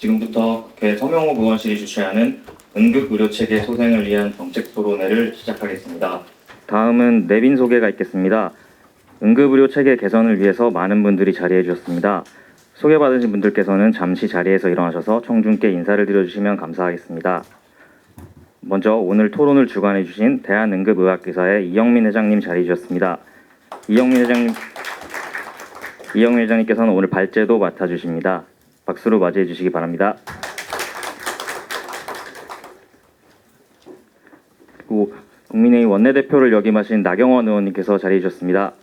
지금부터 국회 서명호 의원실이 주최하는 응급의료체계 소생을 위한 정책토론회를 시작하겠습니다. 다음은 내빈 소개가 있겠습니다. 응급의료체계 개선을 위해서 많은 분들이 자리해 주셨습니다. 소개받으신 분들께서는 잠시 자리에서 일어나셔서 청중께 인사를 드려주시면 감사하겠습니다. 먼저 오늘 토론을 주관해 주신 대한응급의학회사의 이영민 회장님 자리해 주셨습니다. 이영민 회장님께서는 오늘 발제도 맡아주십니다. 박수로 맞이해 주시기 바랍니다. 그리고 국민의힘 원내대표를 역임하신 나경원 의원님께서 자리해 주셨습니다.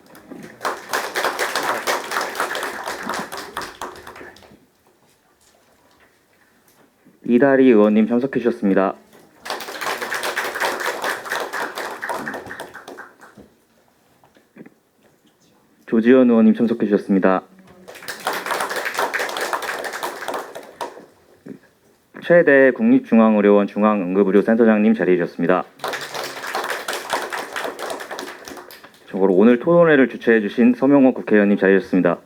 이다리 의원님 참석해 주셨습니다. 조지현 의원님 참석해 주셨습니다. 최대 국립중앙의료원 중앙응급의료센터장님 자리해 주셨습니다. 참고로 오늘 토론회를 주최해 주신 서명호 국회의원님 자리해 주셨습니다.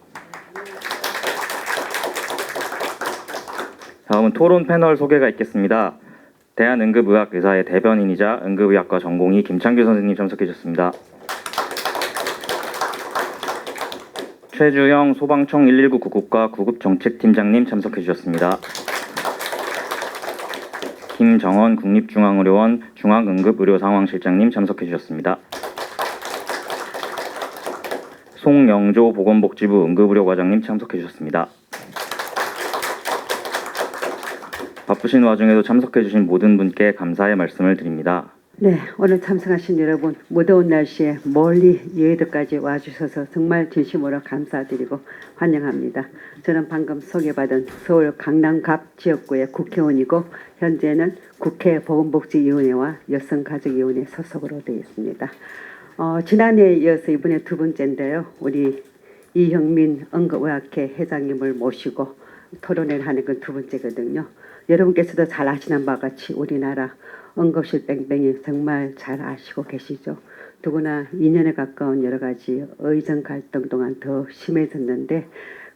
다음은 토론 패널 소개가 있겠습니다. 대한응급의학의사의 대변인이자 응급의학과 전공의 김창규 선생님 참석해 주셨습니다. 최주영 소방청 119 구급과 구급정책팀장님 참석해 주셨습니다. 김정원 국립중앙의료원 중앙응급의료상황실장님 참석해 주셨습니다. 송영조 보건복지부 응급의료과장님 참석해 주셨습니다. 바쁘신 와중에도 참석해 주신 모든 분께 감사의 말씀을 드립니다. 네, 오늘 참석하신 여러분, 무더운 날씨에 멀리 여의도까지 와주셔서 정말 진심으로 감사드리고 환영합니다. 저는 방금 소개받은 서울 강남갑 지역구의 국회의원이고 현재는 국회 보건복지위원회와 여성가족위원회 소속으로 되어 있습니다. 지난해에 이어서 이번에 두 번째인데요. 우리 이형민 응급의학회 회장님을 모시고 토론회를 하는 건 두 번째거든요. 여러분께서도 잘 아시는 바와 같이 우리나라 응급실 뺑뺑이 정말 잘 아시고 계시죠. 더구나 2년에 가까운 여러 가지 의정 갈등 동안 더 심해졌는데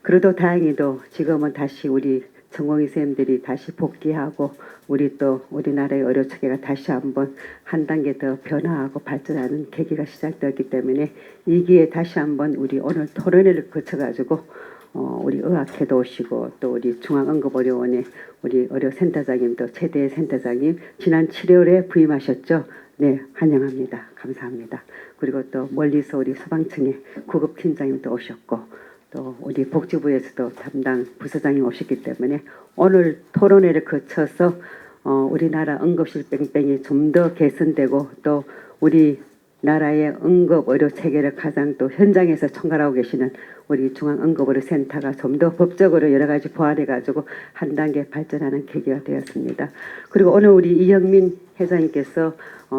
그래도 다행히도 지금은 다시 우리 전공의 선생님들이 다시 복귀하고 우리나라의 의료체계가 다시 한번 한 단계 더 변화하고 발전하는 계기가 시작되었기 때문에 이 기회에 다시 한번 우리 오늘 토론회를 거쳐가지고 우리 의학회도 오시고 또 우리 중앙응급의료원의 우리 의료센터장님도 최대 센터장님 지난 7월에 부임하셨죠. 네, 환영합니다. 감사합니다. 그리고 또 멀리서 우리 소방청의 구급팀장님도 오셨고 또 우리 복지부에서도 담당 부서장님 오셨기 때문에 오늘 토론회를 거쳐서 우리나라 응급실 뺑뺑이 좀 더 개선되고 또 우리 나라의 응급의료 체계를 가장 또 현장에서 총괄하고 계시는 우리 중앙응급의료센터가 좀 더 법적으로 여러 가지 보완해가지고 한 단계 발전하는 계기가 되었습니다. 그리고 오늘 우리 이영민 회장님께서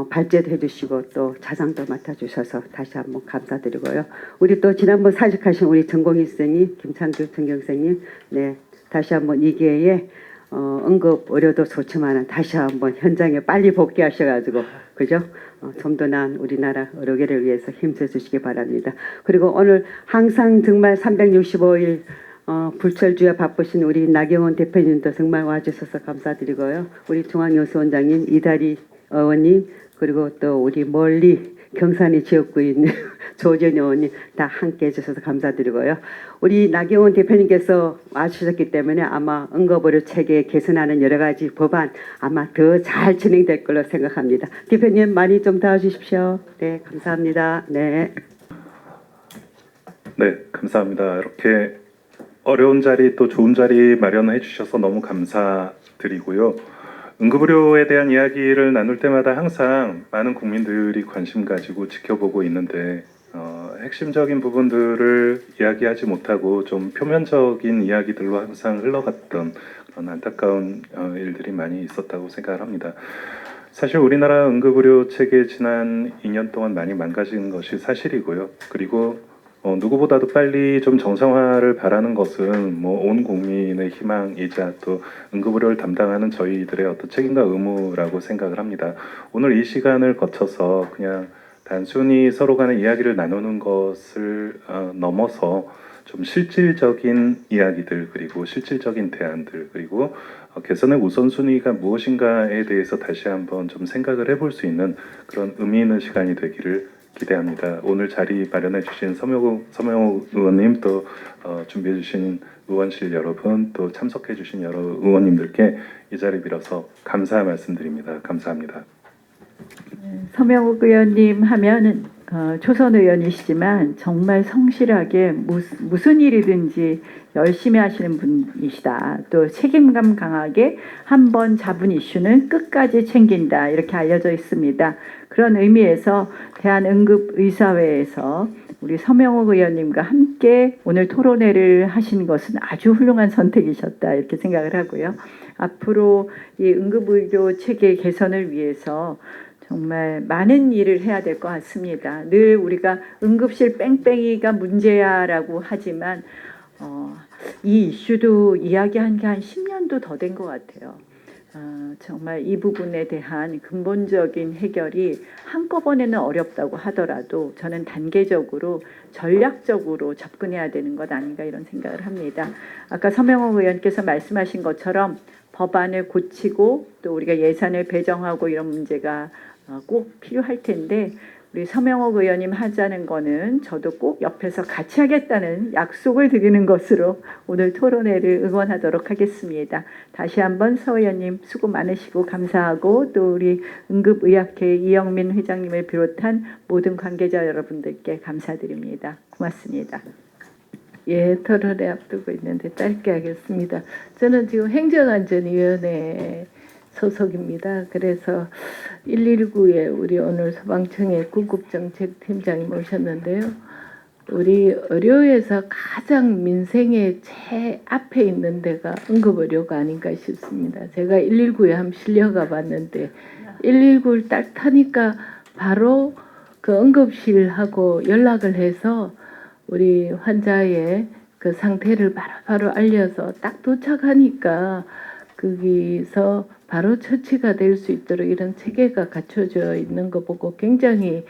발제도 해주시고 또 자장도 맡아주셔서 다시 한번 감사드리고요. 우리 또 지난번 사직하신 우리 전공의 선생님 김창규 전경 선생님 네 다시 한번 이 기회에 응급 의료도 좋지만 다시 한번 현장에 빨리 복귀하셔가지고 그죠? 좀 더 나은 우리나라 의료계를 위해서 힘써 주시기 바랍니다. 그리고 오늘 항상 정말 365일 불철주야 바쁘신 우리 나경원 대표님도 정말 와주셔서 감사드리고요. 우리 중앙여수원장님 이다리 의원님 그리고 또 우리 멀리 경산의 지역구에 있는 조전 의원님 다 함께 해주셔서 감사드리고요. 우리 나경원 대표님께서 와주셨기 때문에 아마 응급의료 체계 개선하는 여러 가지 법안 아마 더 잘 진행될 걸로 생각합니다. 대표님 많이 좀 도와주십시오. 네, 감사합니다. 네. 네, 감사합니다. 이렇게 어려운 자리 또 좋은 자리 마련해 주셔서 너무 감사드리고요. 응급의료에 대한 이야기를 나눌 때마다 항상 많은 국민들이 관심 가지고 지켜보고 있는데 핵심적인 부분들을 이야기하지 못하고 좀 표면적인 이야기들로 항상 흘러갔던 그런 안타까운 일들이 많이 있었다고 생각을 합니다. 사실 우리나라 응급의료 체계 지난 2년 동안 많이 망가진 것이 사실이고요. 그리고 누구보다도 빨리 좀 정상화를 바라는 것은 뭐 온 국민의 희망이자 또 응급의료를 담당하는 저희들의 어떤 책임과 의무라고 생각을 합니다. 오늘 이 시간을 거쳐서 그냥 단순히 서로 간의 이야기를 나누는 것을 넘어서 좀 실질적인 이야기들 그리고 실질적인 대안들 그리고 개선의 우선순위가 무엇인가에 대해서 다시 한번 좀 생각을 해볼 수 있는 그런 의미 있는 시간이 되기를 기대합니다. 오늘 자리 마련해 주신 서명호 의원님 또 준비해 주신 의원실 여러분 또 참석해 주신 여러 의원님들께 이 자리 빌어서 감사 말씀드립니다. 감사합니다. 서명욱 의원님 하면은 초선 의원이시지만 정말 성실하게 무슨 일이든지 열심히 하시는 분이시다. 또 책임감 강하게 한 번 잡은 이슈는 끝까지 챙긴다. 이렇게 알려져 있습니다. 그런 의미에서 대한응급의사회에서 우리 서명욱 의원님과 함께 오늘 토론회를 하신 것은 아주 훌륭한 선택이셨다. 이렇게 생각을 하고요. 앞으로 이 응급의료 체계 개선을 위해서 정말 많은 일을 해야 될 것 같습니다. 늘 우리가 응급실 뺑뺑이가 문제야라고 하지만 이 이슈도 이야기한 게 한 10년도 더 된 것 같아요. 정말 이 부분에 대한 근본적인 해결이 한꺼번에는 어렵다고 하더라도 저는 단계적으로 전략적으로 접근해야 되는 것 아닌가 이런 생각을 합니다. 아까 서명호 의원께서 말씀하신 것처럼 법안을 고치고 또 우리가 예산을 배정하고 이런 문제가 꼭 필요할 텐데 우리 서명옥 의원님 하자는 거는 저도 꼭 옆에서 같이 하겠다는 약속을 드리는 것으로 오늘 토론회를 응원하도록 하겠습니다. 다시 한번 서 의원님 수고 많으시고 감사하고 또 우리 응급의학회 이영민 회장님을 비롯한 모든 관계자 여러분들께 감사드립니다. 고맙습니다. 예, 토론회 앞두고 있는데 짧게 하겠습니다. 저는 지금 행정안전위원회 소속입니다. 그래서 119에 우리 오늘 소방청의 구급정책팀장이 모셨는데요. 우리 의료에서 가장 민생의 제일 앞에 있는 데가 응급의료가 아닌가 싶습니다. 제가 119에 한번 실려가 봤는데 119를 딱 타니까 바로 그 응급실하고 연락을 해서 우리 환자의 그 상태를 바로바로 알려서 딱 도착하니까 거기서 바로 처치가 될 수 있도록 이런 체계가 갖춰져 있는 거 보고 굉장히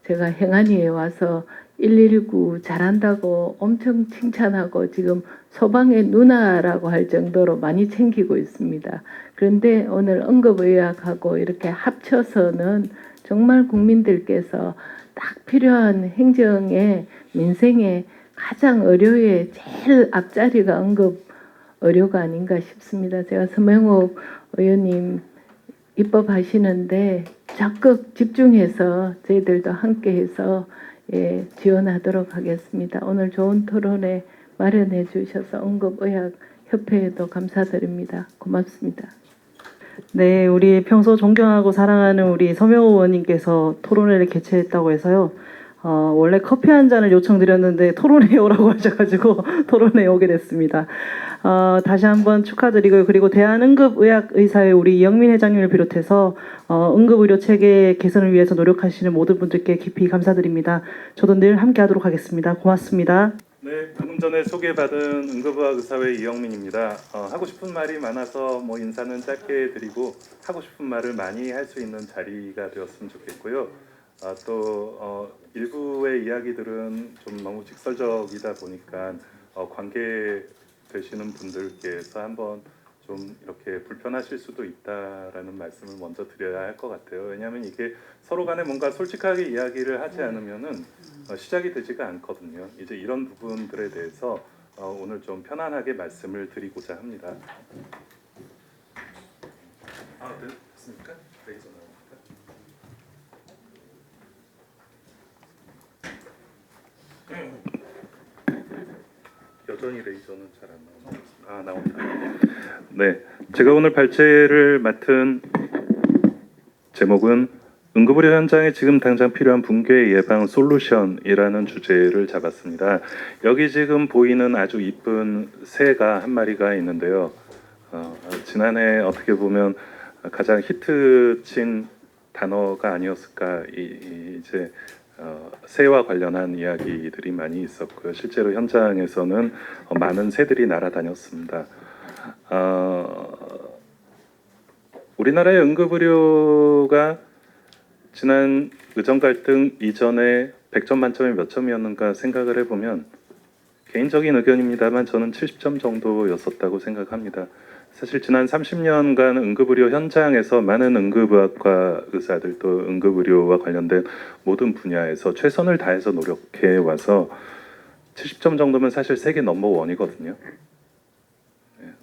제가 행안위에 와서 119 잘한다고 엄청 칭찬하고 지금 소방의 누나라고 할 정도로 많이 챙기고 있습니다. 그런데 오늘 응급의학하고 이렇게 합쳐서는 정말 국민들께서 딱 필요한 행정의 민생의 가장 의료의 제일 앞자리가 응급 의료가 아닌가 싶습니다. 제가 서명옥 의원님 입법하시는데 적극 집중해서 저희들도 함께해서 지원하도록 하겠습니다. 오늘 좋은 토론회 마련해 주셔서 응급의학협회에도 감사드립니다. 고맙습니다. 네, 우리 평소 존경하고 사랑하는 우리 서명호 의원님께서 토론회를 개최했다고 해서요. 원래 커피 한 잔을 요청드렸는데 토론회에 오라고 하셔가지고 토론회에 오게 됐습니다. 다시 한번 축하드리고요. 그리고 대한응급의학의사회 우리 이영민 회장님을 비롯해서 응급의료 체계 개선을 위해서 노력하시는 모든 분들께 깊이 감사드립니다. 저도 늘 함께하도록 하겠습니다. 고맙습니다. 네, 방금 전에 소개받은 응급의학의사회 이영민입니다. 하고 싶은 말이 많아서 뭐 인사는 짧게 드리고 하고 싶은 말을 많이 할 수 있는 자리가 되었으면 좋겠고요. 또 일부의 이야기들은 좀 너무 직설적이다 보니까 관계 되시는 분들께서 한번 좀 이렇게 불편하실 수도 있다라는 말씀을 먼저 드려야 할 것 같아요. 왜냐하면 이게 서로 간에 뭔가 솔직하게 이야기를 하지 않으면은 시작이 되지가 않거든요. 이제 이런 부분들에 대해서 오늘 좀 편안하게 말씀을 드리고자 합니다. 네, 됐습니까? 레이저 나옵니까? 여전히 레이저는 잘 안 나옵니다. 네, 제가 오늘 발제를 맡은 제목은 응급의료 현장에 지금 당장 필요한 붕괴 예방 솔루션이라는 주제를 잡았습니다. 여기 지금 보이는 아주 이쁜 새가 한 마리가 있는데요. 지난해 어떻게 보면 가장 히트친 단어가 아니었을까 이제 새와 관련한 이야기들이 많이 있었고요. 실제로 현장에서는 많은 새들이 날아다녔습니다. 우리나라의 응급의료가 지난 의정 갈등 이전에 100점 만점에 몇 점이었는가 생각을 해보면 개인적인 의견입니다만 저는 70점 정도였었다고 생각합니다. 사실 지난 30년간 응급의료 현장에서 많은 응급의학과 의사들 또 응급의료와 관련된 모든 분야에서 최선을 다해서 노력해 와서 70점 정도면 사실 세계 넘버원이거든요.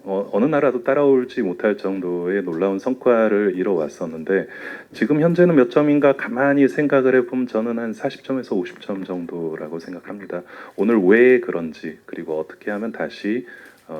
어느 나라도 따라오지 못할 정도의 놀라운 성과를 이뤄왔었는데 지금 현재는 몇 점인가 가만히 생각을 해보면 저는 한 40점에서 50점 정도라고 생각합니다. 오늘 왜 그런지 그리고 어떻게 하면 다시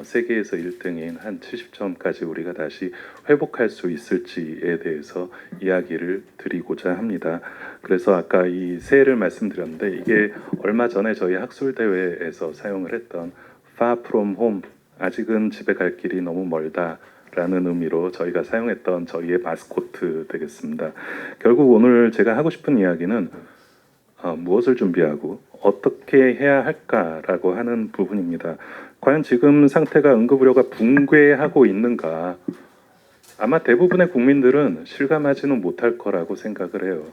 세계에서 1등인 한 70점까지 우리가 다시 회복할 수 있을지에 대해서 이야기를 드리고자 합니다. 그래서 아까 이 새해를 말씀드렸는데 이게 얼마 전에 저희 학술대회에서 사용을 했던 Far From Home, 아직은 집에 갈 길이 너무 멀다라는 의미로 저희가 사용했던 저희의 마스코트 되겠습니다. 결국 오늘 제가 하고 싶은 이야기는 무엇을 준비하고 어떻게 해야 할까라고 하는 부분입니다. 과연 지금 상태가 응급의료가 붕괴하고 있는가? 아마 대부분의 국민들은 실감하지는 못할 거라고 생각을 해요.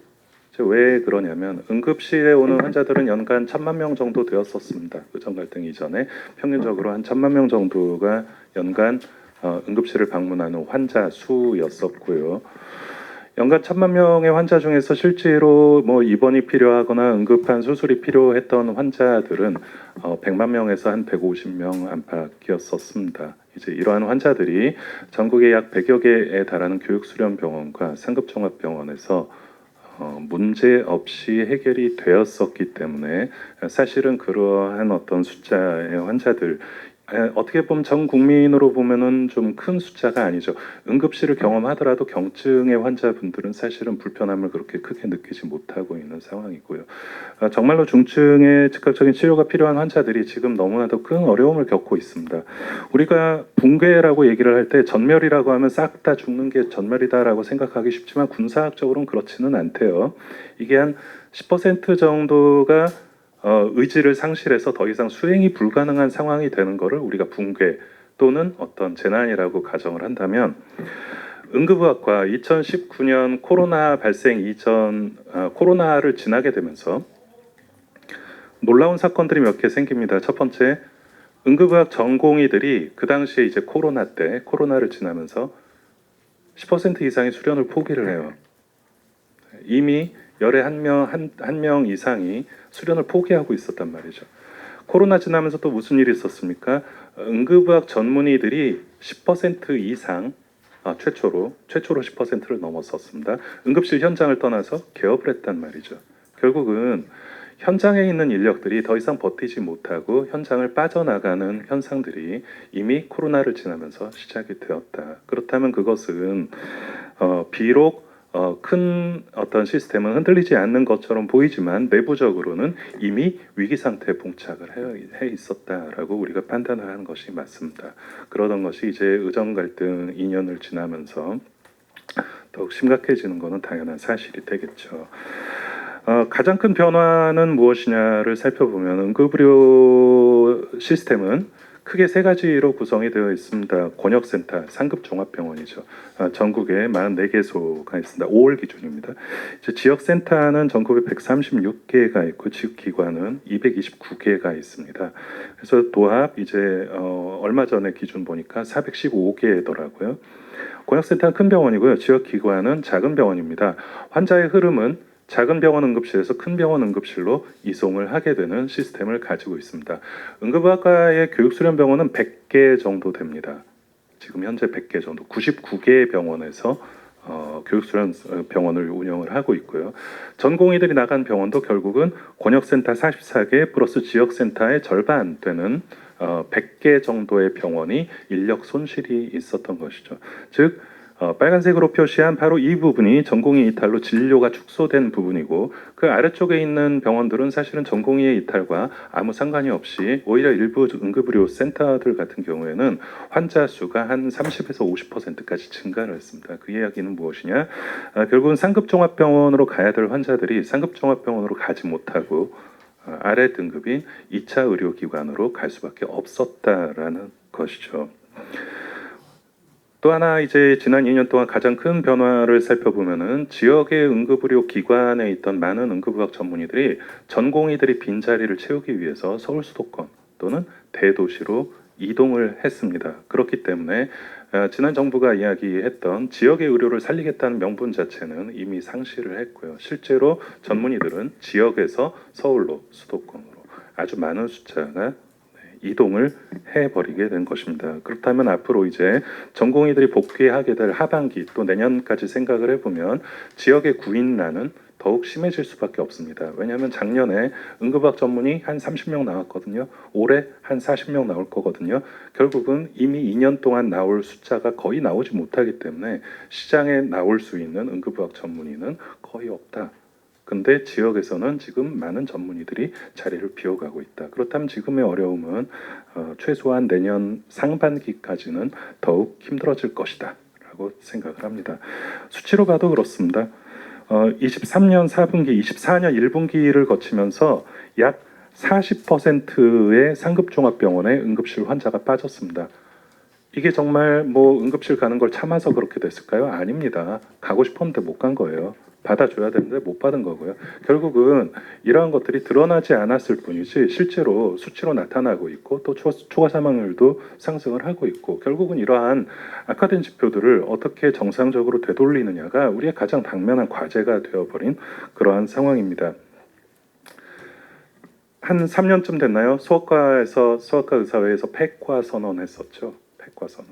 왜 그러냐면 응급실에 오는 환자들은 연간 1,000만 명 정도 되었었습니다. 의정 갈등 이전에 평균적으로 한 1,000만 명 정도가 연간 응급실을 방문하는 환자 수였었고요. 연간 1,000만 명의 환자 중에서 실제로 뭐 입원이 필요하거나 응급한 수술이 필요했던 환자들은 100만 명에서 한 150명 안팎이었었습니다. 이제 이러한 환자들이 전국에 약 100여 개에 달하는 교육수련병원과 상급종합병원에서 문제 없이 해결이 되었었기 때문에 사실은 그러한 어떤 숫자의 환자들 어떻게 보면 전 국민으로 보면은 좀 큰 숫자가 아니죠. 응급실을 경험하더라도 경증의 환자분들은 사실은 불편함을 그렇게 크게 느끼지 못하고 있는 상황이고요. 정말로 중증의 즉각적인 치료가 필요한 환자들이 지금 너무나도 큰 어려움을 겪고 있습니다. 우리가 붕괴라고 얘기를 할 때 전멸이라고 하면 싹 다 죽는 게 전멸이다라고 생각하기 쉽지만 군사학적으로는 그렇지는 않대요. 이게 한 10% 정도가 의지를 상실해서 더 이상 수행이 불가능한 상황이 되는 것을 우리가 붕괴 또는 어떤 재난이라고 가정을 한다면 응급의학과 2019년 코로나 발생 이전 코로나를 지나게 되면서 놀라운 사건들이 몇 개 생깁니다. 첫 번째, 응급의학 전공의들이 그 당시에 이제 코로나를 지나면서 10% 이상의 수련을 포기를 해요. 이미 열에 한 명 이상이 수련을 포기하고 있었단 말이죠. 코로나 지나면서 또 무슨 일이 있었습니까? 응급의학 전문의들이 10% 이상 최초로 10%를 넘었었습니다. 응급실 현장을 떠나서 개업을 했단 말이죠. 결국은 현장에 있는 인력들이 더 이상 버티지 못하고 현장을 빠져나가는 현상들이 이미 코로나를 지나면서 시작이 되었다. 그렇다면 그것은 비록 큰 어떤 시스템은 흔들리지 않는 것처럼 보이지만 내부적으로는 이미 위기 상태에 봉착을 해 있었다라고 우리가 판단을 하는 것이 맞습니다. 그러던 것이 이제 의정 갈등 2년을 지나면서 더욱 심각해지는 것은 당연한 사실이 되겠죠. 가장 큰 변화는 무엇이냐를 살펴보면 응급의료 시스템은 크게 세 가지로 구성이 되어 있습니다. 권역센터, 상급종합병원이죠. 전국에 44개소가 있습니다. 5월 기준입니다. 이제 지역센터는 전국에 136개가 있고 지역기관은 229개가 있습니다. 그래서 도합 이제 얼마 전에 기준 보니까 415개더라고요. 권역센터는 큰 병원이고요. 지역기관은 작은 병원입니다. 환자의 흐름은 작은 병원 응급실에서 큰 병원 응급실로 이송을 하게 되는 시스템을 가지고 있습니다. 응급의학과의 교육수련병원은 100개 정도 됩니다. 지금 현재 100개 정도, 99개 병원에서 교육수련 병원을 운영을 하고 있고요. 전공의들이 나간 병원도 결국은 권역센터 44개 플러스 지역센터의 절반 되는 100개 정도의 병원이 인력 손실이 있었던 것이죠. 즉 빨간색으로 표시한 바로 이 부분이 전공의 이탈로 진료가 축소된 부분이고 그 아래쪽에 있는 병원들은 사실은 전공의의 이탈과 아무 상관이 없이 오히려 일부 응급의료 센터들 같은 경우에는 환자 수가 한 30에서 50%까지 증가를 했습니다. 그 이야기는 무엇이냐? 결국은 상급종합병원으로 가야 될 환자들이 상급종합병원으로 가지 못하고 아래 등급인 2차 의료기관으로 갈 수밖에 없었다라는 것이죠. 또 하나 이제 지난 2년 동안 가장 큰 변화를 살펴보면은 지역의 응급의료 기관에 있던 많은 응급의학 전문의들이 전공의들이 빈자리를 채우기 위해서 서울 수도권 또는 대도시로 이동을 했습니다. 그렇기 때문에 지난 정부가 이야기했던 지역의 의료를 살리겠다는 명분 자체는 이미 상실을 했고요. 실제로 전문의들은 지역에서 서울로 수도권으로 아주 많은 숫자가 이동을 해버리게 된 것입니다. 그렇다면 앞으로 이제 전공의들이 복귀하게 될 하반기 또 내년까지 생각을 해보면 지역의 구인난은 더욱 심해질 수밖에 없습니다. 왜냐하면 작년에 응급의학 전문의 한 30명 나왔거든요. 올해 한 40명 나올 거거든요. 결국은 이미 2년 동안 나올 숫자가 거의 나오지 못하기 때문에 시장에 나올 수 있는 응급의학 전문의는 거의 없다. 근데 지역에서는 지금 많은 전문의들이 자리를 비워가고 있다. 그렇다면 지금의 어려움은 최소한 내년 상반기까지는 더욱 힘들어질 것이다 라고 생각을 합니다. 수치로 봐도 그렇습니다. 23년 4분기, 24년 1분기를 거치면서 약 40%의 상급종합병원에 응급실 환자가 빠졌습니다. 이게 정말 뭐 응급실 가는 걸 참아서 그렇게 됐을까요? 아닙니다. 가고 싶었는데 못 간 거예요. 받아줘야 되는데 못 받은 거고요. 결국은 이러한 것들이 드러나지 않았을 뿐이지 실제로 수치로 나타나고 있고 또 초과 사망률도 상승을 하고 있고 결국은 이러한 악화된 지표들을 어떻게 정상적으로 되돌리느냐가 우리의 가장 당면한 과제가 되어버린 그러한 상황입니다. 한 3년쯤 됐나요? 수학과 의사회에서 폐과 선언했었죠. 폐과 선언.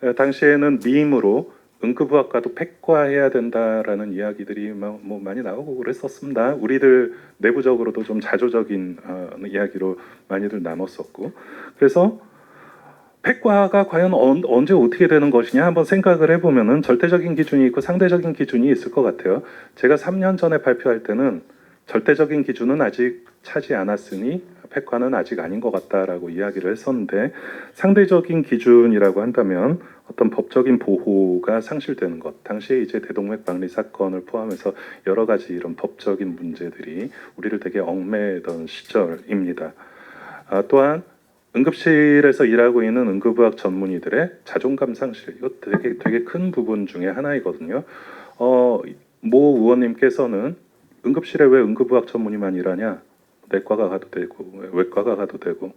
네. 당시에는 미임으로 응급의학과도 폐과해야 된다라는 이야기들이 뭐 많이 나오고 그랬었습니다. 우리들 내부적으로도 좀 자조적인 이야기로 많이들 나눴었고 그래서 폐과가 과연 언제 어떻게 되는 것이냐 한번 생각을 해보면은 절대적인 기준이 있고 상대적인 기준이 있을 것 같아요. 제가 3년 전에 발표할 때는 절대적인 기준은 아직 차지 않았으니 폐과는 아직 아닌 것 같다라고 이야기를 했었는데 상대적인 기준이라고 한다면 어떤 법적인 보호가 상실되는 것, 당시에 이제 대동맥 박리 사건을 포함해서 여러 가지 이런 법적인 문제들이 우리를 되게 얽매던 시절입니다. 또한 응급실에서 일하고 있는 응급의학 전문의들의 자존감 상실, 이거 되게 큰 부분 중에 하나이거든요. 모 의원님께서는 응급실에 왜 응급의학 전문의만 일하냐? 내과가 가도 되고 외과가 가도 되고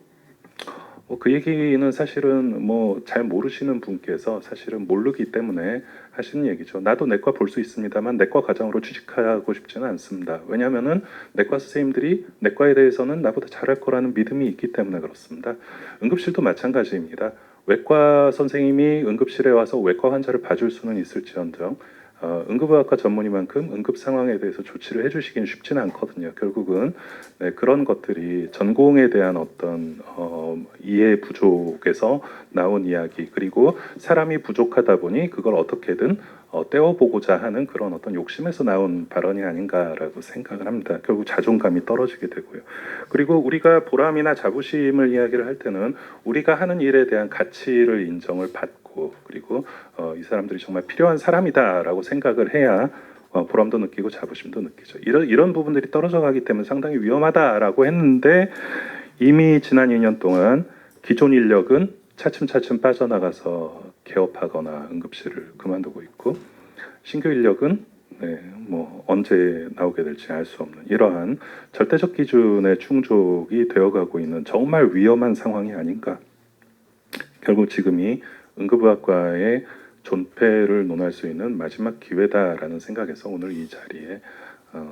그 얘기는 사실은 뭐 잘 모르시는 분께서 사실은 모르기 때문에 하시는 얘기죠. 나도 내과 볼 수 있습니다만 내과 과장으로 취직하고 싶지는 않습니다. 왜냐하면은 내과 선생님들이 내과에 대해서는 나보다 잘할 거라는 믿음이 있기 때문에 그렇습니다. 응급실도 마찬가지입니다. 외과 선생님이 응급실에 와서 외과 환자를 봐줄 수는 있을지언정 응급의학과 전문의만큼 응급 상황에 대해서 조치를 해주시기는 쉽지는 않거든요. 결국은 그런 것들이 전공에 대한 어떤 이해 부족에서 나온 이야기 그리고 사람이 부족하다 보니 그걸 어떻게든 떼어보고자 하는 그런 어떤 욕심에서 나온 발언이 아닌가라고 생각을 합니다. 결국 자존감이 떨어지게 되고요. 그리고 우리가 보람이나 자부심을 이야기를 할 때는 우리가 하는 일에 대한 가치를 인정을 받고 그리고 이 사람들이 정말 필요한 사람이다라고 생각을 해야 보람도 느끼고 자부심도 느끼죠. 이런 부분들이 떨어져 가기 때문에 상당히 위험하다라고 했는데 이미 지난 2년 동안 기존 인력은 차츰차츰 빠져나가서 개업하거나 응급실을 그만두고 있고 신규 인력은 뭐 언제 나오게 될지 알 수 없는 이러한 절대적 기준의 충족이 되어가고 있는 정말 위험한 상황이 아닌가. 결국 지금이 응급의학과의 존폐를 논할 수 있는 마지막 기회다라는 생각에서 오늘 이 자리에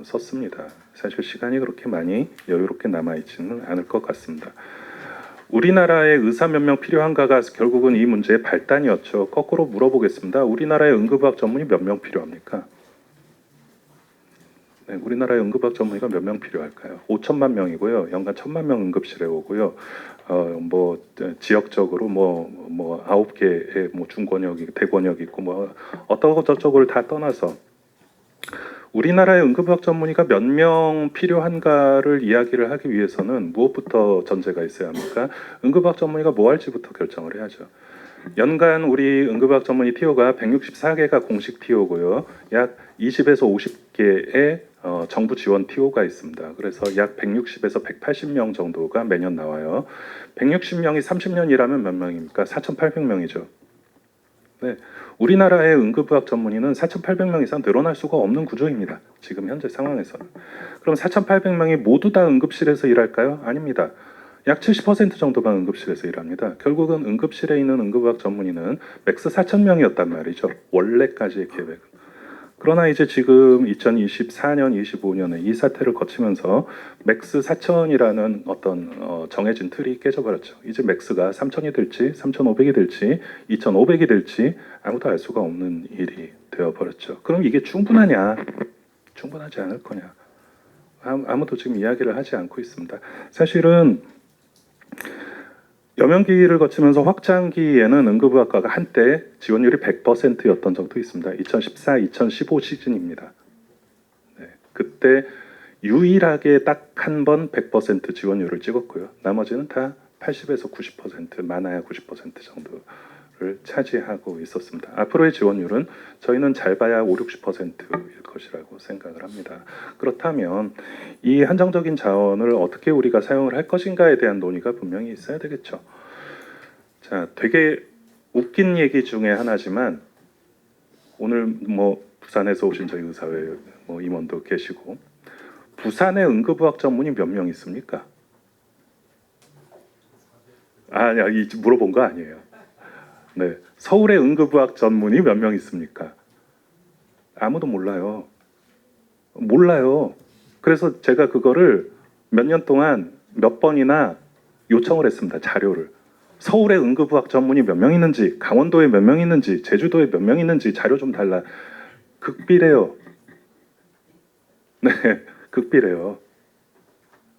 섰습니다. 사실 시간이 그렇게 많이 여유롭게 남아있지는 않을 것 같습니다. 우리나라에 의사 몇 명 필요한가가 결국은 이 문제의 발단이었죠. 거꾸로 물어보겠습니다. 우리나라에 응급의학 전문의 몇 명 필요합니까? 우리나라에 응급의학 전문의가 몇 명 필요할까요? 5천만 명이고요. 연간 1,000만 명 응급실에 오고요. 뭐 지역적으로 뭐 9개의 뭐 중권역이 대권역이 있고 뭐 어떠고 저쩌고를 다 떠나서 우리나라의 응급의학 전문의가 몇 명 필요한가를 이야기를 하기 위해서는 무엇부터 전제가 있어야 합니까? 응급의학 전문의가 뭐 할지부터 결정을 해야죠. 연간 우리 응급의학 전문의 TO가 164개가 공식 TO고요. 약 20에서 50개의 정부 지원 TO가 있습니다. 그래서 약 160에서 180명 정도가 매년 나와요. 160명이 30년 일하면 몇 명입니까? 4,800명이죠. 네, 우리나라의 응급의학 전문의는 4,800명 이상 늘어날 수가 없는 구조입니다. 지금 현재 상황에서는. 그럼 4,800명이 모두 다 응급실에서 일할까요? 아닙니다. 약 70% 정도만 응급실에서 일합니다. 결국은 응급실에 있는 응급의학 전문의는 맥스 4,000명이었단 말이죠. 원래까지의 계획은. 그러나 이제 지금 2024년, 25년에 이 사태를 거치면서 맥스 4,000이라는 어떤 정해진 틀이 깨져버렸죠. 이제 맥스가 3,000이 될지, 3,500이 될지, 2,500이 될지 아무도 알 수가 없는 일이 되어버렸죠. 그럼 이게 충분하냐? 충분하지 않을 거냐? 아무도 지금 이야기를 하지 않고 있습니다. 사실은 여명기를 거치면서 확장기에는 응급의학과가 한때 지원율이 100%였던 적도 있습니다. 2014, 2015 시즌입니다. 네, 그때 유일하게 딱 한 번 100% 지원율을 찍었고요. 나머지는 다 80에서 90%, 많아야 90% 정도를 차지하고 있었습니다. 앞으로의 지원율은 저희는 잘 봐야 5, 60%일 것이라고 생각을 합니다. 그렇다면 이 한정적인 자원을 어떻게 우리가 사용을 할 것인가에 대한 논의가 분명히 있어야 되겠죠. 자, 되게 웃긴 얘기 중에 하나지만 오늘 뭐 부산에서 오신 저희 의사회 뭐 임원도 계시고 부산에 응급의학 전문의 몇 명 있습니까? 아니야, 물어본 거 아니에요. 네, 서울에 응급의학 전문의 몇 명 있습니까? 아무도 몰라요. 몰라요. 그래서 제가 그거를 몇 년 동안 몇 번이나 요청을 했습니다. 자료를. 서울에 응급의학 전문의 몇 명 있는지, 강원도에 몇 명 있는지, 제주도에 몇 명 있는지 자료 좀 달라. 극비래요. 네, 극비래요.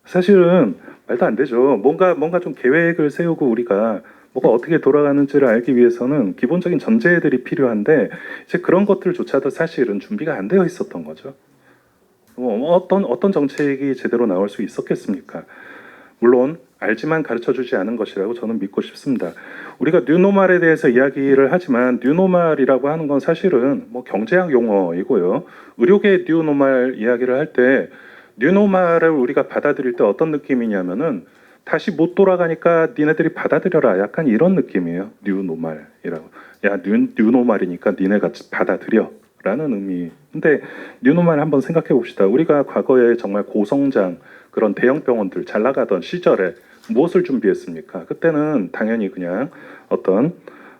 사실은 말도 안 되죠. 뭔가 좀 계획을 세우고 우리가 뭐가 어떻게 돌아가는지를 알기 위해서는 기본적인 전제들이 필요한데 이제 그런 것들조차도 사실은 준비가 안 되어 있었던 거죠. 어떤 정책이 제대로 나올 수 있었겠습니까? 물론 알지만 가르쳐주지 않은 것이라고 저는 믿고 싶습니다. 우리가 뉴노멀에 대해서 이야기를 하지만 뉴노멀이라고 하는 건 사실은 뭐 경제학 용어이고요. 의료계 뉴노멀 이야기를 할 때 뉴노멀을 우리가 받아들일 때 어떤 느낌이냐면은 다시 못 돌아가니까 니네들이 받아들여라. 약간 이런 느낌이에요. 뉴노멀이라고. 야, 뉴노멀이니까 니네가 받아들여. 라는 의미. 근데 뉴노멀 한번 생각해 봅시다. 우리가 과거에 정말 고성장 그런 대형 병원들 잘 나가던 시절에 무엇을 준비했습니까? 그때는 당연히 그냥 어떤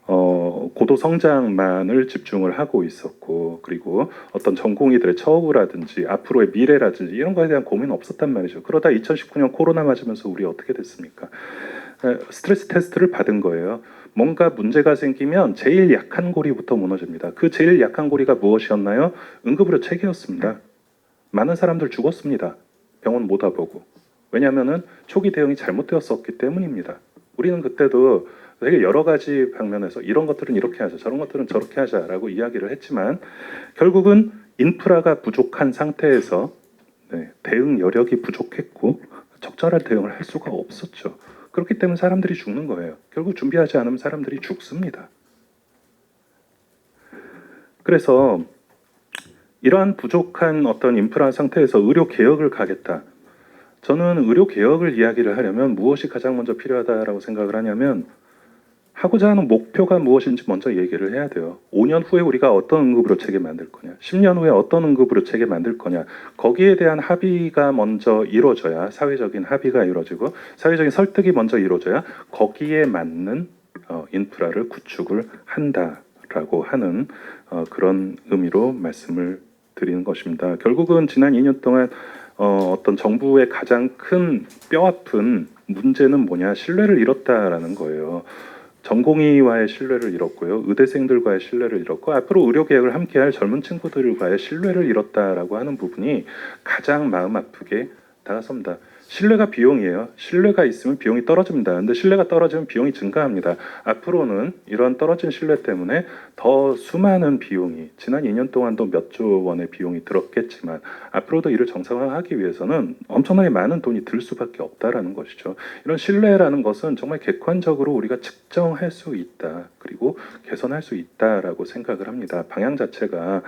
고도 성장만을 집중을 하고 있었고 그리고 어떤 전공의들의 처우라든지 앞으로의 미래라든지 이런 거에 대한 고민 없었단 말이죠. 그러다 2019년 코로나 맞으면서 우리 어떻게 됐습니까? 스트레스 테스트를 받은 거예요. 뭔가 문제가 생기면 제일 약한 고리부터 무너집니다. 그 제일 약한 고리가 무엇이었나요? 응급의료 체계였습니다. 많은 사람들 죽었습니다. 병원 못 와보고. 왜냐하면 초기 대응이 잘못되었었기 때문입니다. 우리는 그때도 되게 여러 가지 방면에서 이런 것들은 이렇게 하자, 저런 것들은 저렇게 하자라고 이야기를 했지만 결국은 인프라가 부족한 상태에서 대응 여력이 부족했고 적절한 대응을 할 수가 없었죠. 그렇기 때문에 사람들이 죽는 거예요. 결국 준비하지 않으면 사람들이 죽습니다. 그래서 이러한 부족한 어떤 인프라 상태에서 의료 개혁을 가겠다. 저는 의료 개혁을 이야기를 하려면 무엇이 가장 먼저 필요하다라고 생각을 하냐면 하고자 하는 목표가 무엇인지 먼저 얘기를 해야 돼요. 5년 후에 우리가 어떤 응급의료 체계 만들 거냐, 10년 후에 어떤 응급의료 체계 만들 거냐, 거기에 대한 합의가 먼저 이루어져야 사회적인 합의가 이루어지고 사회적인 설득이 먼저 이루어져야 거기에 맞는 인프라를 구축을 한다라고 하는 그런 의미로 말씀을 드리는 것입니다. 결국은 지난 2년 동안 어떤 정부의 가장 큰 뼈아픈 문제는 뭐냐, 신뢰를 잃었다라는 거예요. 전공의와의 신뢰를 잃었고요. 의대생들과의 신뢰를 잃었고 앞으로 의료개혁을 함께할 젊은 친구들과의 신뢰를 잃었다라고 하는 부분이 가장 마음 아프게 다가섭니다. 신뢰가 비용이에요. 신뢰가 있으면 비용이 떨어집니다. 근데 신뢰가 떨어지면 비용이 증가합니다. 앞으로는 이런 떨어진 신뢰 때문에 더 수많은 비용이 지난 2년 동안도 몇 조 원의 비용이 들었겠지만 앞으로도 이를 정상화하기 위해서는 엄청나게 많은 돈이 들 수밖에 없다라는 것이죠. 이런 신뢰라는 것은 정말 객관적으로 우리가 측정할 수 있다. 그리고 개선할 수 있다라고 생각을 합니다. 방향 자체가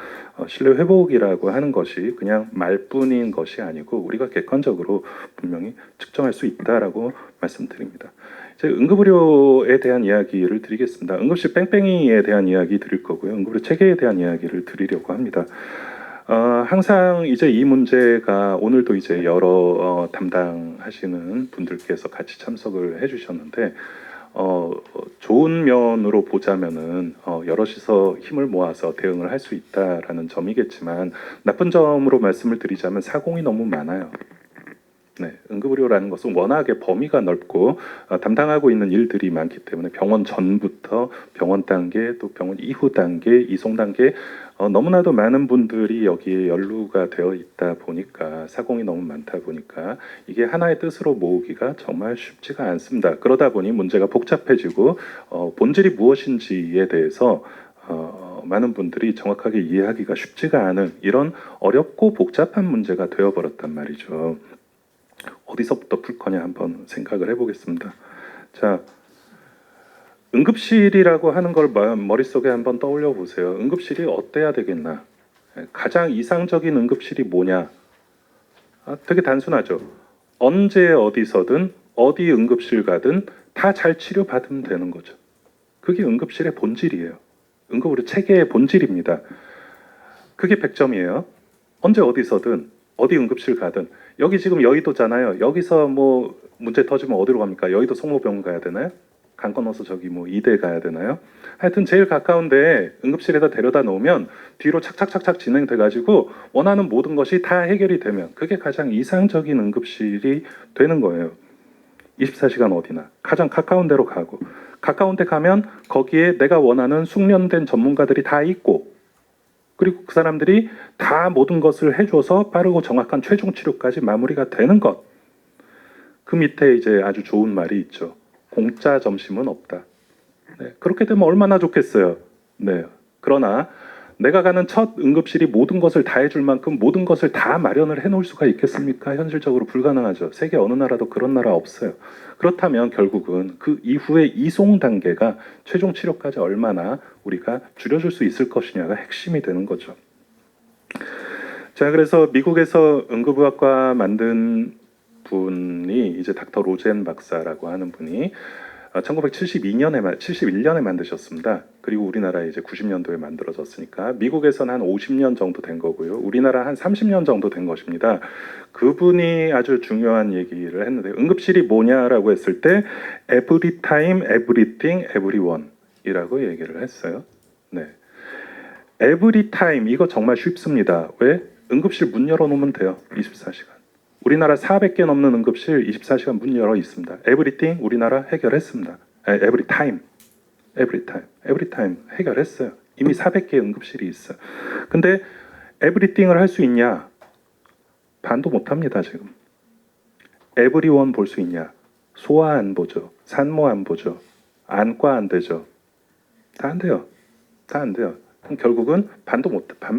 신뢰 회복이라고 하는 것이 그냥 말뿐인 것이 아니고 우리가 객관적으로 분명히 측정할 수 있다라고 말씀드립니다. 이제 응급의료에 대한 이야기를 드리겠습니다. 응급실 뺑뺑이에 대한 이야기 드릴 거고요. 응급의료 체계에 대한 이야기를 드리려고 합니다. 항상 이제 이 문제가 오늘도 이제 여러 담당하시는 분들께서 같이 참석을 해주셨는데 좋은 면으로 보자면은 여럿이서 힘을 모아서 대응을 할 수 있다라는 점이겠지만 나쁜 점으로 말씀을 드리자면 사공이 너무 많아요. 네, 응급의료라는 것은 워낙에 범위가 넓고 담당하고 있는 일들이 많기 때문에 병원 전부터 병원 단계 또 병원 이후 단계 이송 단계 너무나도 많은 분들이 여기에 연루가 되어 있다 보니까 사공이 너무 많다 보니까 이게 하나의 뜻으로 모으기가 정말 쉽지가 않습니다. 그러다 보니 문제가 복잡해지고 본질이 무엇인지에 대해서 많은 분들이 정확하게 이해하기가 쉽지가 않은 이런 어렵고 복잡한 문제가 되어버렸단 말이죠. 어디서부터 풀 거냐 한번 생각을 해보겠습니다. 자, 응급실이라고 하는 걸 머릿속에 한번 떠올려 보세요. 응급실이 어때야 되겠나? 가장 이상적인 응급실이 뭐냐? 되게 단순하죠. 언제 어디서든 어디 응급실 가든 다 잘 치료받으면 되는 거죠. 그게 응급실의 본질이에요. 응급의료 체계의 본질입니다. 그게 100점이에요. 언제 어디서든 어디 응급실 가든 여기 지금 여의도잖아요. 여기서 뭐 문제 터지면 어디로 갑니까? 여의도 성모병원 가야 되나요? 강 건너서 저기 뭐 이대 가야 되나요? 하여튼 제일 가까운데 응급실에다 데려다 놓으면 뒤로 착착착착 진행돼 가지고 원하는 모든 것이 다 해결이 되면 그게 가장 이상적인 응급실이 되는 거예요. 24시간 어디나 가장 가까운 데로 가고 가까운 데 가면 거기에 내가 원하는 숙련된 전문가들이 다 있고 그리고 그 사람들이 다 모든 것을 해줘서 빠르고 정확한 최종 치료까지 마무리가 되는 것. 그 밑에 이제 아주 좋은 말이 있죠. 공짜 점심은 없다. 네, 그렇게 되면 얼마나 좋겠어요. 네. 그러나 내가 가는 첫 응급실이 모든 것을 다 해줄 만큼 모든 것을 다 마련을 해놓을 수가 있겠습니까? 현실적으로 불가능하죠. 세계 어느 나라도 그런 나라 없어요. 그렇다면 결국은 그 이후의 이송 단계가 최종 치료까지 얼마나 우리가 줄여줄 수 있을 것이냐가 핵심이 되는 거죠. 자, 그래서 미국에서 응급의학과 만든 분이 이제 닥터 로젠 박사라고 하는 분이 71년에 만드셨습니다. 그리고 우리나라에 이제 90년도에 만들어졌으니까 미국에서는 한 50년 정도 된 거고요. 우리나라 한 30년 정도 된 것입니다. 그분이 아주 중요한 얘기를 했는데 응급실이 뭐냐라고 했을 때 every time, everything, everyone 이라고 얘기를 했어요. 네. every time 이거 정말 쉽습니다. 왜? 응급실 문 열어놓으면 돼요. 24시간. 우리나라 400개 넘는 응급실 24시간 문 열어 있습니다. Everything 우리나라 해결했습니다. Every time, every time, every time 해결했어요. 이미 400개 응급실이 있어요. 근데 Everything을 할 수 있냐? 반도 못합니다 지금. Everyone 볼 수 있냐? 소아 안 보죠. 산모 안 보죠. 안과 안 되죠. 다 안 돼요. 다 안 돼요. 그럼 결국은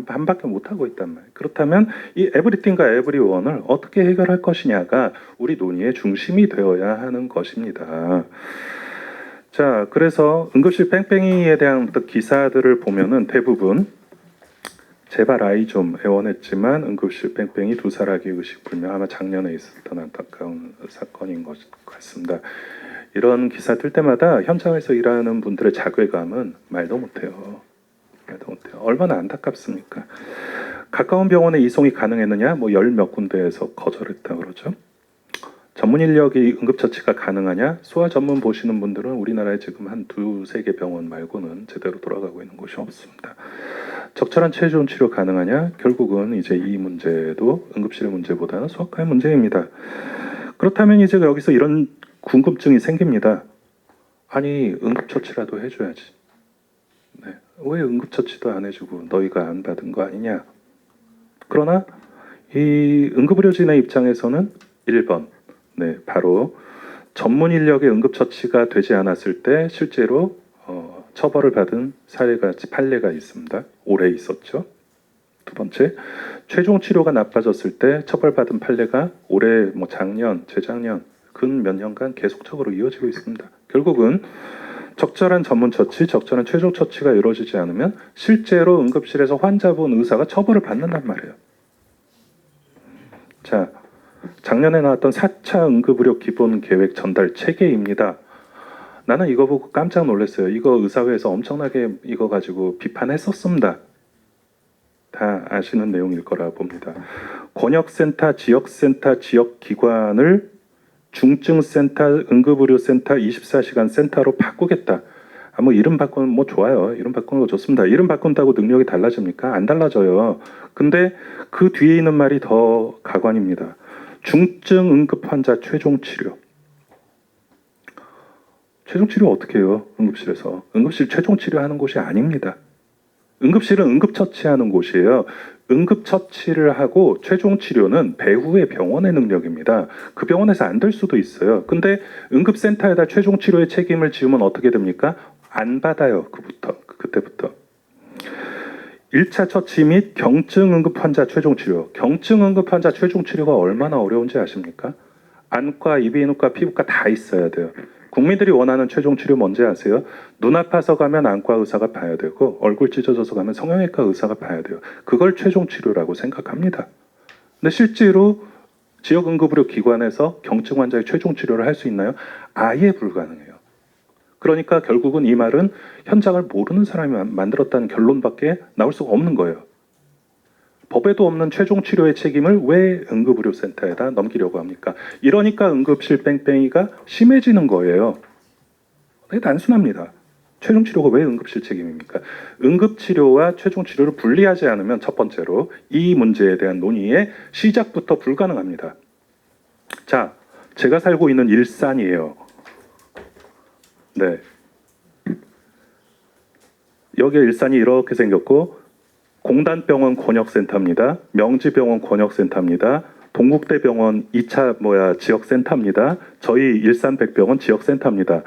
반밖에 못 하고 있단 말이에요. 그렇다면 이 에브리띵과 에브리원을 어떻게 해결할 것이냐가 우리 논의의 중심이 되어야 하는 것입니다. 자, 그래서 응급실 뺑뺑이에 대한 기사들을 보면은 대부분 제발 아이 좀 애원했지만 응급실 뺑뺑이 두 사라기 의식 불명 아마 작년에 있었던 안타까운 사건인 것 같습니다. 이런 기사 뜰 때마다 현장에서 일하는 분들의 자괴감은 말도 못해요. 얼마나 안타깝습니까? 가까운 병원에 이송이 가능했느냐? 뭐 열 몇 군데에서 거절했다 그러죠. 전문 인력이 응급처치가 가능하냐? 소아 전문 보시는 분들은 우리나라에 지금 한 두세 개 병원 말고는 제대로 돌아가고 있는 곳이 없습니다. 적절한 최종 치료 가능하냐? 결국은 이제 이 문제도 응급실의 문제보다는 소아과의 문제입니다. 그렇다면 이제 여기서 이런 궁금증이 생깁니다. 아니 응급처치라도 해줘야지. 네. 왜 응급처치도 안 해주고 너희가 안 받은 거 아니냐? 그러나 이 응급의료진의 입장에서는 1번 네, 바로 전문 인력의 응급처치가 되지 않았을 때 실제로 처벌을 받은 판례가 있습니다. 올해 있었죠. 두 번째, 최종 치료가 나빠졌을 때 처벌받은 판례가 올해 뭐 작년, 재작년 근 몇 년간 계속적으로 이어지고 있습니다. 결국은 적절한 전문 처치, 적절한 최종 처치가 이루어지지 않으면 실제로 응급실에서 환자 본 의사가 처벌을 받는단 말이에요. 자, 작년에 나왔던 4차 응급의료 기본계획 전달 체계입니다. 나는 이거 보고 깜짝 놀랐어요. 이거 의사회에서 엄청나게 이거 가지고 비판했었습니다. 다 아시는 내용일 거라 봅니다. 권역센터, 지역센터, 지역기관을 중증센터, 응급의료센터, 24시간 센터로 바꾸겠다. 뭐 이름 바꾸면 뭐 좋아요. 이름 바꾸는 거 좋습니다. 이름 바꾼다고 능력이 달라집니까? 안 달라져요. 근데 그 뒤에 있는 말이 더 가관입니다. 중증 응급 환자 최종 치료. 최종 치료 어떻게 해요? 응급실에서. 응급실 최종 치료하는 곳이 아닙니다. 응급실은 응급처치하는 곳이에요. 응급처치를 하고 최종 치료는 배후의 병원의 능력입니다. 그 병원에서 안 될 수도 있어요. 근데 응급센터에다 최종 치료의 책임을 지우면 어떻게 됩니까? 안 받아요. 그때부터. 1차 처치 및 경증 응급 환자 최종 치료. 경증 응급 환자 최종 치료가 얼마나 어려운지 아십니까? 안과, 이비인후과, 피부과 다 있어야 돼요. 국민들이 원하는 최종 치료 뭔지 아세요? 눈 아파서 가면 안과 의사가 봐야 되고 얼굴 찢어져서 가면 성형외과 의사가 봐야 돼요. 그걸 최종 치료라고 생각합니다. 근데 실제로 지역 응급의료 기관에서 경증 환자의 최종 치료를 할 수 있나요? 아예 불가능해요. 그러니까 결국은 이 말은 현장을 모르는 사람이 만들었다는 결론밖에 나올 수가 없는 거예요. 법에도 없는 최종 치료의 책임을 왜 응급의료센터에다 넘기려고 합니까? 이러니까 응급실 뺑뺑이가 심해지는 거예요. 되게 단순합니다. 최종 치료가 왜 응급실 책임입니까? 응급치료와 최종 치료를 분리하지 않으면 첫 번째로 이 문제에 대한 논의의 시작부터 불가능합니다. 자, 제가 살고 있는 일산이에요. 네. 여기 일산이 이렇게 생겼고 공단병원 권역센터입니다. 명지병원 권역센터입니다. 동국대병원 2차 지역센터입니다. 저희 일산백병원 지역센터입니다.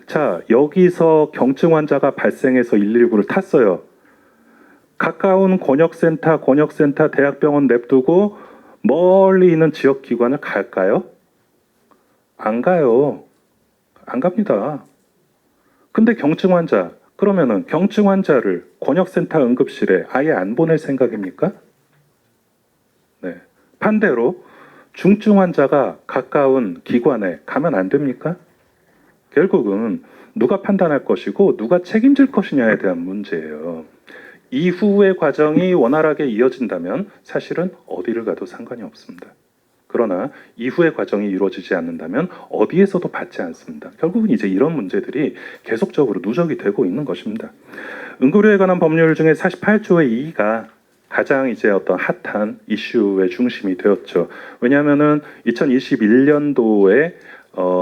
자, 여기서 경증 환자가 발생해서 119를 탔어요. 가까운 권역센터, 대학병원 냅두고 멀리 있는 지역기관을 갈까요? 안 가요. 안 갑니다. 근데 경증 환자, 그러면은 경증 환자를 권역센터 응급실에 아예 안 보낼 생각입니까? 네. 반대로 중증 환자가 가까운 기관에 가면 안 됩니까? 결국은 누가 판단할 것이고 누가 책임질 것이냐에 대한 문제예요. 이후의 과정이 원활하게 이어진다면 사실은 어디를 가도 상관이 없습니다. 그러나 이후의 과정이 이루어지지 않는다면 어디에서도 받지 않습니다. 결국은 이제 이런 문제들이 계속적으로 누적이 되고 있는 것입니다. 응급의료에 관한 법률 중에 48조의 2가 가장 이제 어떤 핫한 이슈의 중심이 되었죠. 왜냐하면은 2021년도에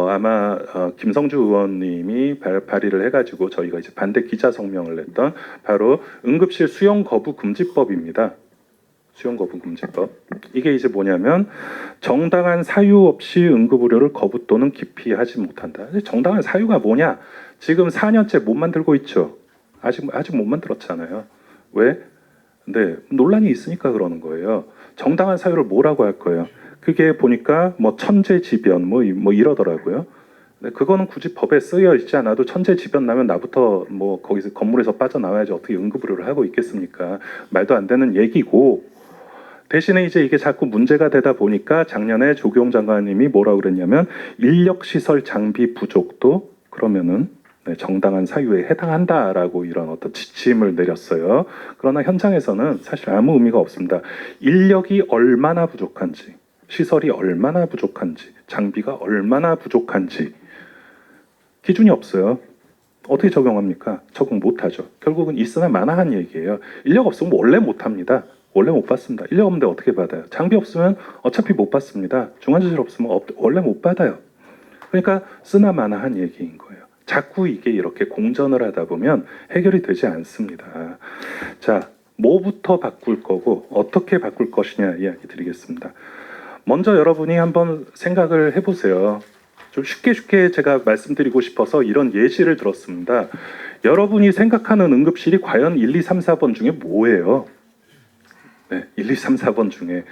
아마 김성주 의원님이 발의를 해가지고 저희가 이제 반대 기자 성명을 냈던 바로 응급실 수용 거부 금지법입니다. 수용 거부 금지법. 이게 이제 뭐냐면 정당한 사유 없이 응급의료를 거부 또는 기피하지 못한다. 정당한 사유가 뭐냐? 지금 4년째 못 만들고 있죠. 아직 못 만들었잖아요. 왜? 네, 논란이 있으니까 그러는 거예요. 정당한 사유를 뭐라고 할 거예요? 그게 보니까 뭐 천재지변 뭐 이러더라고요. 근데 그거는 굳이 법에 쓰여 있지 않아도 천재지변 나면 나부터 뭐 거기서 건물에서 빠져나와야지 어떻게 응급의료를 하고 있겠습니까? 말도 안 되는 얘기고. 대신에 이제 이게 자꾸 문제가 되다 보니까 작년에 조경 장관님이 뭐라고 그랬냐면 인력시설 장비 부족도 그러면은 정당한 사유에 해당한다라고 이런 어떤 지침을 내렸어요. 그러나 현장에서는 사실 아무 의미가 없습니다. 인력이 얼마나 부족한지, 시설이 얼마나 부족한지, 장비가 얼마나 부족한지 기준이 없어요. 어떻게 적용합니까? 적용 못하죠. 결국은 있으나 마나한 얘기예요. 인력 없으면 원래 못합니다. 원래 못 받습니다. 인력 없는데 어떻게 받아요? 장비 없으면 어차피 못 받습니다. 중환자실 없으면 원래 못 받아요. 그러니까 쓰나 마나한 얘기인 거예요. 자꾸 이게 이렇게 공전을 하다 보면 해결이 되지 않습니다. 자, 뭐부터 바꿀 거고 어떻게 바꿀 것이냐 이야기 드리겠습니다. 먼저 여러분이 한번 생각을 해보세요. 좀 쉽게 제가 말씀드리고 싶어서 이런 예시를 들었습니다. 여러분이 생각하는 응급실이 과연 1, 2, 3, 4번 중에 뭐예요? 네, 1, 2, 3, 4번 중에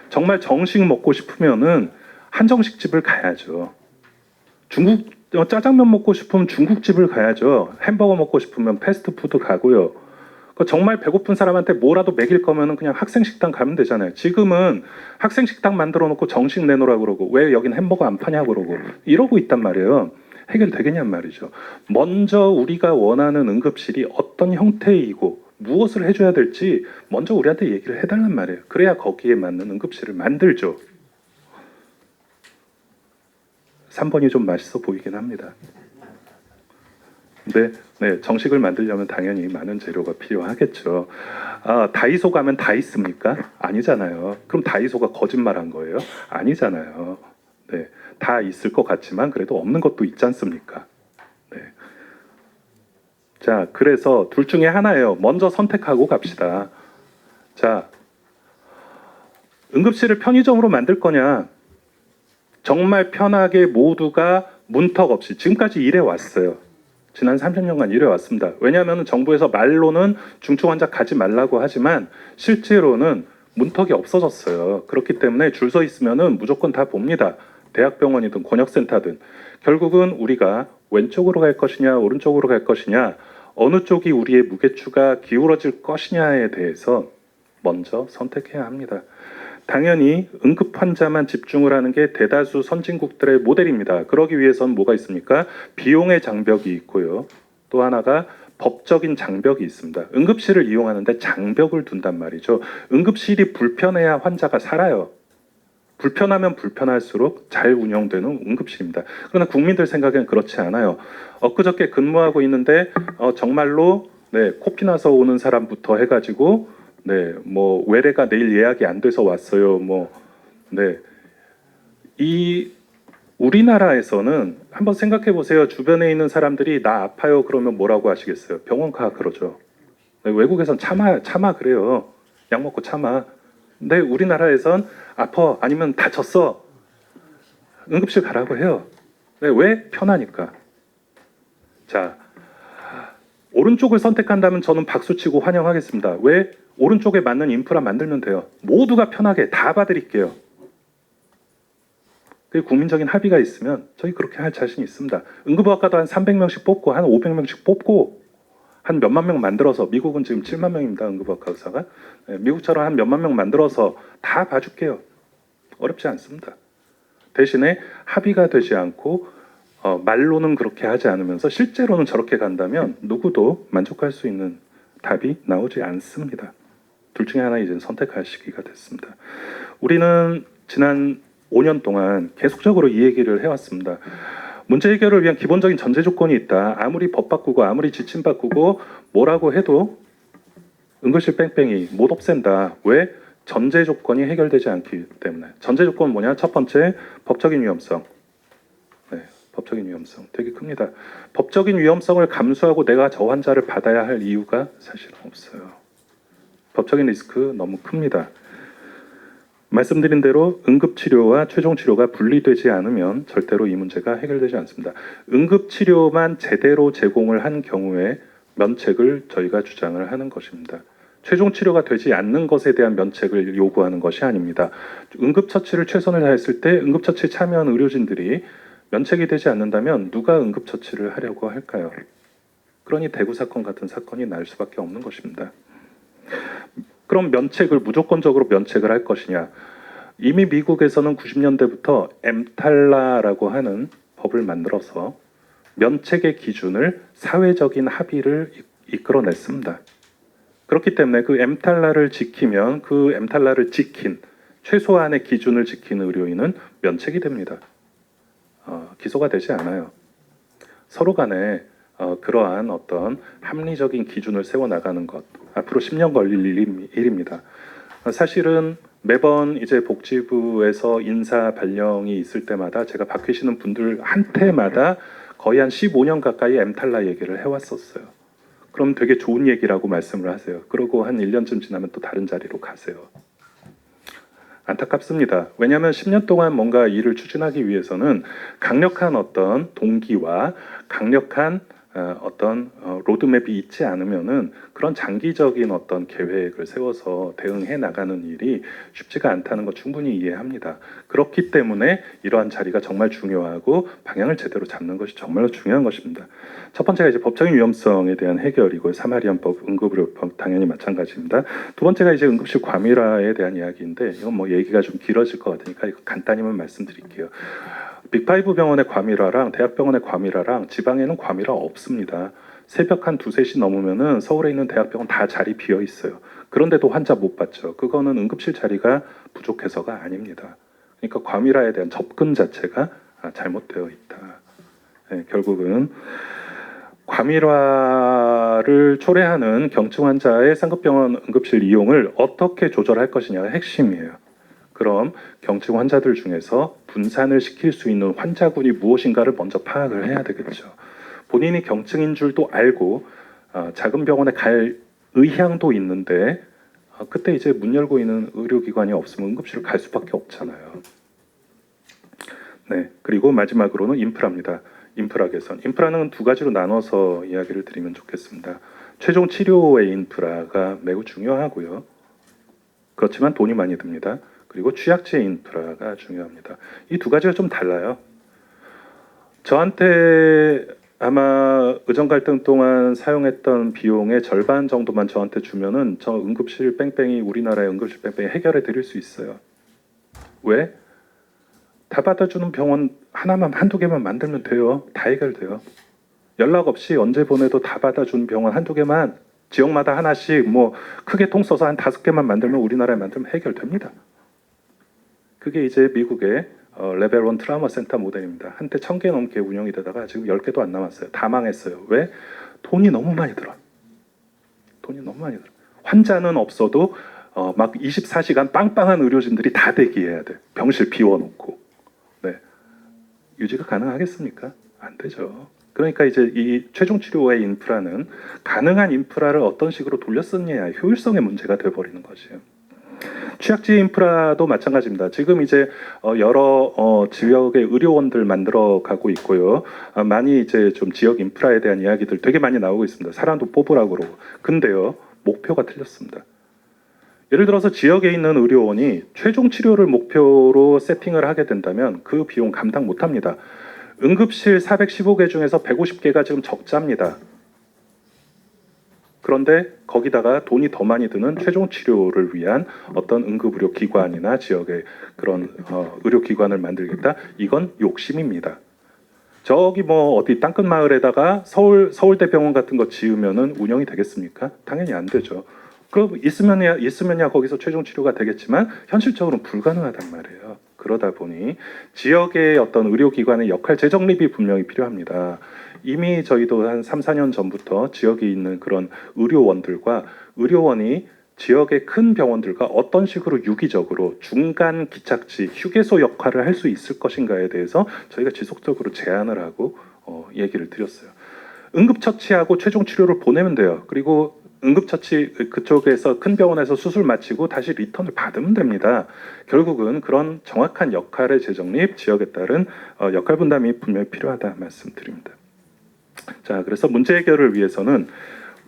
정말 정식 먹고 싶으면은 한정식집을 가야죠. 짜장면 먹고 싶으면 중국집을 가야죠. 햄버거 먹고 싶으면 패스트푸드 가고요. 정말 배고픈 사람한테 뭐라도 먹일 거면은 그냥 학생식당 가면 되잖아요. 지금은 학생식당 만들어 놓고 정식 내놓으라고 그러고 왜 여긴 햄버거 안 파냐고 그러고 이러고 있단 말이에요. 해결되겠냔 말이죠. 먼저 우리가 원하는 응급실이 어떤 형태이고 무엇을 해줘야 될지 먼저 우리한테 얘기를 해달란 말이에요. 그래야 거기에 맞는 응급실을 만들죠. 3번이 좀 맛있어 보이긴 합니다. 근데 네, 정식을 만들려면 당연히 많은 재료가 필요하겠죠. 다이소 가면 다 있습니까? 아니잖아요. 그럼 다이소가 거짓말한 거예요? 아니잖아요. 네, 다 있을 것 같지만 그래도 없는 것도 있지 않습니까? 네. 자, 그래서 둘 중에 하나예요. 먼저 선택하고 갑시다. 자, 응급실을 편의점으로 만들 거냐? 정말 편하게 모두가 문턱 없이 지금까지 일해 왔어요. 지난 30년간 일해 왔습니다. 왜냐하면 정부에서 말로는 중증 환자 가지 말라고 하지만 실제로는 문턱이 없어졌어요. 그렇기 때문에 줄 서 있으면은 무조건 다 봅니다. 대학병원이든 권역센터든 결국은 우리가 왼쪽으로 갈 것이냐 오른쪽으로 갈 것이냐 어느 쪽이 우리의 무게추가 기울어질 것이냐에 대해서 먼저 선택해야 합니다. 당연히 응급 환자만 집중을 하는 게 대다수 선진국들의 모델입니다. 그러기 위해서는 뭐가 있습니까? 비용의 장벽이 있고요. 또 하나가 법적인 장벽이 있습니다. 응급실을 이용하는데 장벽을 둔단 말이죠. 응급실이 불편해야 환자가 살아요. 불편하면 불편할수록 잘 운영되는 응급실입니다. 그러나 국민들 생각엔 그렇지 않아요. 엊그저께 근무하고 있는데 정말로 네, 코피 나서 오는 사람부터 해가지고 네, 뭐 외래가 내일 예약이 안 돼서 왔어요. 네, 이 우리나라에서는 한번 생각해 보세요. 주변에 있는 사람들이 나 아파요 그러면 뭐라고 하시겠어요? 병원 가 그러죠. 네, 외국에선 참아 그래요. 약 먹고 참아. 근데 우리나라에선 아파 아니면 다쳤어 응급실 가라고 해요. 네, 왜? 편하니까. 자, 오른쪽을 선택한다면 저는 박수치고 환영하겠습니다. 왜? 오른쪽에 맞는 인프라 만들면 돼요. 모두가 편하게 다 봐드릴게요. 그 국민적인 합의가 있으면 저희 그렇게 할 자신 있습니다. 응급의학과도 한 300명씩 뽑고 한 500명씩 뽑고 한 몇만 명 만들어서 미국은 지금 7만 명입니다. 응급의학과 의사가. 네, 미국처럼 한 몇만 명 만들어서 다 봐줄게요. 어렵지 않습니다. 대신에 합의가 되지 않고 말로는 그렇게 하지 않으면서 실제로는 저렇게 간다면 누구도 만족할 수 있는 답이 나오지 않습니다. 둘 중에 하나 이제 선택할 시기가 됐습니다. 우리는 지난 5년 동안 계속적으로 이 얘기를 해왔습니다. 문제 해결을 위한 기본적인 전제 조건이 있다. 아무리 법 바꾸고 아무리 지침 바꾸고 뭐라고 해도 응급실 뺑뺑이 못 없앤다. 왜? 전제 조건이 해결되지 않기 때문에. 전제 조건은 뭐냐? 첫 번째, 법적인 위험성. 네, 법적인 위험성 되게 큽니다. 법적인 위험성을 감수하고 내가 저 환자를 받아야 할 이유가 사실은 없어요. 법적인 리스크 너무 큽니다. 말씀드린 대로 응급치료와 최종치료가 분리되지 않으면 절대로 이 문제가 해결되지 않습니다. 응급치료만 제대로 제공을 한 경우에 면책을 저희가 주장을 하는 것입니다. 최종치료가 되지 않는 것에 대한 면책을 요구하는 것이 아닙니다. 응급처치를 최선을 다했을 때 응급처치에 참여한 의료진들이 면책이 되지 않는다면 누가 응급처치를 하려고 할까요? 그러니 대구 사건 같은 사건이 날 수밖에 없는 것입니다. 그럼 면책을 무조건적으로 면책을 할 것이냐? 이미 미국에서는 90년대부터 엠탈라라고 하는 법을 만들어서 면책의 기준을 사회적인 합의를 이끌어냈습니다. 그렇기 때문에 그 엠탈라를 지키면 그 엠탈라를 지킨 최소한의 기준을 지킨 의료인은 면책이 됩니다. 기소가 되지 않아요. 서로 간에 그러한 어떤 합리적인 기준을 세워나가는 것 앞으로 10년 걸릴 일입니다. 사실은 매번 이제 복지부에서 인사 발령이 있을 때마다 제가 바뀌시는 분들 한테마다 거의 한 15년 가까이 엠탈라 얘기를 해왔었어요. 그럼 되게 좋은 얘기라고 말씀을 하세요. 그러고 한 1년쯤 지나면 또 다른 자리로 가세요. 안타깝습니다. 왜냐하면 10년 동안 뭔가 일을 추진하기 위해서는 강력한 어떤 동기와 강력한 어떤 로드맵이 있지 않으면은 그런 장기적인 어떤 계획을 세워서 대응해 나가는 일이 쉽지가 않다는 거 충분히 이해합니다. 그렇기 때문에 이러한 자리가 정말 중요하고 방향을 제대로 잡는 것이 정말로 중요한 것입니다. 첫 번째가 이제 법적인 위험성에 대한 해결이고 사마리안법, 응급의료법 당연히 마찬가지입니다. 두 번째가 이제 응급실 과밀화에 대한 이야기인데 이건 뭐 얘기가 좀 길어질 것 같으니까 이거 간단히만 말씀드릴게요. 빅5 병원의 과밀화랑 대학병원의 과밀화랑 지방에는 과밀화 없습니다. 새벽 한 2, 3시 넘으면은 서울에 있는 대학병원 다 자리 비어 있어요. 그런데도 환자 못 받죠. 그거는 응급실 자리가 부족해서가 아닙니다. 그러니까 과밀화에 대한 접근 자체가 잘못되어 있다. 네, 결국은 과밀화를 초래하는 경증 환자의 상급병원 응급실 이용을 어떻게 조절할 것이냐가 핵심이에요. 그럼 경증 환자들 중에서 분산을 시킬 수 있는 환자군이 무엇인가를 먼저 파악을 해야 되겠죠. 본인이 경증인 줄도 알고 작은 병원에 갈 의향도 있는데 그때 이제 문 열고 있는 의료기관이 없으면 응급실을 갈 수밖에 없잖아요. 네, 그리고 마지막으로는 인프라입니다. 인프라 개선. 인프라는 두 가지로 나눠서 이야기를 드리면 좋겠습니다. 최종 치료의 인프라가 매우 중요하고요. 그렇지만 돈이 많이 듭니다. 그리고 취약지의 인프라가 중요합니다. 이 두 가지가 좀 달라요. 저한테 아마 의정 갈등 동안 사용했던 비용의 절반 정도만 저한테 주면은 저 응급실 뺑뺑이 우리나라의 응급실 뺑뺑이 해결해 드릴 수 있어요. 왜? 다 받아주는 병원 하나만 한두 개만 만들면 돼요. 다 해결돼요. 연락 없이 언제 보내도 다 받아주는 병원 한두 개만 지역마다 하나씩 뭐 크게 통 써서 한 5개만 만들면 우리나라에 만들면 해결됩니다. 그게 이제 미국의 레벨 1 트라우마 센터 모델입니다. 한때 1000개 넘게 운영이 되다가 지금 10개도 안 남았어요. 다 망했어요. 왜? 돈이 너무 많이 들어. 돈이 너무 많이 들어. 환자는 없어도 막 24시간 빵빵한 의료진들이 다 대기해야 돼. 병실 비워놓고. 네. 유지가 가능하겠습니까? 안 되죠. 그러니까 이제 이 최종 치료의 인프라는 가능한 인프라를 어떤 식으로 돌려 쓰느냐의 효율성의 문제가 돼버리는 것이에요. 취약지 인프라도 마찬가지입니다. 지금 이제 여러 지역의 의료원들 만들어 가고 있고요. 많이 이제 좀 지역 인프라에 대한 이야기들 되게 많이 나오고 있습니다. 사람도 뽑으라고 그러고. 근데요, 목표가 틀렸습니다. 예를 들어서 지역에 있는 의료원이 최종 치료를 목표로 세팅을 하게 된다면 그 비용 감당 못합니다. 응급실 415개 중에서 150개가 지금 적자입니다. 그런데 거기다가 돈이 더 많이 드는 최종 치료를 위한 어떤 응급의료 기관이나 지역의 그런 의료기관을 만들겠다. 이건 욕심입니다. 저기 뭐 어디 땅끝 마을에다가 서울대병원 같은 거 지으면은 운영이 되겠습니까? 당연히 안 되죠. 그럼 있으면야 거기서 최종 치료가 되겠지만 현실적으로는 불가능하단 말이에요. 그러다 보니 지역의 어떤 의료기관의 역할 재정립이 분명히 필요합니다. 이미 저희도 한 3, 4년 전부터 지역에 있는 그런 의료원들과 의료원이 지역의 큰 병원들과 어떤 식으로 유기적으로 중간 기착지, 휴게소 역할을 할 수 있을 것인가에 대해서 저희가 지속적으로 제안을 하고 얘기를 드렸어요. 응급처치하고 최종 치료를 보내면 돼요. 그리고 응급처치 그쪽에서 큰 병원에서 수술 마치고 다시 리턴을 받으면 됩니다. 결국은 그런 정확한 역할의 재정립, 지역에 따른 역할 분담이 분명히 필요하다 말씀드립니다. 자, 그래서 문제 해결을 위해서는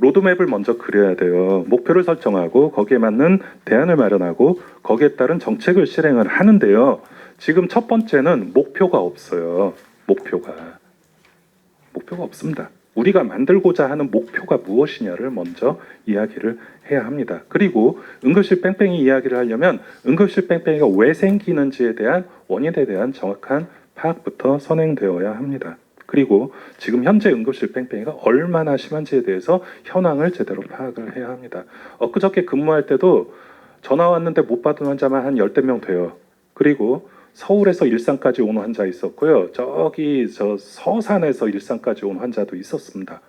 로드맵을 먼저 그려야 돼요. 목표를 설정하고 거기에 맞는 대안을 마련하고 거기에 따른 정책을 실행을 하는데요. 지금 첫 번째는 목표가 없어요. 목표가 없습니다. 우리가 만들고자 하는 목표가 무엇이냐를 먼저 이야기를 해야 합니다. 그리고 응급실 뺑뺑이 이야기를 하려면 응급실 뺑뺑이가 왜 생기는지에 대한 원인에 대한 정확한 파악부터 선행되어야 합니다. 그리고 지금 현재 응급실 뺑뺑이가 얼마나 심한지에 대해서 현황을 제대로 파악을 해야 합니다. 엊그저께 근무할 때도 전화 왔는데 못 받은 환자만 한 10대 명 돼요. 그리고 서울에서 일산까지 온 환자 있었고요. 저기 저 서산에서 일산까지 온 환자도 있었습니다.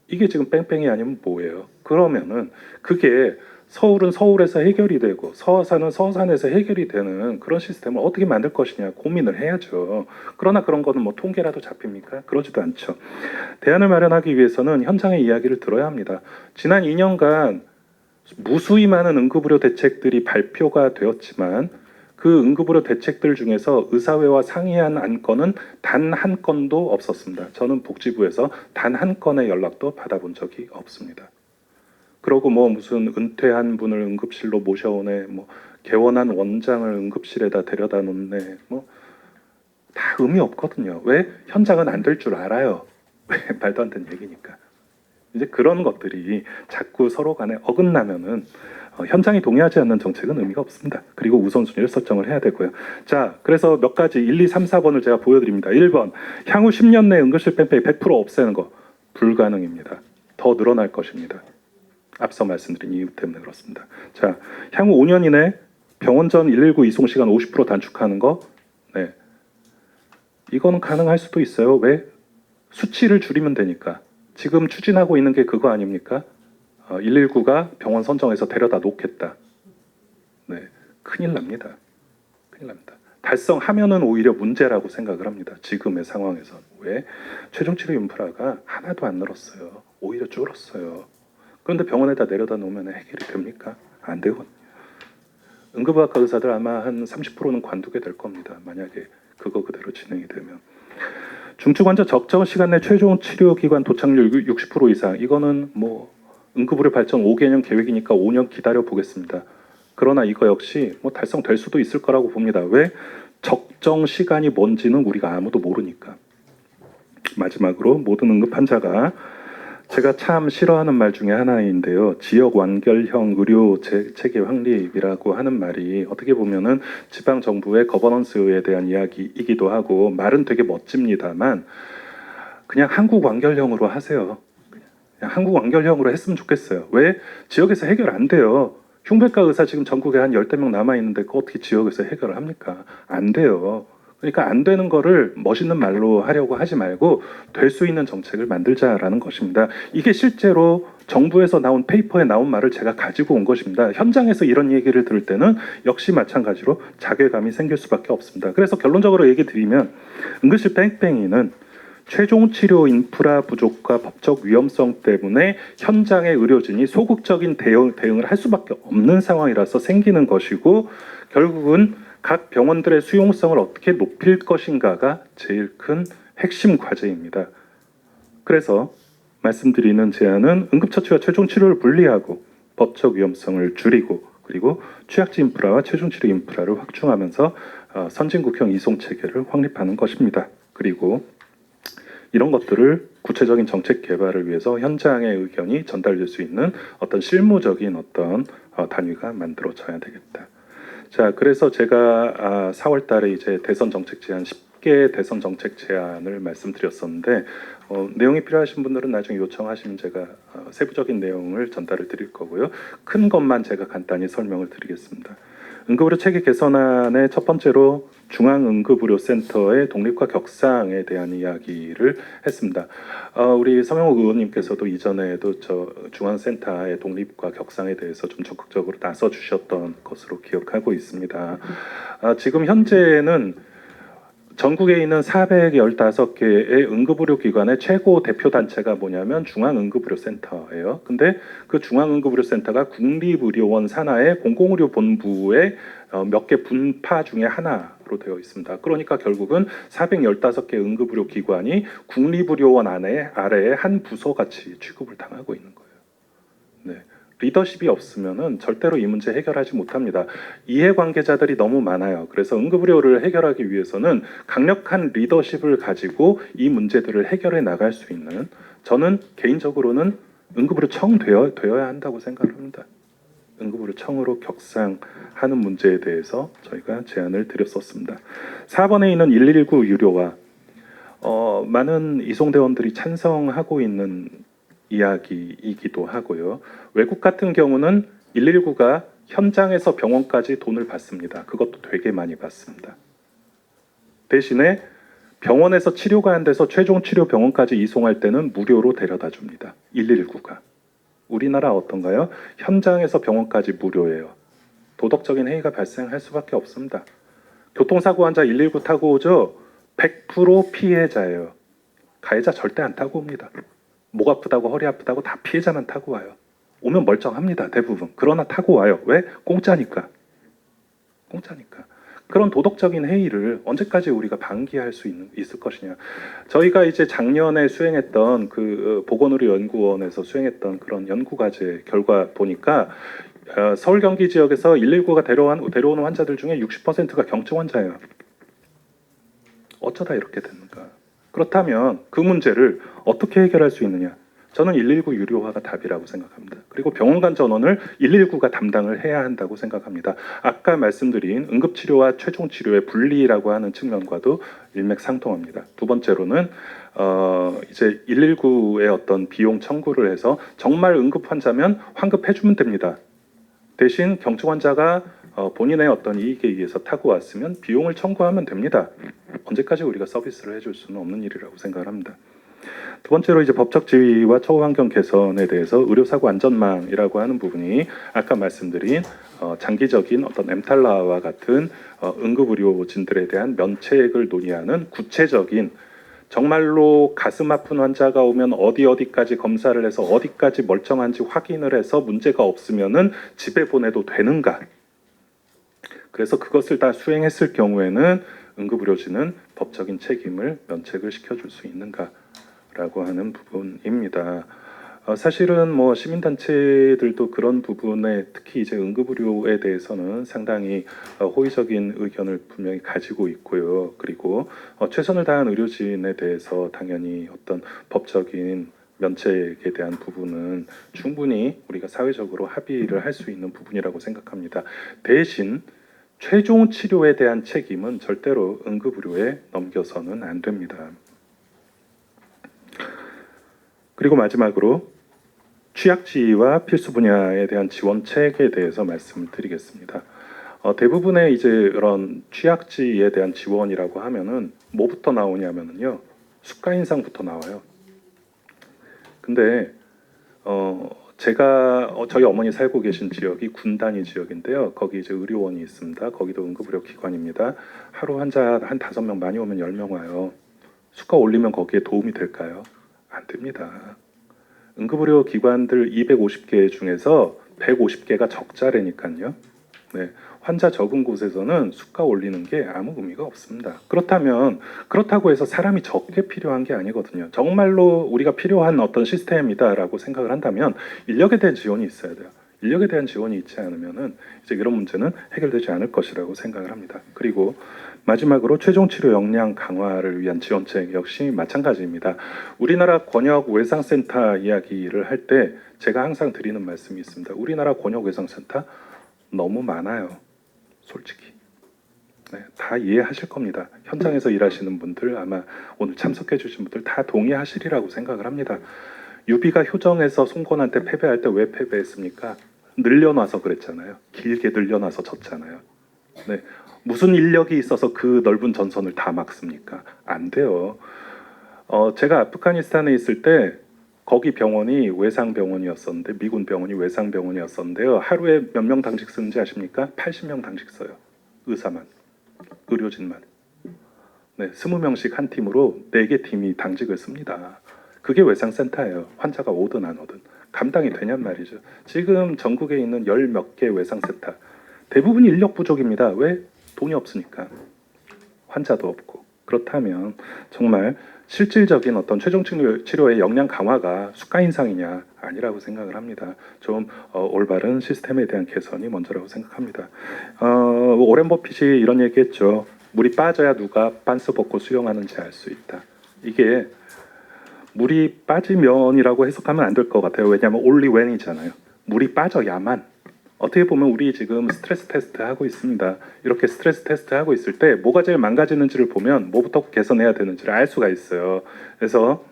이게 지금 뺑뺑이 아니면 뭐예요? 그러면은 그게 서울은 서울에서 해결이 되고 서산은 서산에서 해결이 되는 그런 시스템을 어떻게 만들 것이냐 고민을 해야죠. 그러나 그런 거는 뭐 통계라도 잡힙니까? 그러지도 않죠. 대안을 마련하기 위해서는 현장의 이야기를 들어야 합니다. 지난 2년간 무수히 많은 응급의료 대책들이 발표가 되었지만 그 응급의료 대책들 중에서 의사회와 상의한 안건은 단 한 건도 없었습니다. 저는 복지부에서 단 한 건의 연락도 받아본 적이 없습니다. 그러고 뭐 무슨 은퇴한 분을 응급실로 모셔오네, 뭐 개원한 원장을 응급실에다 데려다 놓네, 뭐 다 의미 없거든요. 왜? 현장은 안 될 줄 알아요. 왜? 말도 안 되는 얘기니까. 이제 그런 것들이 자꾸 서로 간에 어긋나면은 현장이 동의하지 않는 정책은 의미가 없습니다. 그리고 우선순위를 설정을 해야 되고요. 자, 그래서 몇 가지 1, 2, 3, 4번을 제가 보여드립니다. 1번, 향후 10년 내 응급실 뺑뺑이 100% 없애는 거. 불가능입니다. 더 늘어날 것입니다. 앞서 말씀드린 이유 때문에 그렇습니다. 자, 향후 5년 이내 병원 전 119 이송 시간 50% 단축하는 거, 네, 이거는 가능할 수도 있어요. 왜? 수치를 줄이면 되니까. 지금 추진하고 있는 게 그거 아닙니까? 119가 병원 선정해서 데려다 놓겠다. 네, 큰일 납니다. 큰일 납니다. 달성하면은 오히려 문제라고 생각을 합니다. 지금의 상황에서. 왜? 최종치료 인프라가 하나도 안 늘었어요. 오히려 줄었어요. 그런데 병원에다 내려다 놓으면 해결이 됩니까? 안 되거든요. 응급의학과 의사들 아마 한 30%는 관두게 될 겁니다. 만약에 그거 그대로 진행이 되면. 중증 환자 적정 시간 내 최종 치료 기관 도착률 60% 이상. 이거는 뭐 응급의료 발전 5개년 계획이니까 5년 기다려 보겠습니다. 그러나 이거 역시 뭐 달성될 수도 있을 거라고 봅니다. 왜? 적정 시간이 뭔지는 우리가 아무도 모르니까. 마지막으로 모든 응급 환자가 제가 참 싫어하는 말 중에 하나인데요. 지역 완결형 의료 체계 확립이라고 하는 말이 어떻게 보면은 지방 정부의 거버넌스에 대한 이야기이기도 하고 말은 되게 멋집니다만 그냥 한국 완결형으로 하세요. 그냥 한국 완결형으로 했으면 좋겠어요. 왜? 지역에서 해결 안 돼요. 흉부외과 의사 지금 전국에 한 10대 명 남아 있는데 그거 어떻게 지역에서 해결을 합니까? 안 돼요. 그러니까 안 되는 거를 멋있는 말로 하려고 하지 말고 될 수 있는 정책을 만들자라는 것입니다. 이게 실제로 정부에서 나온 페이퍼에 나온 말을 제가 가지고 온 것입니다. 현장에서 이런 얘기를 들을 때는 역시 마찬가지로 자괴감이 생길 수밖에 없습니다. 그래서 결론적으로 얘기 드리면 응급실 뺑뺑이는 최종 치료 인프라 부족과 법적 위험성 때문에 현장의 의료진이 소극적인 대응을 할 수밖에 없는 상황이라서 생기는 것이고 결국은 각 병원들의 수용성을 어떻게 높일 것인가가 제일 큰 핵심 과제입니다. 그래서 말씀드리는 제안은 응급처치와 최종치료를 분리하고 법적 위험성을 줄이고 그리고 취약지 인프라와 최종치료 인프라를 확충하면서 선진국형 이송체계를 확립하는 것입니다. 그리고 이런 것들을 구체적인 정책 개발을 위해서 현장의 의견이 전달될 수 있는 어떤 실무적인 어떤 단위가 만들어져야 되겠다. 자, 그래서 제가 4월 달에 이제 대선 정책 제안 10개 대선 정책 제안을 말씀드렸었는데 내용이 필요하신 분들은 나중에 요청하시면 제가 세부적인 내용을 전달을 드릴 거고요. 큰 것만 제가 간단히 설명을 드리겠습니다. 응급의료 체계 개선안의 첫 번째로 중앙응급의료센터의 독립과 격상에 대한 이야기를 했습니다. 우리 성영욱 의원님께서도 이전에도 중앙센터의 독립과 격상에 대해서 좀 적극적으로 나서 주셨던 것으로 기억하고 있습니다. 지금 현재는 전국에 있는 415개의 응급의료기관의 최고 대표 단체가 뭐냐면 중앙응급의료센터예요. 근데 그 중앙응급의료센터가 국립의료원 산하의 공공의료본부의 몇 개 분파 중에 하나로 되어 있습니다. 그러니까 결국은 415개 응급의료기관이 국립의료원 아래에 한 부서같이 취급을 당하고 있는 거예요. 네. 리더십이 없으면은 절대로 이 문제 해결하지 못합니다. 이해관계자들이 너무 많아요. 그래서 응급의료를 해결하기 위해서는 강력한 리더십을 가지고 이 문제들을 해결해 나갈 수 있는 저는 개인적으로는 응급의료청 되어야 한다고 생각합니다. 응급의료청으로 격상하는 문제에 대해서 저희가 제안을 드렸었습니다. 4번에 있는 119 유료화 많은 이송대원들이 찬성하고 있는 이야기이기도 하고요. 외국 같은 경우는 119가 현장에서 병원까지 돈을 받습니다. 그것도 되게 많이 받습니다. 대신에 병원에서 치료가 안 돼서 최종 치료 병원까지 이송할 때는 무료로 데려다 줍니다. 119가. 우리나라 어떤가요? 현장에서 병원까지 무료예요. 도덕적인 해이가 발생할 수밖에 없습니다. 교통사고 환자 119 타고 오죠? 100% 피해자예요. 가해자 절대 안 타고 옵니다. 목 아프다고 허리 아프다고 다 피해자만 타고 와요. 오면 멀쩡합니다. 대부분. 그러나 타고 와요. 왜? 공짜니까. 공짜니까. 그런 도덕적인 해이를 언제까지 우리가 방기할 수 있을 것이냐. 저희가 이제 작년에 수행했던 그 보건의료연구원에서 수행했던 그런 연구과제 결과 보니까 서울 경기 지역에서 119가 데려오는 환자들 중에 60%가 경증 환자예요. 어쩌다 이렇게 됐는가. 그렇다면 그 문제를 어떻게 해결할 수 있느냐. 저는 119 유료화가 답이라고 생각합니다. 그리고 병원 간 전원을 119가 담당을 해야 한다고 생각합니다. 아까 말씀드린 응급치료와 최종치료의 분리라고 하는 측면과도 일맥상통합니다. 두 번째로는 이제 119의 어떤 비용 청구를 해서 정말 응급 환자면 환급해주면 됩니다. 대신 경증 환자가 본인의 어떤 이익에 의해서 타고 왔으면 비용을 청구하면 됩니다. 언제까지 우리가 서비스를 해줄 수는 없는 일이라고 생각을 합니다. 두 번째로 이제 법적 지위와 처우 환경 개선에 대해서 의료사고 안전망이라고 하는 부분이 아까 말씀드린 장기적인 어떤 엠탈라와 같은 응급의료진들에 대한 면책을 논의하는 구체적인 정말로 가슴 아픈 환자가 오면 어디까지 검사를 해서 어디까지 멀쩡한지 확인을 해서 문제가 없으면은 집에 보내도 되는가? 그래서 그것을 다 수행했을 경우에는 응급의료진은 법적인 책임을 면책을 시켜줄 수 있는가라고 하는 부분입니다. 사실은 뭐 시민단체들도 그런 부분에 특히 이제 응급의료에 대해서는 상당히 호의적인 의견을 분명히 가지고 있고요. 그리고 최선을 다한 의료진에 대해서 당연히 어떤 법적인 면책에 대한 부분은 충분히 우리가 사회적으로 합의를 할 수 있는 부분이라고 생각합니다. 대신 최종 치료에 대한 책임은 절대로 응급의료에 넘겨서는 안 됩니다. 그리고 마지막으로 취약지와 필수 분야에 대한 지원책에 대해서 말씀을 드리겠습니다. 대부분의 이제 이런 취약지에 대한 지원이라고 하면은 뭐부터 나오냐면은요, 수가 인상부터 나와요. 근데 제가 저희 어머니 살고 계신 지역이 군단위 지역인데요. 거기 이제 의료원이 있습니다. 거기도 응급의료 기관입니다. 하루 환자 한 5명 많이 오면 10명 와요. 수가 올리면 거기에 도움이 될까요? 안 됩니다. 응급의료 기관들 250개 중에서 150개가 적자라니까요. 네, 환자 적은 곳에서는 수가 올리는 게 아무 의미가 없습니다. 그렇다고 해서 사람이 적게 필요한 게 아니거든요. 정말로 우리가 필요한 어떤 시스템이다라고 생각을 한다면 인력에 대한 지원이 있어야 돼요. 인력에 대한 지원이 있지 않으면은 이제 이런 문제는 해결되지 않을 것이라고 생각을 합니다. 그리고 마지막으로 최종 치료 역량 강화를 위한 지원책 역시 마찬가지입니다. 우리나라 권역 외상센터 이야기를 할 때 제가 항상 드리는 말씀이 있습니다. 우리나라 권역 외상센터 너무 많아요. 솔직히. 네, 다 이해하실 겁니다. 현장에서 일하시는 분들 아마 오늘 참석해 주신 분들 다 동의하시리라고 생각을 합니다. 유비가 효정에서 송건한테 패배할 때 왜 패배했습니까? 늘려놔서 그랬잖아요. 길게 늘려놔서 졌잖아요. 네, 무슨 인력이 있어서 그 넓은 전선을 다 막습니까? 안 돼요. 제가 아프가니스탄에 있을 때 거기 병원이 외상병원이었었는데 미군 병원이 외상병원이었었는데요. 하루에 몇 명 당직 쓰는지 아십니까? 80명 당직 써요. 의사만, 의료진만. 네, 20명씩 한 팀으로 4개 팀이 당직을 씁니다. 그게 외상센터예요. 환자가 오든 안 오든. 감당이 되냔 말이죠. 지금 전국에 있는 10몇 개 외상센터 대부분 인력 부족입니다. 왜? 돈이 없으니까. 환자도 없고. 그렇다면 정말 실질적인 어떤 최종 치료의 역량 강화가 수가 인상이냐 아니라고 생각을 합니다. 좀 올바른 시스템에 대한 개선이 먼저라고 생각합니다. 오렌 버핏이 이런 얘기했죠. 물이 빠져야 누가 빤스 벗고 수영하는지 알 수 있다. 이게 물이 빠지면이라고 해석하면 안 될 것 같아요. 왜냐하면 only when이잖아요. 물이 빠져야만. 어떻게 보면 우리 지금 스트레스 테스트 하고 있습니다. 이렇게 스트레스 테스트 하고 있을 때 뭐가 제일 망가지는지를 보면 뭐부터 개선해야 되는지를 알 수가 있어요. 그래서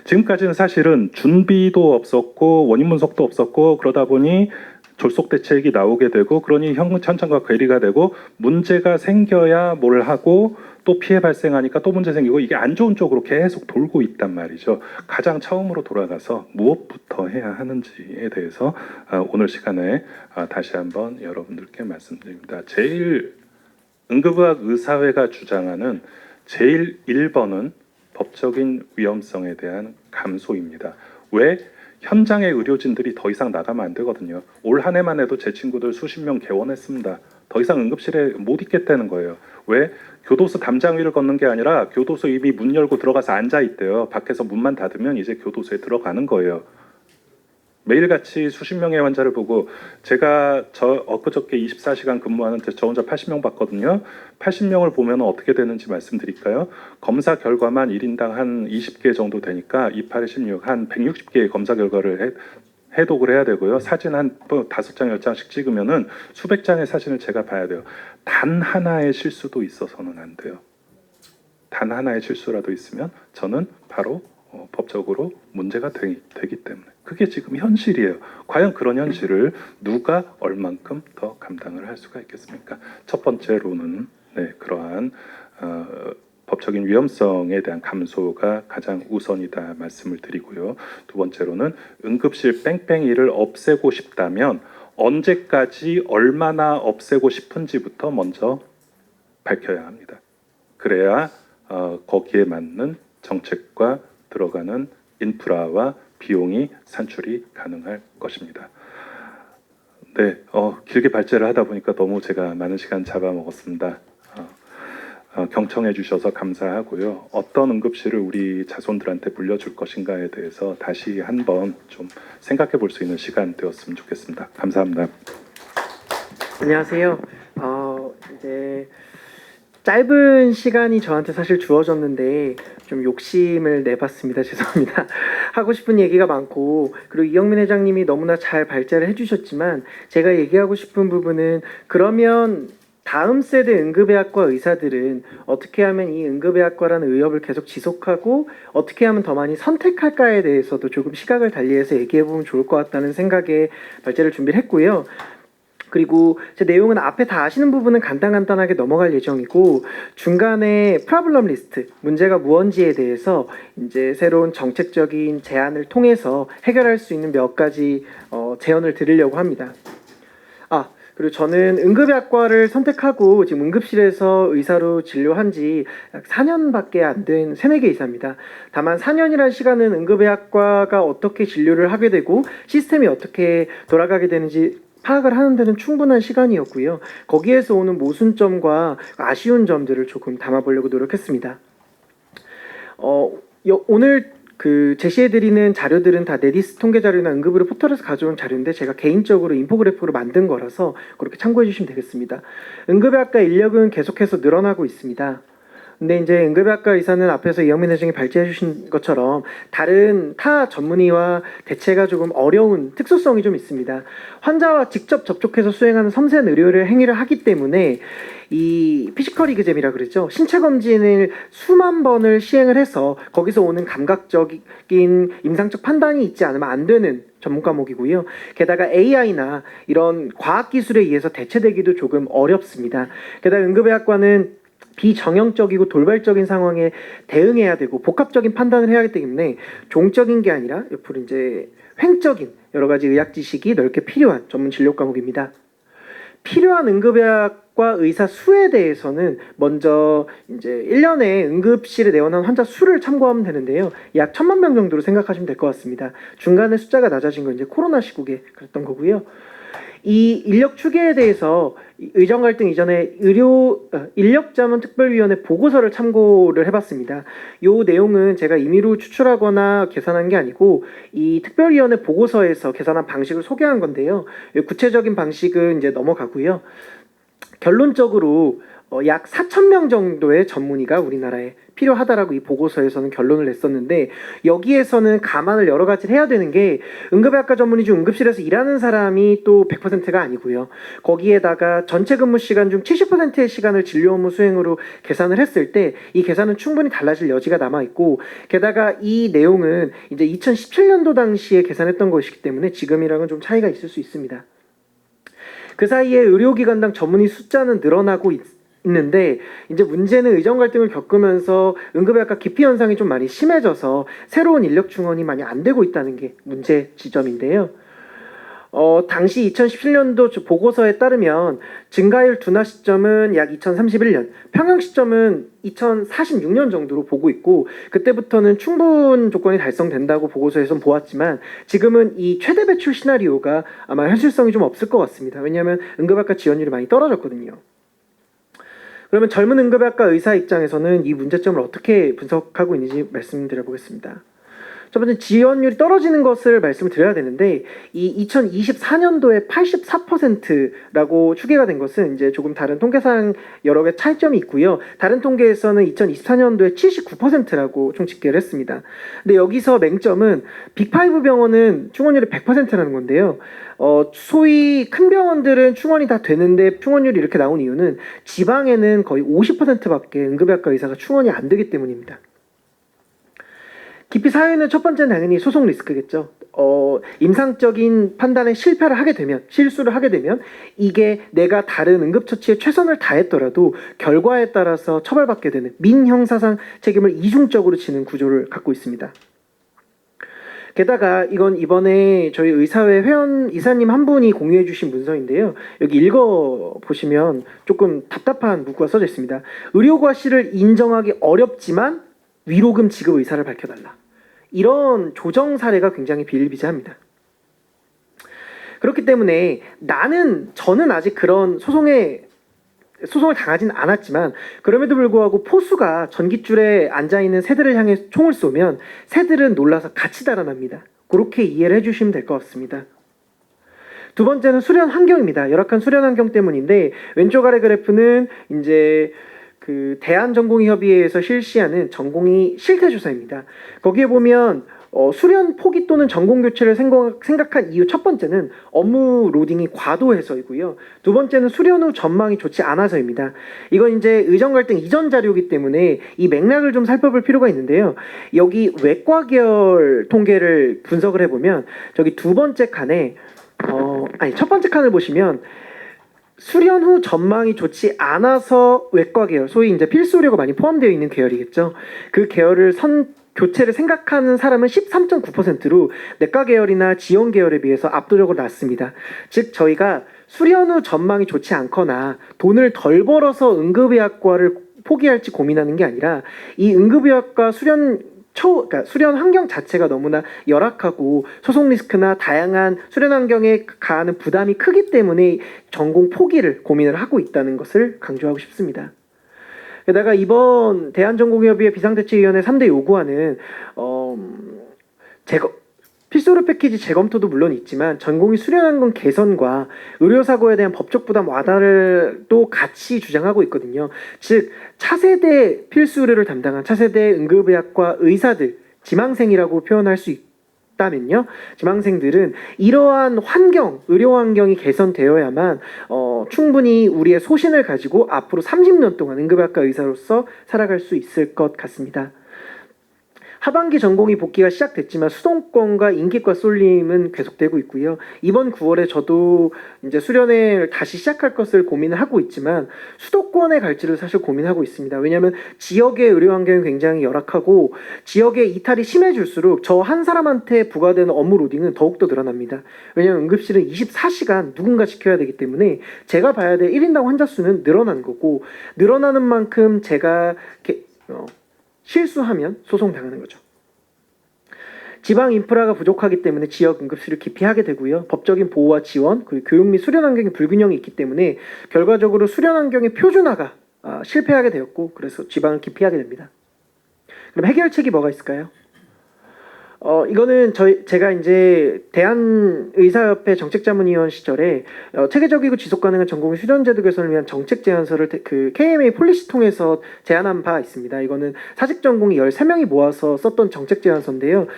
지금까지는 사실은 준비도 없었고 원인 분석도 없었고 그러다 보니 졸속 대책이 나오게 되고 그러니 현장과 괴리가 되고 문제가 생겨야 뭘 하고 또 피해 발생하니까 또 문제 생기고 이게 안 좋은 쪽으로 계속 돌고 있단 말이죠. 가장 처음으로 돌아가서 무엇부터 해야 하는지에 대해서 오늘 시간에 다시 한번 여러분들께 말씀드립니다. 제일 응급의학 의사회가 주장하는 제일 1번은 법적인 위험성에 대한 감소입니다. 왜? 현장의 의료진들이 더 이상 나가면 안 되거든요. 올 한 해만 해도 제 친구들 수십 명 개원했습니다. 더 이상 응급실에 못 있겠다는 거예요. 왜? 교도소 담장 위를 걷는 게 아니라 교도소 이미 문 열고 들어가서 앉아 있대요. 밖에서 문만 닫으면 이제 교도소에 들어가는 거예요. 매일같이 수십 명의 환자를 보고 제가 엊그저께 24시간 근무하는데 저 혼자 80명 봤거든요. 80명을 보면 어떻게 되는지 말씀드릴까요? 검사 결과만 1인당 한 20개 정도 되니까 28에 16, 한 160개의 검사 결과를 해독을 해야 되고요. 사진 한 5장, 10장씩 찍으면은 수백 장의 사진을 제가 봐야 돼요. 단 하나의 실수도 있어서는 안 돼요. 단 하나의 실수라도 있으면 저는 바로 법적으로 문제가 되기 때문에 그게 지금 현실이에요. 과연 그런 현실을 누가 얼만큼 더 감당을 할 수가 있겠습니까? 첫 번째로는 그러한 법적인 위험성에 대한 감소가 가장 우선이다 말씀을 드리고요. 두 번째로는 응급실 뺑뺑이를 없애고 싶다면 언제까지 얼마나 없애고 싶은지부터 먼저 밝혀야 합니다. 그래야 거기에 맞는 정책과 들어가는 인프라와 비용이 산출이 가능할 것입니다. 네, 길게 발제를 하다 보니까 너무 제가 많은 시간 잡아먹었습니다. 경청해 주셔서 감사하고요. 어떤 응급실을 우리 자손들한테 물려줄 것인가에 대해서 다시 한번 좀 생각해 볼 수 있는 시간 되었으면 좋겠습니다. 감사합니다. 안녕하세요. 이제 짧은 시간이 저한테 사실 주어졌는데 좀 욕심을 내봤습니다. 죄송합니다. 하고 싶은 얘기가 많고 그리고 이영민 회장님이 너무나 잘 발제를 해주셨지만 제가 얘기하고 싶은 부분은 그러면 다음 세대 응급의학과 의사들은 어떻게 하면 이 응급의학과라는 의업을 계속 지속하고 어떻게 하면 더 많이 선택할까에 대해서도 조금 시각을 달리해서 얘기해보면 좋을 것 같다는 생각에 발제를 준비를 했고요. 그리고 제 내용은 앞에 다 아시는 부분은 간단하게 넘어갈 예정이고 중간에 프로블럼 리스트, 문제가 무언지에 대해서 이제 새로운 정책적인 제안을 통해서 해결할 수 있는 몇 가지 제언을 드리려고 합니다. 그리고 저는 응급의학과를 선택하고 지금 응급실에서 의사로 진료한 지 약 4년밖에 안 된 새내기 의사입니다. 다만 4년이라는 시간은 응급의학과가 어떻게 진료를 하게 되고 시스템이 어떻게 돌아가게 되는지 파악을 하는 데는 충분한 시간이었고요. 거기에서 오는 모순점과 아쉬운 점들을 조금 담아보려고 노력했습니다. 오늘 제시해드리는 자료들은 다 네디스 통계 자료나 응급의료 포털에서 가져온 자료인데 제가 개인적으로 인포그래프로 만든 거라서 그렇게 참고해 주시면 되겠습니다. 응급의학과 인력은 계속해서 늘어나고 있습니다. 근데 이제 응급의학과 의사는 앞에서 이영민 회장이 발제해 주신 것처럼 다른 타 전문의와 대체가 조금 어려운 특수성이 좀 있습니다. 환자와 직접 접촉해서 수행하는 섬세한 의료를 행위를 하기 때문에 이 피지컬 이그잼이라 그러죠. 신체 검진을 수만 번을 시행을 해서 거기서 오는 감각적인 임상적 판단이 있지 않으면 안 되는 전문 과목이고요. 게다가 AI나 이런 과학 기술에 의해서 대체되기도 조금 어렵습니다. 게다가 응급의학과는 비정형적이고 돌발적인 상황에 대응해야 되고 복합적인 판단을 해야 하기 때문에 종적인 게 아니라 옆으로 이제 횡적인 여러 가지 의학 지식이 넓게 필요한 전문 진료 과목입니다. 필요한 응급의학과 의사 수에 대해서는 먼저 이제 1년에 응급실에 내원한 환자 수를 참고하면 되는데요. 약 1,000만 명 정도로 생각하시면 될 것 같습니다. 중간에 숫자가 낮아진 건 이제 코로나 시국에 그랬던 거고요. 이 인력 추계에 대해서 의정 갈등 이전에 인력자문 특별위원회 보고서를 참고를 해봤습니다. 이 내용은 제가 임의로 추출하거나 계산한 게 아니고 이 특별위원회 보고서에서 계산한 방식을 소개한 건데요. 구체적인 방식은 이제 넘어가고요. 결론적으로 약 4,000명 정도의 전문의가 우리나라에 필요하다라고 이 보고서에서는 결론을 냈었는데 여기에서는 감안을 여러 가지를 해야 되는 게 응급의학과 전문의 중 응급실에서 일하는 사람이 또 100%가 아니고요. 거기에다가 전체 근무 시간 중 70%의 시간을 진료 업무 수행으로 계산을 했을 때 이 계산은 충분히 달라질 여지가 남아있고 게다가 이 내용은 이제 2017년도 당시에 계산했던 것이기 때문에 지금이랑은 좀 차이가 있을 수 있습니다. 그 사이에 의료기관당 전문의 숫자는 늘어나고 있는데 이제 문제는 의정 갈등을 겪으면서 응급의학과 기피 현상이 좀 많이 심해져서 새로운 인력 충원이 많이 안 되고 있다는 게 문제 지점인데요. 당시 2017년도 보고서에 따르면 증가율 둔화 시점은 약 2031년, 평형 시점은 2046년 정도로 보고 있고 그때부터는 충분 조건이 달성된다고 보고서에선 보았지만 지금은 이 최대 배출 시나리오가 아마 현실성이 좀 없을 것 같습니다. 왜냐하면 응급의학과 지원율이 많이 떨어졌거든요. 그러면 젊은 응급의학과 의사 입장에서는 이 문제점을 어떻게 분석하고 있는지 말씀드려보겠습니다. 첫 번째 지원율이 떨어지는 것을 말씀을 드려야 되는데 이 2024년도에 84%라고 추계가 된 것은 이제 조금 다른 통계상 여러 개 차이점이 있고요. 다른 통계에서는 2024년도에 79%라고 총 집계를 했습니다. 근데 여기서 맹점은 빅5 병원은 충원율이 100%라는 건데요. 소위 큰 병원들은 충원이 다 되는데 충원율이 이렇게 나온 이유는 지방에는 거의 50%밖에 응급의학과 의사가 충원이 안 되기 때문입니다. 기피 사유는 첫 번째는 당연히 소송 리스크겠죠. 임상적인 판단에 실수를 하게 되면 이게 내가 다른 응급처치에 최선을 다했더라도 결과에 따라서 처벌받게 되는 민형사상 책임을 이중적으로 지는 구조를 갖고 있습니다. 게다가 이건 이번에 저희 의사회 회원 이사님 한 분이 공유해 주신 문서인데요. 여기 읽어보시면 조금 답답한 문구가 써져 있습니다. 의료과실을 인정하기 어렵지만 위로금 지급 의사를 밝혀달라. 이런 조정 사례가 굉장히 비일비재합니다. 그렇기 때문에 저는 아직 그런 소송을 당하진 않았지만 그럼에도 불구하고 포수가 전깃줄에 앉아있는 새들을 향해 총을 쏘면 새들은 놀라서 같이 달아납니다. 그렇게 이해를 해주시면 될 것 같습니다. 두 번째는 수련 환경입니다. 열악한 수련 환경 때문인데 왼쪽 아래 그래프는 이제 그 대한전공의협의회에서 실시하는 전공의 실태조사입니다. 거기에 보면 수련 포기 또는 전공 교체를 생각한 이유 첫 번째는 업무 로딩이 과도해서이고요. 두 번째는 수련 후 전망이 좋지 않아서입니다. 이건 이제 의정 갈등 이전 자료이기 때문에 이 맥락을 좀 살펴볼 필요가 있는데요. 여기 외과 계열 통계를 분석을 해보면 저기 첫 번째 칸을 보시면 수련 후 전망이 좋지 않아서 외과 계열, 소위 이제 필수 의료가 많이 포함되어 있는 계열이겠죠. 그 계열을 교체를 생각하는 사람은 13.9%로 내과 계열이나 지원 계열에 비해서 압도적으로 낮습니다. 즉 저희가 수련 후 전망이 좋지 않거나 돈을 덜 벌어서 응급의학과를 포기할지 고민하는 게 아니라 이 응급의학과 수련 환경 자체가 너무나 열악하고 소송 리스크나 다양한 수련 환경에 가하는 부담이 크기 때문에 전공 포기를 고민을 하고 있다는 것을 강조하고 싶습니다. 게다가 이번 대한전공의협의회 비상대책위원회 3대 요구안은 필수 의료 패키지 재검토도 물론 있지만 전공의 수련 환경 개선과 의료사고에 대한 법적 부담 완화를 또 같이 주장하고 있거든요. 즉 차세대 필수 의료를 담당한 차세대 응급의학과 의사들, 지망생이라고 표현할 수 있다면요. 지망생들은 이러한 의료 환경이 개선되어야만 충분히 우리의 소신을 가지고 앞으로 30년 동안 응급의학과 의사로서 살아갈 수 있을 것 같습니다. 하반기 전공의 복귀가 시작됐지만 수도권과 인기과 쏠림은 계속되고 있고요. 이번 9월에 저도 이제 수련회를 다시 시작할 것을 고민을 하고 있지만 수도권에 갈지를 사실 고민하고 있습니다. 왜냐하면 지역의 의료 환경이 굉장히 열악하고 지역의 이탈이 심해질수록 저 한 사람한테 부과되는 업무 로딩은 더욱더 늘어납니다. 왜냐하면 응급실은 24시간 누군가 지켜야 되기 때문에 제가 봐야 될 1인당 환자 수는 늘어난 거고 늘어나는 만큼 제가 실수하면 소송당하는 거죠. 지방 인프라가 부족하기 때문에 지역 응급실을 기피하게 되고요. 법적인 보호와 지원, 그리고 교육 및 수련 환경의 불균형이 있기 때문에 결과적으로 수련 환경의 표준화가 실패하게 되었고 그래서 지방을 기피하게 됩니다. 그럼 해결책이 뭐가 있을까요? 이거는 제가 이제 대한의사협회 정책자문위원 시절에 체계적이고 지속가능한 전공의 수련제도 개선을 위한 정책 제안서를 그 KMA 폴리시 통해서 제안한 바 있습니다. 이거는 사직 전공의 13명이 모아서 썼던 정책 제안서인데요.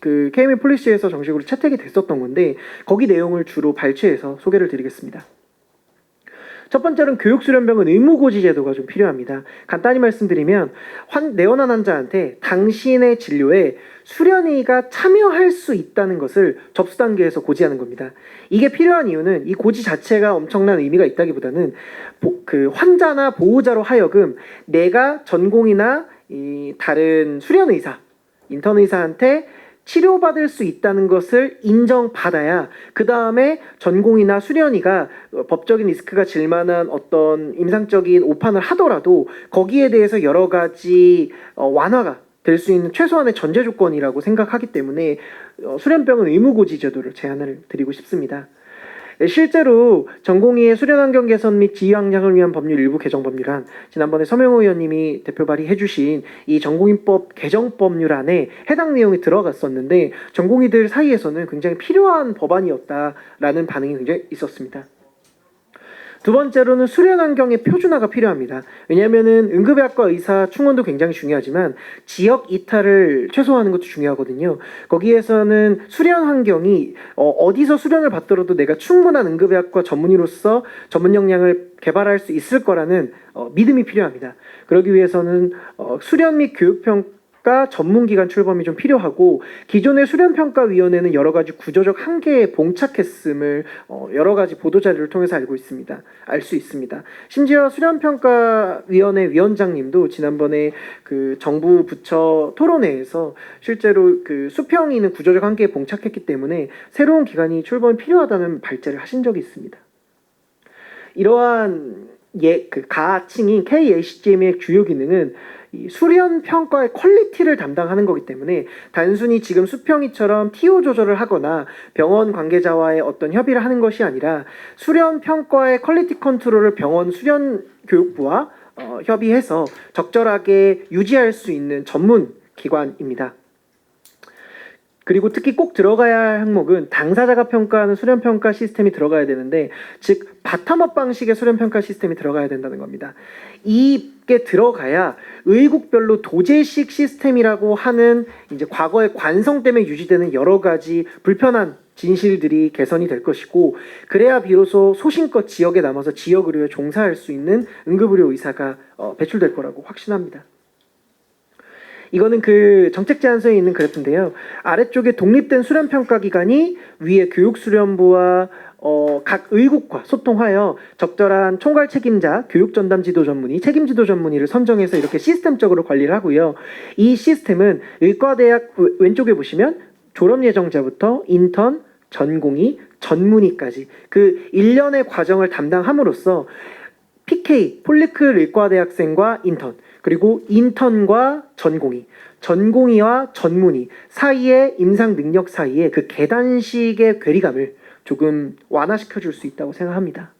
그 KMA 폴리시에서 정식으로 채택이 됐었던 건데 거기 내용을 주로 발췌해서 소개를 드리겠습니다. 첫 번째로는 교육수련병은 의무고지 제도가 좀 필요합니다. 간단히 말씀드리면 내원한 환자한테 당신의 진료에 수련의가 참여할 수 있다는 것을 접수 단계에서 고지하는 겁니다. 이게 필요한 이유는 이 고지 자체가 엄청난 의미가 있다기보다는 그 환자나 보호자로 하여금 내가 전공이나 이 다른 수련의사, 인턴의사한테 치료받을 수 있다는 것을 인정받아야 그 다음에 전공이나 수련의가 법적인 리스크가 질 만한 어떤 임상적인 오판을 하더라도 거기에 대해서 여러 가지 완화가 될 수 있는 최소한의 전제 조건이라고 생각하기 때문에 수련병은 의무고지 제도를 제안을 드리고 싶습니다. 실제로 전공의의 수련 환경 개선 및 지휘 역량을 위한 법률 일부 개정 법률안, 지난번에 서명호 의원님이 대표 발의해주신 이 전공인법 개정 법률안에 해당 내용이 들어갔었는데 전공의들 사이에서는 굉장히 필요한 법안이었다라는 반응이 굉장히 있었습니다. 두 번째로는 수련 환경의 표준화가 필요합니다. 왜냐하면은 응급의학과 의사 충원도 굉장히 중요하지만 지역 이탈을 최소화하는 것도 중요하거든요. 거기에서는 수련 환경이 어디서 수련을 받더라도 내가 충분한 응급의학과 전문의로서 전문 역량을 개발할 수 있을 거라는 믿음이 필요합니다. 그러기 위해서는 수련 및 교육평가 전문기관 출범이 좀 필요하고, 기존의 수련평가위원회는 여러 가지 구조적 한계에 봉착했음을 여러 가지 보도자료를 통해서 알 수 있습니다. 심지어 수련평가위원회 위원장님도 지난번에 그 정부 부처 토론회에서 실제로 그 수평이는 구조적 한계에 봉착했기 때문에 새로운 기관이 출범이 필요하다는 발제를 하신 적이 있습니다. 이러한 그 가칭인 KACGM의 주요 기능은 이 수련 평가의 퀄리티를 담당하는 거기 때문에 단순히 지금 수평이처럼 TO 조절을 하거나 병원 관계자와의 어떤 협의를 하는 것이 아니라 수련 평가의 퀄리티 컨트롤을 병원 수련 교육부와 협의해서 적절하게 유지할 수 있는 전문 기관입니다. 그리고 특히 꼭 들어가야 할 항목은 당사자가 평가하는 수련평가 시스템이 들어가야 되는데, 즉 바텀업 방식의 수련평가 시스템이 들어가야 된다는 겁니다. 이게 들어가야 의국별로 도제식 시스템이라고 하는 이제 과거의 관성 때문에 유지되는 여러 가지 불편한 진실들이 개선이 될 것이고, 그래야 비로소 소신껏 지역에 남아서 지역 의료에 종사할 수 있는 응급의료 의사가 배출될 거라고 확신합니다. 이거는 그 정책 제안서에 있는 그래프인데요. 아래쪽에 독립된 수련평가 기관이 위에 교육수련부와 각 의국과 소통하여 적절한 총괄 책임자, 교육전담 지도 전문의, 책임지도 전문의를 선정해서 이렇게 시스템적으로 관리를 하고요. 이 시스템은 의과대학 왼쪽에 보시면 졸업 예정자부터 인턴, 전공의, 전문의까지 그 1년의 과정을 담당함으로써 PK, 폴리클 의과대학생과 인턴, 그리고 인턴과 전공의, 전공의와 전문의 사이의 임상 능력 사이에 그 계단식의 괴리감을 조금 완화시켜 줄 수 있다고 생각합니다.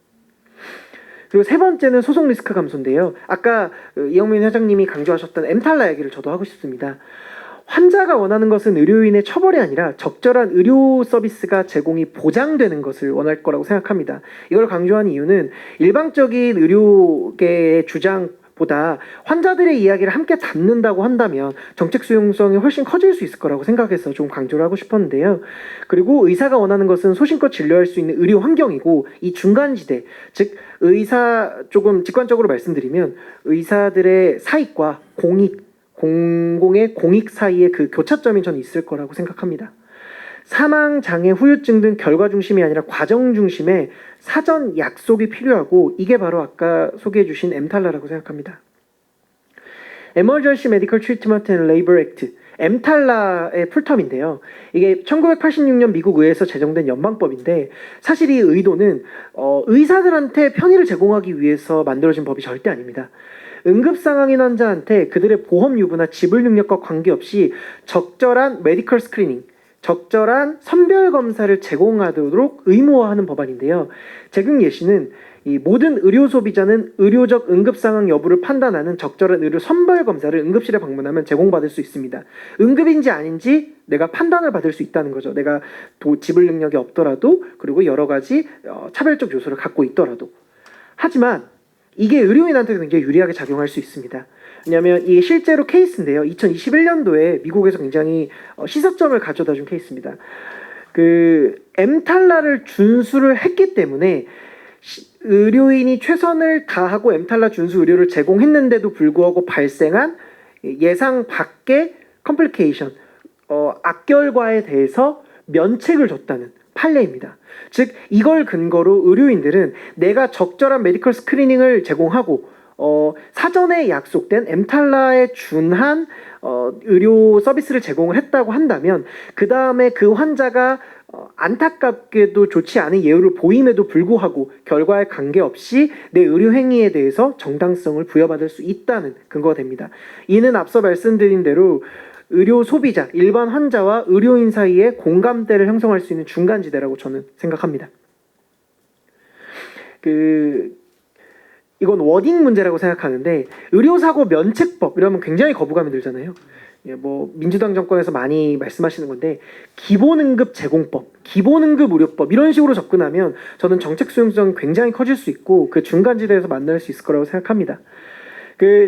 그리고 세 번째는 소송 리스크 감소인데요. 아까 이영민 회장님이 강조하셨던 엠탈라 얘기를 저도 하고 싶습니다. 환자가 원하는 것은 의료인의 처벌이 아니라 적절한 의료 서비스가 제공이 보장되는 것을 원할 거라고 생각합니다. 이걸 강조한 이유는 일방적인 의료계의 주장보다 환자들의 이야기를 함께 담는다고 한다면 정책 수용성이 훨씬 커질 수 있을 거라고 생각해서 좀 강조를 하고 싶었는데요. 그리고 의사가 원하는 것은 소신껏 진료할 수 있는 의료 환경이고, 이 중간지대, 즉 의사, 조금 직관적으로 말씀드리면 의사들의 사익과 공공의 공익 사이에 그 교차점이 저는 있을 거라고 생각합니다. 사망, 장애, 후유증 등 결과 중심이 아니라 과정 중심의 사전 약속이 필요하고, 이게 바로 아까 소개해 주신 엠탈라라고 생각합니다. Emergency Medical Treatment and Labor Act, 엠탈라의 풀텀인데요. 이게 1986년 미국 의회에서 제정된 연방법인데, 사실 이 의도는 의사들한테 편의를 제공하기 위해서 만들어진 법이 절대 아닙니다. 응급상황인 환자한테 그들의 보험 유무나 지불 능력과 관계없이 적절한 메디컬 스크리닝, 적절한 선별 검사를 제공하도록 의무화하는 법안인데요. 제공 예시는 이 모든 의료 소비자는 의료적 응급상황 여부를 판단하는 적절한 의료 선별 검사를 응급실에 방문하면 제공받을 수 있습니다. 응급인지 아닌지 내가 판단을 받을 수 있다는 거죠. 내가 지불 능력이 없더라도, 그리고 여러 가지 차별적 요소를 갖고 있더라도. 하지만 이게 의료인한테 굉장히 유리하게 작용할 수 있습니다. 왜냐하면 이게 실제로 케이스인데요. 2021년도에 미국에서 굉장히 시사점을 가져다 준 케이스입니다. 그 엠탈라를 준수를 했기 때문에 의료인이 최선을 다하고 엠탈라 준수 의료를 제공했는데도 불구하고 발생한 예상 밖의 컴플리케이션, 악결과에 대해서 면책을 줬다는 판례입니다. 즉 이걸 근거로 의료인들은 내가 적절한 메디컬 스크리닝을 제공하고 사전에 약속된 엠탈라에 준한 의료 서비스를 제공을 했다고 한다면, 그 다음에 그 환자가 안타깝게도 좋지 않은 예우를 보임에도 불구하고 결과에 관계없이 내 의료 행위에 대해서 정당성을 부여받을 수 있다는 근거가 됩니다. 이는 앞서 말씀드린 대로 의료 소비자, 일반 환자와 의료인 사이에 공감대를 형성할 수 있는 중간지대라고 저는 생각합니다. 이건 워딩 문제라고 생각하는데 의료사고 면책법 이러면 굉장히 거부감이 들잖아요. 예, 뭐 민주당 정권에서 많이 말씀하시는 건데 기본응급 제공법, 기본응급의료법 이런 식으로 접근하면 저는 정책 수용성이 굉장히 커질 수 있고 그 중간지대에서 만날 수 있을 거라고 생각합니다.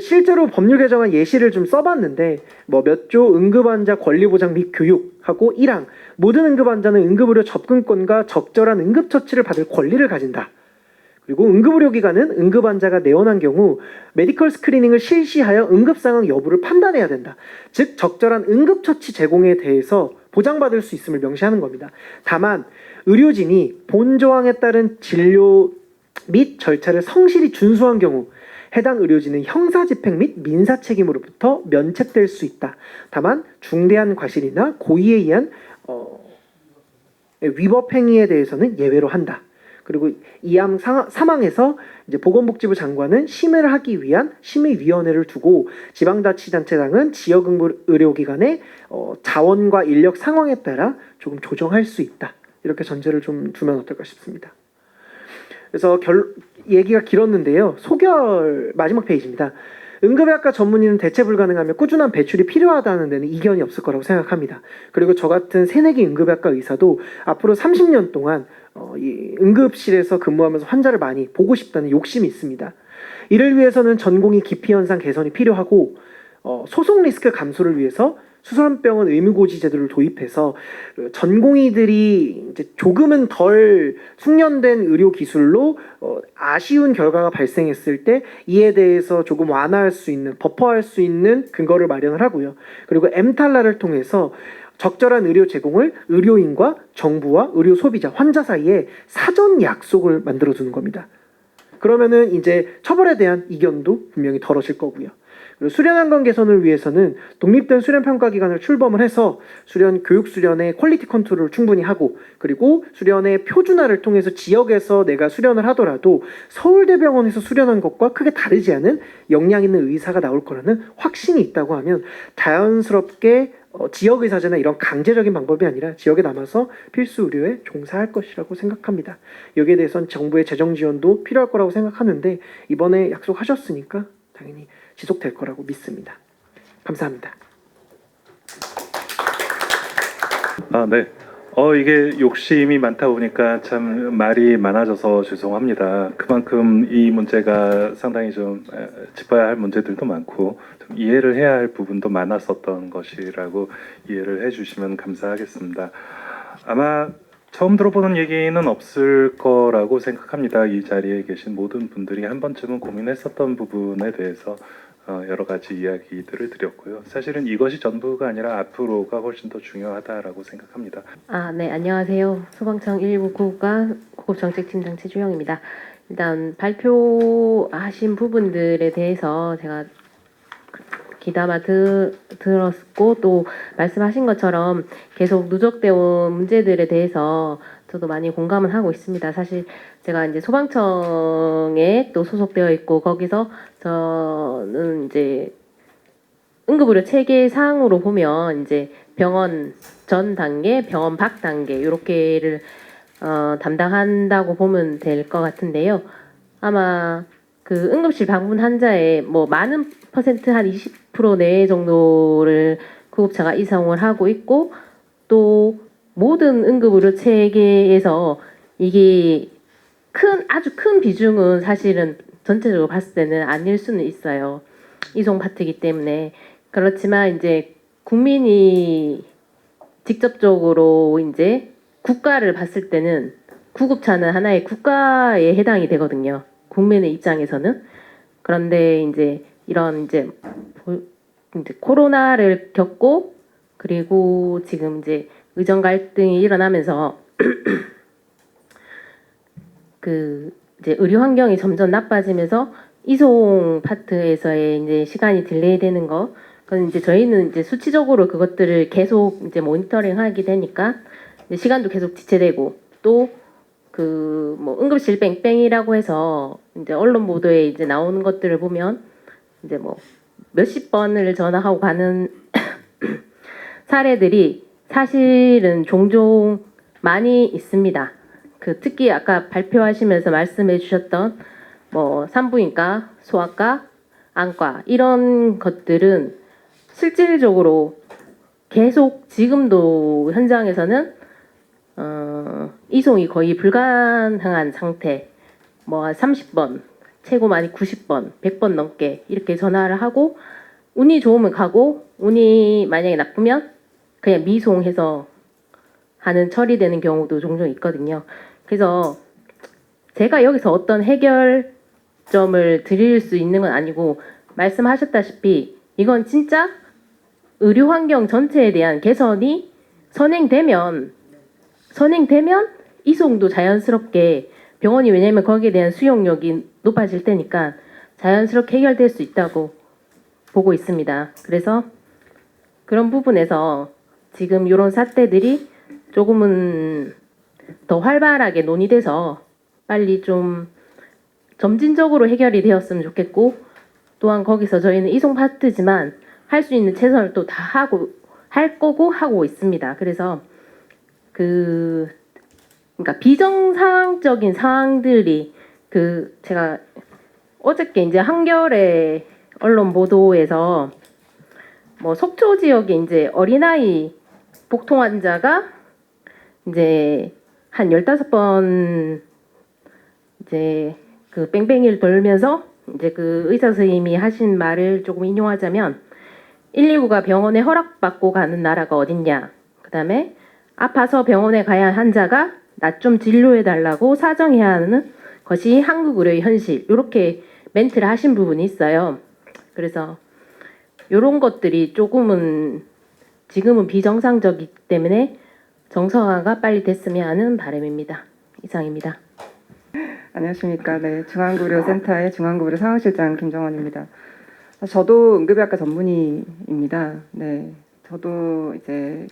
실제로 법률 개정안 예시를 좀 써봤는데 뭐 몇 조 응급환자 권리보장 및 교육하고 1항 모든 응급환자는 응급의료 접근권과 적절한 응급처치를 받을 권리를 가진다. 그리고 응급의료기관은 응급환자가 내원한 경우 메디컬 스크리닝을 실시하여 응급상황 여부를 판단해야 된다. 즉 적절한 응급처치 제공에 대해서 보장받을 수 있음을 명시하는 겁니다. 다만 의료진이 본 조항에 따른 진료 및 절차를 성실히 준수한 경우 해당 의료진은 형사집행 및 민사책임으로부터 면책될 수 있다. 다만 중대한 과실이나 고의에 의한 위법 행위에 대해서는 예외로 한다. 그리고 이암 사망에서 이제 보건복지부 장관은 심의를 하기 위한 심의위원회를 두고 지방자치단체장은 지역의료기관의 자원과 인력 상황에 따라 조금 조정할 수 있다. 이렇게 전제를 좀 두면 어떨까 싶습니다. 그래서 얘기가 길었는데요. 소결 마지막 페이지입니다. 응급의학과 전문의는 대체 불가능하며 꾸준한 배출이 필요하다는 데는 이견이 없을 거라고 생각합니다. 그리고 저 같은 새내기 응급의학과 의사도 앞으로 30년 동안 이 응급실에서 근무하면서 환자를 많이 보고 싶다는 욕심이 있습니다. 이를 위해서는 전공의 기피 현상 개선이 필요하고 소송 리스크 감소를 위해서 수선병원 의무고지 제도를 도입해서 전공의들이 이제 조금은 덜 숙련된 의료 기술로 아쉬운 결과가 발생했을 때 이에 대해서 조금 완화할 수 있는 버퍼할 수 있는 근거를 마련을 하고요. 그리고 엠탈라를 통해서 적절한 의료 제공을 의료인과 정부와 의료 소비자, 환자 사이에 사전 약속을 만들어 두는 겁니다. 그러면은 이제 처벌에 대한 이견도 분명히 덜어질 거고요. 그리고 수련안건 개선을 위해서는 독립된 수련평가기관을 출범을 해서 교육 수련의 퀄리티 컨트롤을 충분히 하고 그리고 수련의 표준화를 통해서 지역에서 내가 수련을 하더라도 서울대병원에서 수련한 것과 크게 다르지 않은 역량 있는 의사가 나올 거라는 확신이 있다고 하면 자연스럽게 지역의사제나 이런 강제적인 방법이 아니라 지역에 남아서 필수 의료에 종사할 것이라고 생각합니다. 여기에 대해서는 정부의 재정 지원도 필요할 거라고 생각하는데 이번에 약속하셨으니까 당연히 지속될 거라고 믿습니다. 감사합니다. 네. 이게 욕심이 많다 보니까 참 말이 많아져서 죄송합니다. 그만큼 이 문제가 상당히 좀 짚어야 할 문제들도 많고 좀 이해를 해야 할 부분도 많았었던 것이라고 이해를 해주시면 감사하겠습니다. 아마 처음 들어보는 얘기는 없을 거라고 생각합니다. 이 자리에 계신 모든 분들이 한 번쯤은 고민했었던 부분에 대해서 여러 가지 이야기들을 드렸고요. 사실은 이것이 전부가 아니라 앞으로가 훨씬 더 중요하다라고 생각합니다. 네, 안녕하세요. 소방청 1부 구급정책팀장 최주영입니다. 일단 발표하신 부분들에 대해서 제가 귀담아 들었고 또 말씀하신 것처럼 계속 누적되어 온 문제들에 대해서 저도 많이 공감을 하고 있습니다. 사실 제가 이제 소방청에 또 소속되어 있고 거기서 저는 이제 응급의료 체계상으로 보면 이제 병원 전 단계, 병원 밖 단계 이렇게를 담당한다고 보면 될 것 같은데요. 아마 그 응급실 방문 환자의 뭐 많은 퍼센트 한 20% 내외 정도를 구급차가 이송을 하고 있고 또 모든 응급의료 체계에서 이게 아주 큰 비중은 사실은 전체적으로 봤을 때는 아닐 수는 있어요. 이송 파트이기 때문에. 그렇지만 이제 국민이 직접적으로 이제 국가를 봤을 때는 구급차는 하나의 국가에 해당이 되거든요. 국민의 입장에서는. 그런데 이제 이런 이제 코로나를 겪고 그리고 지금 이제 의정 갈등이 일어나면서 이제 의료 환경이 점점 나빠지면서 이송 파트에서의 이제 시간이 딜레이되는 거, 그건 이제 저희는 이제 수치적으로 그것들을 계속 이제 모니터링하게 되니까 이제 시간도 계속 지체되고 또 뭐 응급실 뺑뺑이라고 해서 이제 언론 보도에 이제 나오는 것들을 보면 이제 뭐 몇십 번을 전화하고 가는 사례들이 사실은 종종 많이 있습니다. 특히 아까 발표하시면서 말씀해 주셨던 뭐 산부인과, 소아과, 안과 이런 것들은 실질적으로 계속 지금도 현장에서는 이송이 거의 불가능한 상태. 뭐 30번, 최고 많이 90번, 100번 넘게 이렇게 전화를 하고 운이 좋으면 가고 운이 만약에 나쁘면 그냥 미송해서 하는 처리되는 경우도 종종 있거든요. 그래서 제가 여기서 어떤 해결점을 드릴 수 있는 건 아니고 말씀하셨다시피 이건 진짜 의료 환경 전체에 대한 개선이 선행되면 이송도 자연스럽게 병원이 왜냐면 거기에 대한 수용력이 높아질 테니까 자연스럽게 해결될 수 있다고 보고 있습니다. 그래서 그런 부분에서 지금 이런 사태들이 조금은 더 활발하게 논의돼서 빨리 좀 점진적으로 해결이 되었으면 좋겠고 또한 거기서 저희는 이송 파트지만 할 수 있는 최선을 또 다 하고 있습니다. 그래서 그러니까 비정상적인 상황들이 제가 어저께 이제 한겨레 언론 보도에서 뭐 속초 지역에 이제 어린아이 복통 환자가 이제 한 15번 이제 그 뺑뺑이를 돌면서 이제 그 의사 선생님이 하신 말을 조금 인용하자면 119가 병원에 허락받고 가는 나라가 어딨냐. 그다음에 아파서 병원에 가야 한 환자가 나 좀 진료해달라고 사정해야 하는 것이 한국 의료의 현실. 이렇게 멘트를 하신 부분이 있어요. 그래서 이런 것들이 조금은 지금은 비정상적이기 때문에 정상화가 빨리 됐으면 하는 바람입니다. 이상입니다. 안녕하십니까. 네, 중앙구의료센터의 중앙구의료 상황실장 김정원입니다. 저도 응급의학과 전문의입니다. 네, 저도 이제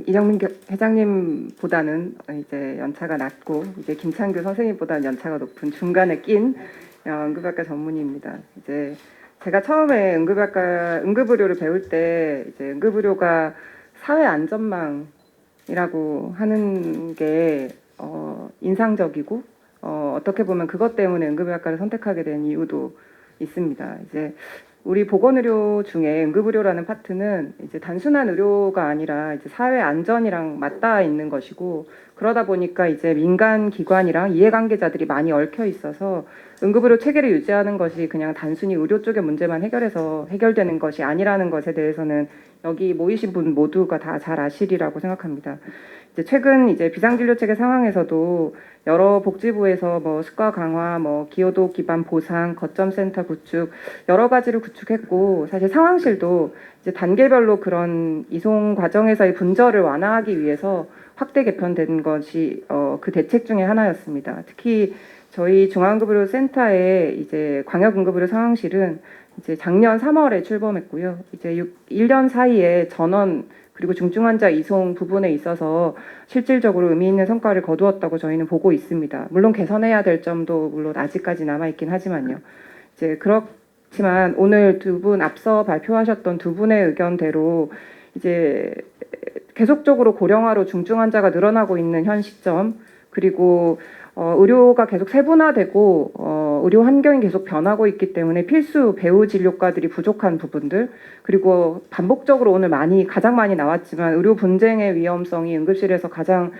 이정민 회장님보다는 이제 연차가 낮고 이제 김창규 선생님보다는 연차가 높은 중간에 낀 응급의학과 전문의입니다. 이제 제가 처음에 응급의료를 배울 때 이제 응급의료가 사회 안전망이라고 하는 게 인상적이고 어떻게 보면 그것 때문에 응급의학과를 선택하게 된 이유도 있습니다. 이제 우리 보건의료 중에 응급의료라는 파트는 이제 단순한 의료가 아니라 이제 사회 안전이랑 맞닿아 있는 것이고 그러다 보니까 이제 민간 기관이랑 이해관계자들이 많이 얽혀 있어서 응급의료 체계를 유지하는 것이 그냥 단순히 의료 쪽의 문제만 해결해서 해결되는 것이 아니라는 것에 대해서는 여기 모이신 분 모두가 다 잘 아시리라고 생각합니다. 이제 최근 이제 비상진료 체계 상황에서도 여러 복지부에서 뭐 수가 강화, 뭐 기여도 기반 보상, 거점센터 구축 여러 가지를 구축했고 사실 상황실도 이제 단계별로 그런 이송 과정에서의 분절을 완화하기 위해서 확대 개편된 것이 그 대책 중에 하나였습니다. 특히 저희 중앙응급의료센터의 이제 광역응급의료 상황실은 이제 작년 3월에 출범했고요. 이제 1년 사이에 전원 그리고 중증 환자 이송 부분에 있어서 실질적으로 의미 있는 성과를 거두었다고 저희는 보고 있습니다. 물론 개선해야 될 점도 물론 아직까지 남아 있긴 하지만요. 이제 그렇지만 오늘 두 분 앞서 발표하셨던 두 분의 의견대로 이제 계속적으로 고령화로 중증 환자가 늘어나고 있는 현 시점 그리고 의료가 계속 세분화되고 의료 환경이 계속 변하고 있기 때문에 필수 배후 진료과들이 부족한 부분들 그리고 반복적으로 오늘 가장 많이 나왔지만 의료 분쟁의 위험성이 응급실에서 가장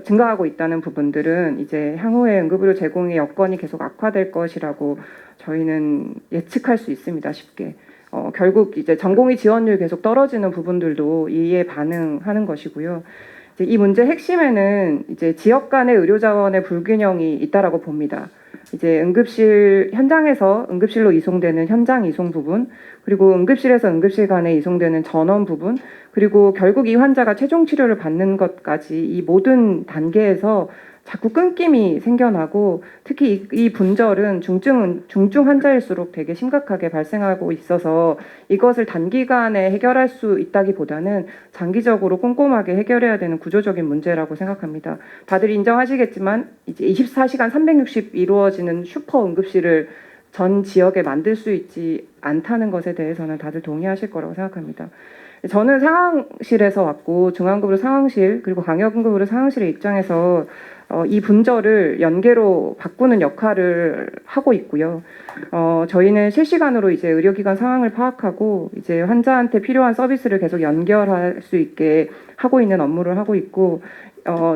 증가하고 있다는 부분들은 이제 향후에 응급의료 제공의 여건이 계속 악화될 것이라고 저희는 예측할 수 있습니다. 쉽게. 결국 이제 전공의 지원율 계속 떨어지는 부분들도 이에 반응하는 것이고요. 이 문제 핵심에는 이제 지역 간의 의료 자원의 불균형이 있다라고 봅니다. 이제 응급실 현장에서 응급실로 이송되는 현장 이송 부분, 그리고 응급실에서 응급실 간에 이송되는 전원 부분, 그리고 결국 이 환자가 최종 치료를 받는 것까지 이 모든 단계에서 자꾸 끊김이 생겨나고 특히 이 분절은 중증 환자일수록 되게 심각하게 발생하고 있어서 이것을 단기간에 해결할 수 있다기보다는 장기적으로 꼼꼼하게 해결해야 되는 구조적인 문제라고 생각합니다. 다들 인정하시겠지만 이제 24시간 360 이루어지는 슈퍼 응급실을 전 지역에 만들 수 있지 않다는 것에 대해서는 다들 동의하실 거라고 생각합니다. 저는 상황실에서 왔고 중앙급으로 상황실 그리고 광역응급으로 상황실의 입장에서 이 분절을 연계로 바꾸는 역할을 하고 있고요. 저희는 실시간으로 이제 의료기관 상황을 파악하고 이제 환자한테 필요한 서비스를 계속 연결할 수 있게 하고 있는 업무를 하고 있고,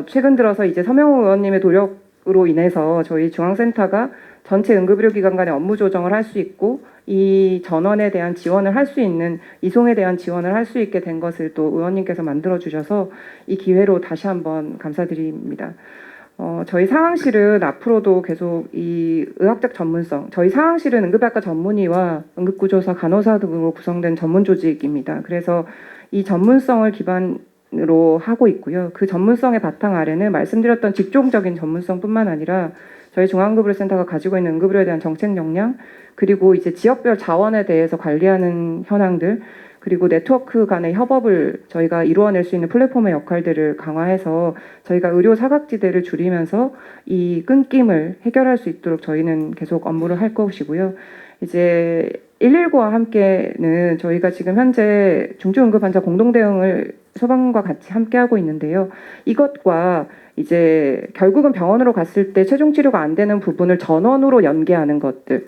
최근 들어서 이제 서명호 의원님의 노력으로 인해서 저희 중앙센터가 전체 응급의료기관 간의 업무 조정을 할 수 있고, 이 전원에 대한 지원을 할 수 있는, 이송에 대한 지원을 할 수 있게 된 것을 또 의원님께서 만들어 주셔서 이 기회로 다시 한번 감사드립니다. 저희 상황실은 앞으로도 계속 이 의학적 전문성, 저희 상황실은 응급의학과 전문의와 응급구조사, 간호사 등으로 구성된 전문 조직입니다. 그래서 이 전문성을 기반으로 하고 있고요. 그 전문성의 바탕 아래는 말씀드렸던 직종적인 전문성뿐만 아니라 저희 중앙응급의료센터가 가지고 있는 응급의료에 대한 정책 역량, 그리고 이제 지역별 자원에 대해서 관리하는 현황들, 그리고 네트워크 간의 협업을 저희가 이루어낼 수 있는 플랫폼의 역할들을 강화해서 저희가 의료 사각지대를 줄이면서 이 끊김을 해결할 수 있도록 저희는 계속 업무를 할 것이고요. 이제 119와 함께는 저희가 지금 현재 중증응급 환자 공동대응을 소방과 같이 함께하고 있는데요. 이것과 이제 결국은 병원으로 갔을 때 최종 치료가 안 되는 부분을 전원으로 연계하는 것들,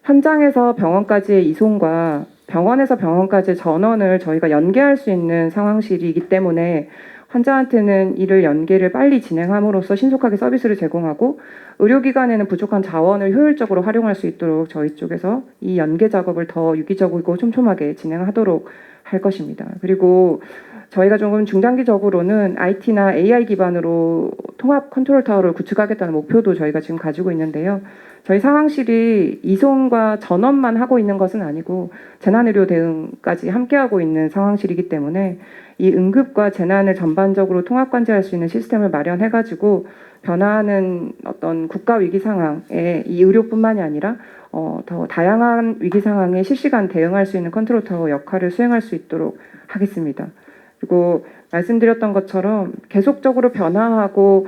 현장에서 병원까지의 이송과 병원에서 병원까지의 전원을 저희가 연계할 수 있는 상황실이기 때문에 환자한테는 이를 연계를 빨리 진행함으로써 신속하게 서비스를 제공하고, 의료기관에는 부족한 자원을 효율적으로 활용할 수 있도록 저희 쪽에서 이 연계 작업을 더 유기적이고 촘촘하게 진행하도록 할 것입니다. 그리고 저희가 조금 중장기적으로는 IT나 AI 기반으로 통합 컨트롤 타워를 구축하겠다는 목표도 저희가 지금 가지고 있는데요. 저희 상황실이 이송과 전원만 하고 있는 것은 아니고 재난의료 대응까지 함께하고 있는 상황실이기 때문에 이 응급과 재난을 전반적으로 통합 관제할 수 있는 시스템을 마련해가지고 변화하는 어떤 국가 위기 상황에 이 의료뿐만이 아니라 더 다양한 위기 상황에 실시간 대응할 수 있는 컨트롤 타워 역할을 수행할 수 있도록 하겠습니다. 그리고 말씀드렸던 것처럼 계속적으로 변화하고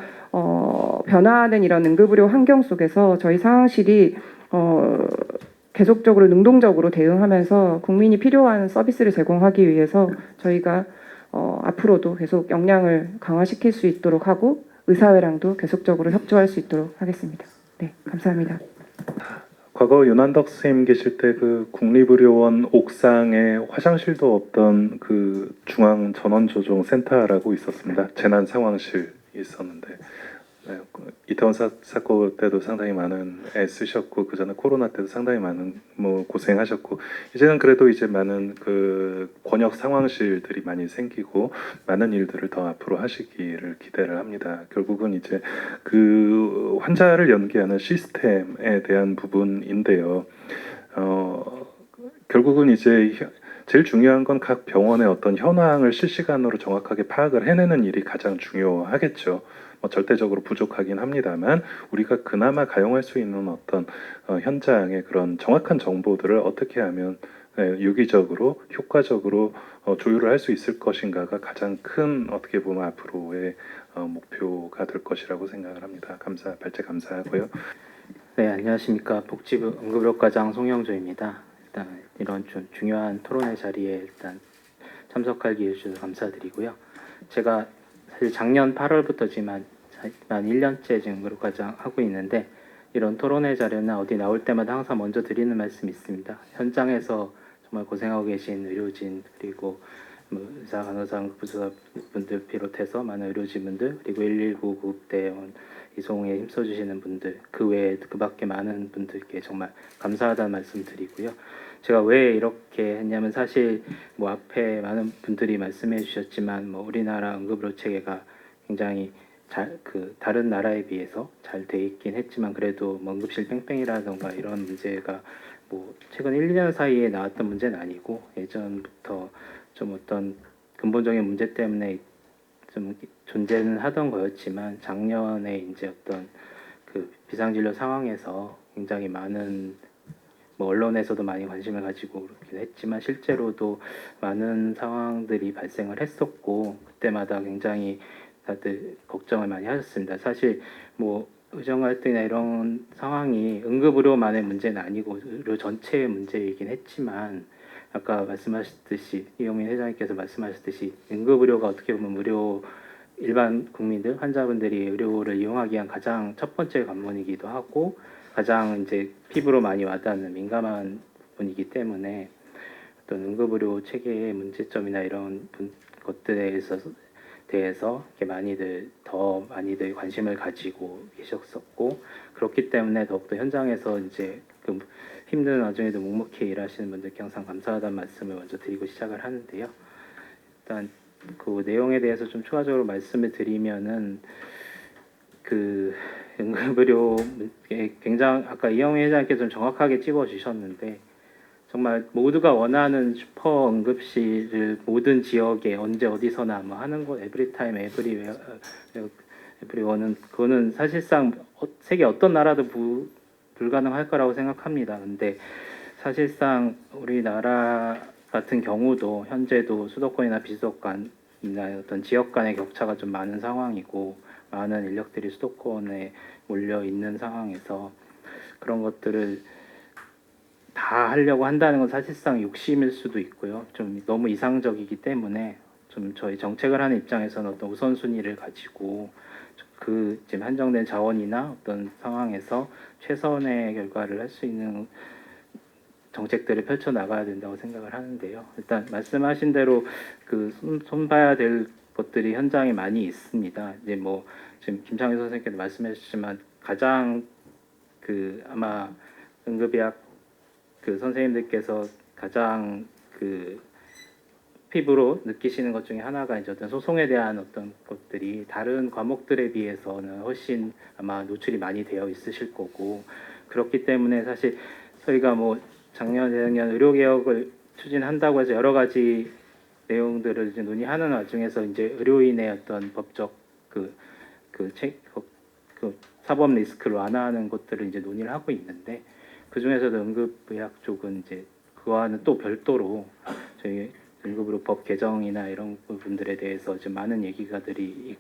변화하는 이런 응급의료 환경 속에서 저희 상황실이 계속적으로 능동적으로 대응하면서 국민이 필요한 서비스를 제공하기 위해서 저희가 앞으로도 계속 역량을 강화시킬 수 있도록 하고 의사회랑도 계속적으로 협조할 수 있도록 하겠습니다. 네, 감사합니다. 과거 윤한덕 선생님 계실 때 그 국립의료원 옥상에 화장실도 없던 그 중앙 전원조종 센터라고 있었습니다. 재난 상황실 있었는데, 네, 이태원 사건 때도 상당히 많은 애쓰셨고, 그 전에 코로나 때도 상당히 많은 고생하셨고, 이제는 그래도 이제 많은 그 권역 상황실들이 많이 생기고 많은 일들을 더 앞으로 하시기를 기대를 합니다. 결국은 이제 그 환자를 연계하는 시스템에 대한 부분인데요. 결국은 이제 제일 중요한 건 각 병원의 어떤 현황을 실시간으로 정확하게 파악을 해내는 일이 가장 중요하겠죠. 절대적으로 부족하긴 합니다만 우리가 그나마 가용할 수 있는 어떤 현장의 그런 정확한 정보들을 어떻게 하면 유기적으로 효과적으로 조율을 할 수 있을 것인가가 가장 큰 어떻게 보면 앞으로의 목표가 될 것이라고 생각을 합니다. 발제 감사하고요. 네, 안녕하십니까. 복지부 응급의료과장 송영조입니다. 일단 이런 좀 중요한 토론회 자리에 일단 참석할 기회 주셔서 감사드리고요. 제가 사실 작년 8월부터 지금 한 1년째 지금 응급의료과장 하고 있는데, 이런 토론회 자료나 어디 나올 때마다 항상 먼저 드리는 말씀이 있습니다. 현장에서 정말 고생하고 계신 의료진, 그리고 의사, 간호사, 응급구조사 분들 비롯해서 많은 의료진분들, 그리고 119 구급대원 이송에 힘써주시는 분들, 그 외에 그 밖에 많은 분들께 정말 감사하다는 말씀 드리고요. 제가 왜 이렇게 했냐면, 사실 앞에 많은 분들이 말씀해 주셨지만 우리나라 응급의료 체계가 굉장히 다른 나라에 비해서 잘 돼 있긴 했지만, 그래도 응급실 뺑뺑이라던가 이런 문제가 최근 1, 2년 사이에 나왔던 문제는 아니고 예전부터 좀 어떤 근본적인 문제 때문에 좀 존재는 하던 거였지만, 작년에 이제 어떤 그 비상진료 상황에서 굉장히 많은 언론에서도 많이 관심을 가지고 그렇긴 했지만 실제로도 많은 상황들이 발생을 했었고, 그때마다 굉장히 다들 걱정을 많이 하셨습니다. 사실 의정 갈등이나 이런 상황이 응급의료만의 문제는 아니고 의료 전체의 문제이긴 했지만, 아까 말씀하셨듯이 이용민 회장님께서 말씀하셨듯이 응급의료가 어떻게 보면 일반 국민들, 환자분들이 의료를 이용하기 위한 가장 첫 번째 관문이기도 하고 가장 이제 피부로 많이 와닿는 민감한 부분이기 때문에 어떤 응급의료 체계의 문제점이나 이런 것들에 대해서 이렇게 더 많이들 관심을 가지고 계셨었고 그렇기 때문에 더욱더 현장에서 이제 그 힘든 와중에도 묵묵히 일하시는 분들께 항상 감사하다는 말씀을 먼저 드리고 시작을 하는데요. 일단 그 내용에 대해서 좀 추가적으로 말씀을 드리면은 그 응급의료에 굉장히 아까 이영희 회장님께서 좀 정확하게 찝어주셨는데 정말 모두가 원하는 슈퍼 응급실을 모든 지역에 언제 어디서나 뭐 하는 것 에브리타임 에브리원은 그거는 사실상 세계 어떤 나라도 불가능할 거라고 생각합니다. 근데 사실상 우리나라 같은 경우도 현재도 수도권이나 비수도권이나 어떤 지역 간의 격차가 좀 많은 상황이고 많은 인력들이 수도권에 몰려 있는 상황에서 그런 것들을 다 하려고 한다는 건 사실상 욕심일 수도 있고요. 좀 너무 이상적이기 때문에 좀 저희 정책을 하는 입장에서는 어떤 우선순위를 가지고 그 지금 한정된 자원이나 어떤 상황에서 최선의 결과를 할 수 있는 정책들을 펼쳐 나가야 된다고 생각을 하는데요. 일단 말씀하신 대로 그 손봐야 될 것들이 현장에 많이 있습니다. 이제 뭐 지금 김창희 선생님께도 말씀하셨지만 가장 그 아마 응급의학 그 선생님들께서 가장 그 피부로 느끼시는 것 중에 하나가 이제 어떤 소송에 대한 어떤 것들이 다른 과목들에 비해서는 훨씬 아마 노출이 많이 되어 있으실 거고 그렇기 때문에 사실 저희가 뭐 작년 재작년 의료개혁을 추진한다고 해서 여러 가지 내용들을 이제 논의하는 와중에서 이제 의료인의 어떤 법적 그 사법 리스크를 완화하는 것들을 이제 논의를 하고 있는데 그 중에서도 응급의학 쪽은 이제 그와는 또 별도로 저희 응급의료 법 개정이나 이런 부분들에 대해서 좀 많은 얘기가들이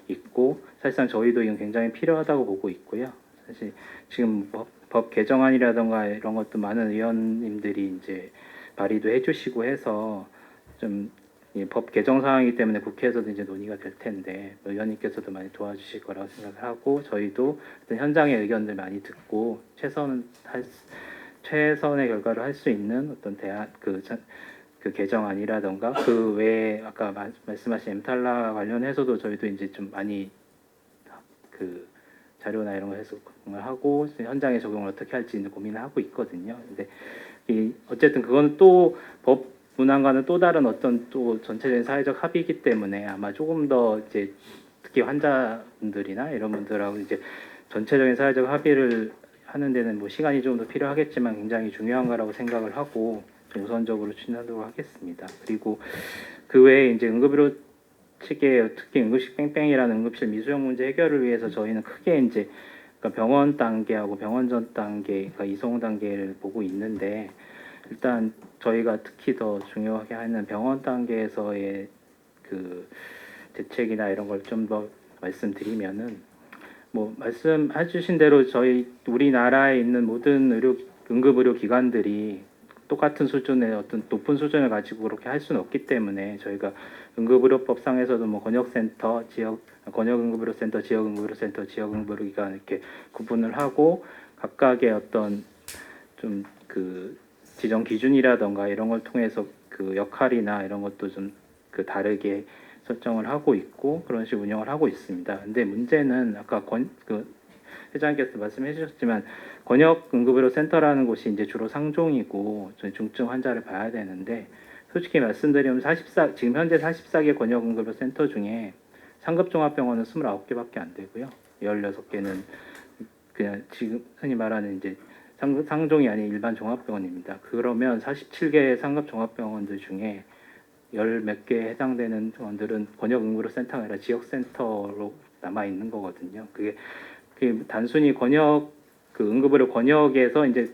있고 사실상 저희도 이건 굉장히 필요하다고 보고 있고요. 사실 지금 법 개정안이라던가 이런 것도 많은 의원님들이 이제 발의도 해주시고 해서 좀 법 개정 사항이기 때문에 국회에서도 이제 논의가 될 텐데 의원님께서도 많이 도와주실 거라고 생각을 하고 저희도 어떤 현장의 의견들 많이 듣고 최선의 결과를 할 수 있는 어떤 그 개정안이라던가 그 외에 아까 말씀하신 엠탈라 관련해서도 저희도 이제 좀 많이 그 자료나 이런 거 해석을 하고 현장에 적용을 어떻게 할지 고민을 하고 있거든요. 근데 어쨌든 그건 또 법 문항과는 또 다른 어떤 또 전체적인 사회적 합의이기 때문에 아마 조금 더 이제 특히 환자분들이나 이런 분들하고 이제 전체적인 사회적 합의를 하는 데는 뭐 시간이 좀 더 필요하겠지만 굉장히 중요한 거라고 생각을 하고 좀 우선적으로 추진하도록 하겠습니다. 그리고 그 외에 이제 응급의료 측에 특히 응급실 뺑뺑이라는 응급실 미수용 문제 해결을 위해서 저희는 크게 이제 그러니까 병원 단계하고 병원 전 단계, 그러니까 이송 단계를 보고 있는데 일단 저희가 특히 더 중요하게 하는 병원 단계에서의 그 대책이나 이런 걸 좀 더 말씀드리면은 뭐 말씀해 주신 대로 저희 우리나라에 있는 모든 응급의료 기관들이 똑같은 수준의 어떤 높은 수준을 가지고 그렇게 할 수는 없기 때문에 저희가 응급의료법상에서도 뭐 권역센터, 권역응급의료센터, 지역응급의료센터, 지역응급의료기관 이렇게 구분을 하고 각각의 어떤 좀 그 지정 기준이라던가 이런 걸 통해서 그 역할이나 이런 것도 좀 그 다르게 설정을 하고 있고 그런 식으로 운영을 하고 있습니다. 근데 문제는 아까 그 회장님께서 말씀해 주셨지만 권역응급의료센터라는 곳이 이제 주로 상종이고 중증 환자를 봐야 되는데 솔직히 말씀드리면 지금 현재 44개 권역응급의료센터 중에 상급종합병원은 29개밖에 안 되고요. 16개는 그냥 지금 흔히 말하는 이제 상종이 아닌 일반 종합병원입니다. 그러면 47개 상급종합병원들 중에 열 몇 개에 해당되는 병원들은 권역응급의료센터가 아니라 지역센터로 남아 있는 거거든요. 그게 단순히 응급의료 권역에서 이제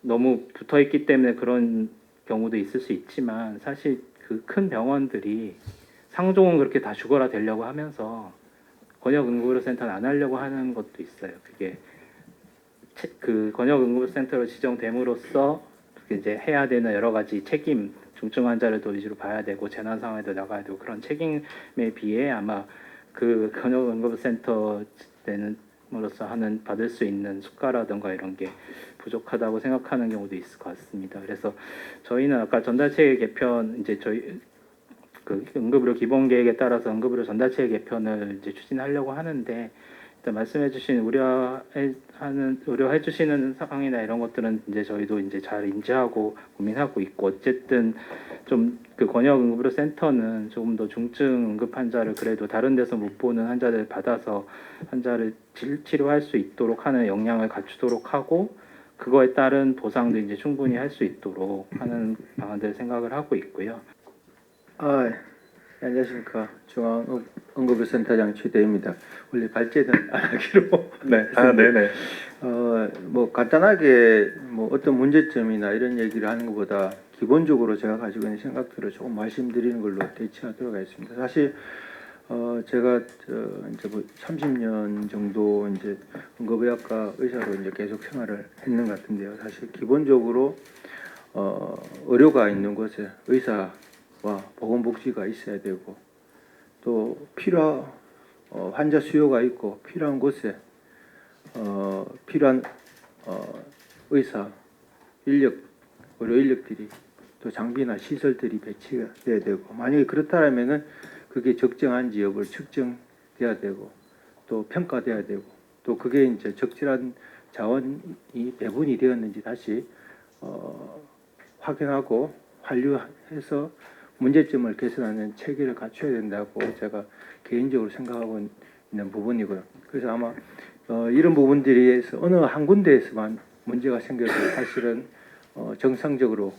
너무 붙어 있기 때문에 그런 경우도 있을 수 있지만 사실 그 큰 병원들이 상종은 그렇게 다 죽어라 되려고 하면서 권역응급의료센터는 안 하려고 하는 것도 있어요. 그게 그 권역응급센터로 지정됨으로써 이제 해야 되는 여러 가지 책임, 중증 환자를 더 위주로 봐야 되고 재난 상황에도 나가야 되고 그런 책임에 비해 아마 그 현역응급센터 되는으로서 하는 받을 수 있는 수가라든가 이런 게 부족하다고 생각하는 경우도 있을 것 같습니다. 그래서 저희는 아까 전달체계 개편 이제 저희 그 응급의료 기본계획에 따라서 응급의료 전달체계 개편을 이제 추진하려고 하는데 일단 말씀해주신 우려해주시는 상황이나 이런 것들은 이제 저희도 이제 잘 인지하고 고민하고 있고 어쨌든 좀 그 권역 응급의료 센터는 조금 더 중증 응급 환자를 그래도 다른 데서 못 보는 환자들 받아서 환자를 치료할 수 있도록 하는 역량을 갖추도록 하고 그거에 따른 보상도 이제 충분히 할 수 있도록 하는 방안들 생각을 하고 있고요. 안녕하십니까. 중앙응급의료센터장 최대입니다. 원래 발제는 안 하기로. 네. 네네. 뭐 간단하게 뭐 어떤 문제점이나 이런 얘기를 하는 것보다 기본적으로 제가 가지고 있는 생각들을 조금 말씀드리는 걸로 대체하도록 하겠습니다. 사실 제가 이제 뭐 30년 정도 이제 응급의학과 의사로 이제 계속 생활을 했는 것 같은데요. 사실 기본적으로 의료가 있는 곳에 의사와 보건복지가 있어야 되고 또 환자 수요가 있고 필요한 곳에 필요한 의사 인력, 의료 인력들이 또 장비나 시설들이 배치가 돼야 되고 만약에 그렇다면은 그게 적정한지 여부를 측정돼야 되고 또 평가돼야 되고 또 그게 이제 적절한 자원이 배분이 되었는지 다시 확인하고 환류해서 문제점을 개선하는 체계를 갖춰야 된다고 제가 개인적으로 생각하고 있는 부분이고요. 그래서 아마 이런 부분들에서 어느 한 군데에서만 문제가 생겨도 사실은 정상적으로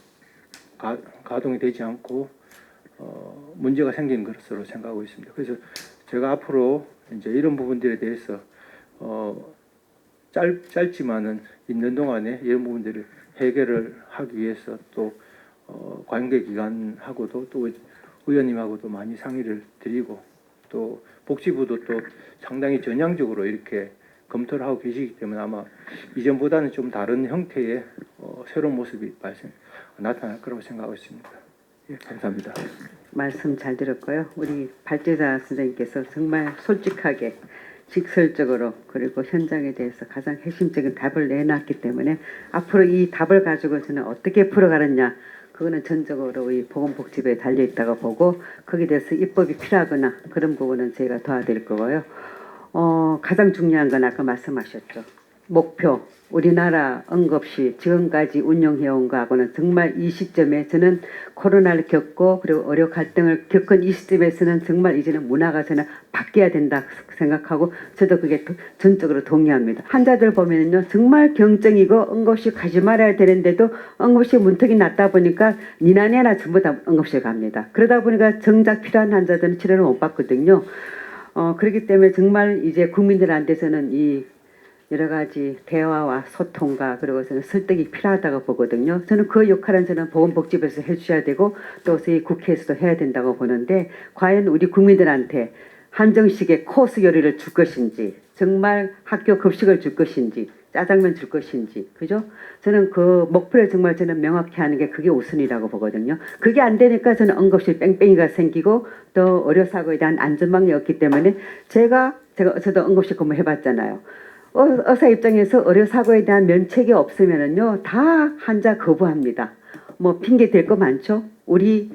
가동이 되지 않고 문제가 생기는 것으로 생각하고 있습니다. 그래서 제가 앞으로 이제 이런 부분들에 대해서 짧지만은 있는 동안에 이런 부분들을 해결을 하기 위해서 또 관계기관하고도 또 의원님하고도 많이 상의를 드리고 또 복지부도 또 상당히 전향적으로 이렇게 검토를 하고 계시기 때문에 아마 이전보다는 좀 다른 형태의 새로운 모습이 나타날 거라고 생각하고 있습니다. 예, 감사합니다. 말씀 잘 들었고요. 우리 발제자 선생님께서 정말 솔직하게 직설적으로 그리고 현장에 대해서 가장 핵심적인 답을 내놨기 때문에 앞으로 이 답을 가지고 저는 어떻게 풀어가느냐 그거는 전적으로 이 보건복지부에 달려있다고 보고 거기에 대해서 입법이 필요하거나 그런 부분은 저희가 도와드릴 거고요. 가장 중요한 건 아까 말씀하셨죠. 목표, 우리나라 응급실 지금까지 운영해온 거하고는 정말 이 시점에 저는 코로나를 겪고 그리고 의료 갈등을 겪은 이 시점에서는 정말 이제는 문화가 저는 바뀌어야 된다 생각하고 저도 그게 전적으로 동의합니다. 환자들 보면요 정말 경증이고 응급실 가지 말아야 되는데도 응급실 문턱이 낮다 보니까 니나니나 전부 다 응급실 갑니다. 그러다 보니까 정작 필요한 환자들은 치료를 못 받거든요. 그렇기 때문에 정말 이제 국민들한테서는 이 여러 가지 대화와 소통과 그리고 저는 설득이 필요하다고 보거든요. 저는 그 역할은 저는 보건복지부에서 해주셔야 되고 또 저희 국회에서도 해야 된다고 보는데 과연 우리 국민들한테 한정식의 코스 요리를 줄 것인지 정말 학교 급식을 줄 것인지 짜장면 줄 것인지 그죠? 저는 그 목표를 정말 저는 명확히 하는 게 그게 우선이라고 보거든요. 그게 안 되니까 저는 응급실 뺑뺑이가 생기고 또 의료사고에 대한 안전망이 없기 때문에 저도 응급실 근무 해봤잖아요. 의사 입장에서 의료사고에 대한 면책이 없으면은요 다 환자 거부합니다. 뭐 핑계 댈 거 많죠. 우리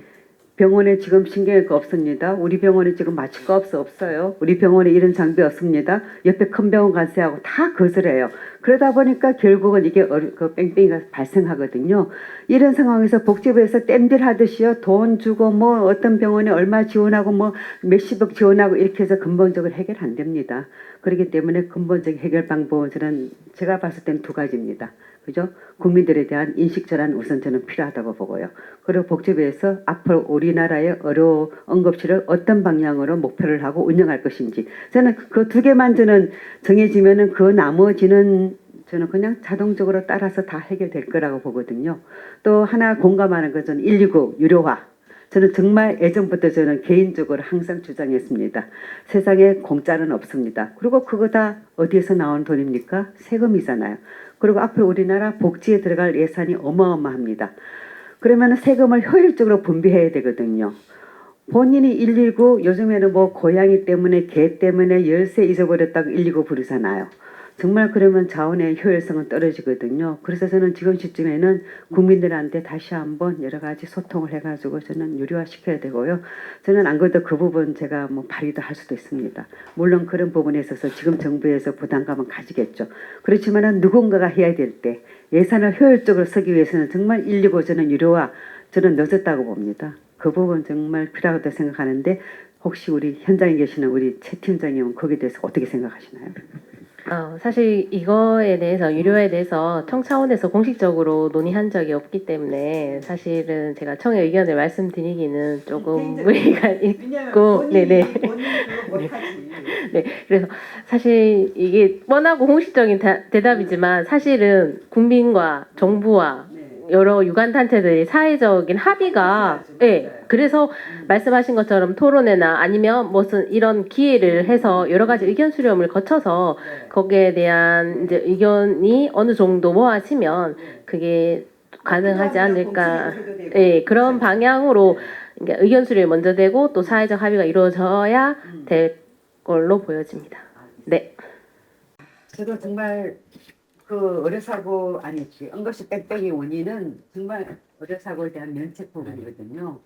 병원에 지금 신경외과 없습니다. 우리 병원에 지금 마취과 없어요. 우리 병원에 이런 장비 없습니다. 옆에 큰 병원 가세요 하고 다 거절해요. 그러다 보니까 결국은 이게 그 뺑뺑이가 발생하거든요. 이런 상황에서 복지부에서 땜질 하듯이요. 돈 주고 뭐 어떤 병원에 얼마 지원하고 뭐 몇십억 지원하고 이렇게 해서 근본적으로 해결 안 됩니다. 그렇기 때문에 근본적인 해결 방법은 저는 제가 봤을 때는 두 가지입니다. 그죠? 국민들에 대한 인식 전환 우선 저는 필요하다고 보고요. 그리고 복지부에서 앞으로 우리나라의 의료 응급실을 어떤 방향으로 목표를 하고 운영할 것인지 저는 그 두 개만 저는 정해지면은 그 나머지는 저는 그냥 자동적으로 따라서 다 해결될 거라고 보거든요. 또 하나 공감하는 것은 119 유료화. 저는 정말 예전부터 저는 개인적으로 항상 주장했습니다. 세상에 공짜는 없습니다. 그리고 그거 다 어디에서 나온 돈입니까? 세금이잖아요. 그리고 앞으로 우리나라 복지에 들어갈 예산이 어마어마합니다. 그러면 세금을 효율적으로 분배해야 되거든요. 본인이 119 요즘에는 뭐 고양이 때문에 개 때문에 열쇠 잊어버렸다고 119 부르잖아요. 정말 그러면 자원의 효율성은 떨어지거든요. 그래서 저는 지금 시점에는 국민들한테 다시 한번 여러 가지 소통을 해가지고 저는 유료화시켜야 되고요. 저는 안 그래도 그 부분 제가 뭐 발의도 할 수도 있습니다. 물론 그런 부분에 있어서 지금 정부에서 부담감은 가지겠죠. 그렇지만은 누군가가 해야 될 때 예산을 효율적으로 쓰기 위해서는 정말 119 저는 유료화 저는 늦었다고 봅니다. 그 부분 정말 필요하다고 생각하는데 혹시 우리 현장에 계시는 우리 최 팀장님은 거기에 대해서 어떻게 생각하시나요? 사실 이거에 대해서 유료에 대해서 청 차원에서 공식적으로 논의한 적이 없기 때문에 사실은 제가 청의 의견을 말씀드리기는 조금 무리가 있고, 네네. 네, 그래서 사실 이게 뻔하고 공식적인 대답이지만 사실은 국민과 정부와 여러 유관 단체들이 사회적인 합의가, 네, 그래서 말씀하신 것처럼 토론회나 아니면 무슨 이런 기회를 해서 여러 가지 의견 수렴을 거쳐서 거기에 대한 이제 의견이 어느 정도 모아지면 그게 가능하지 않을까. 네, 그런 방향으로 그러니까 의견 수렴이 먼저 되고 또 사회적 합의가 이루어져야 될 걸로 보여집니다. 네. 저도 정말 그 의료사고 아니지 응급실 뺑뺑이 원인은 정말 의료사고에 대한 면책 부분이거든요.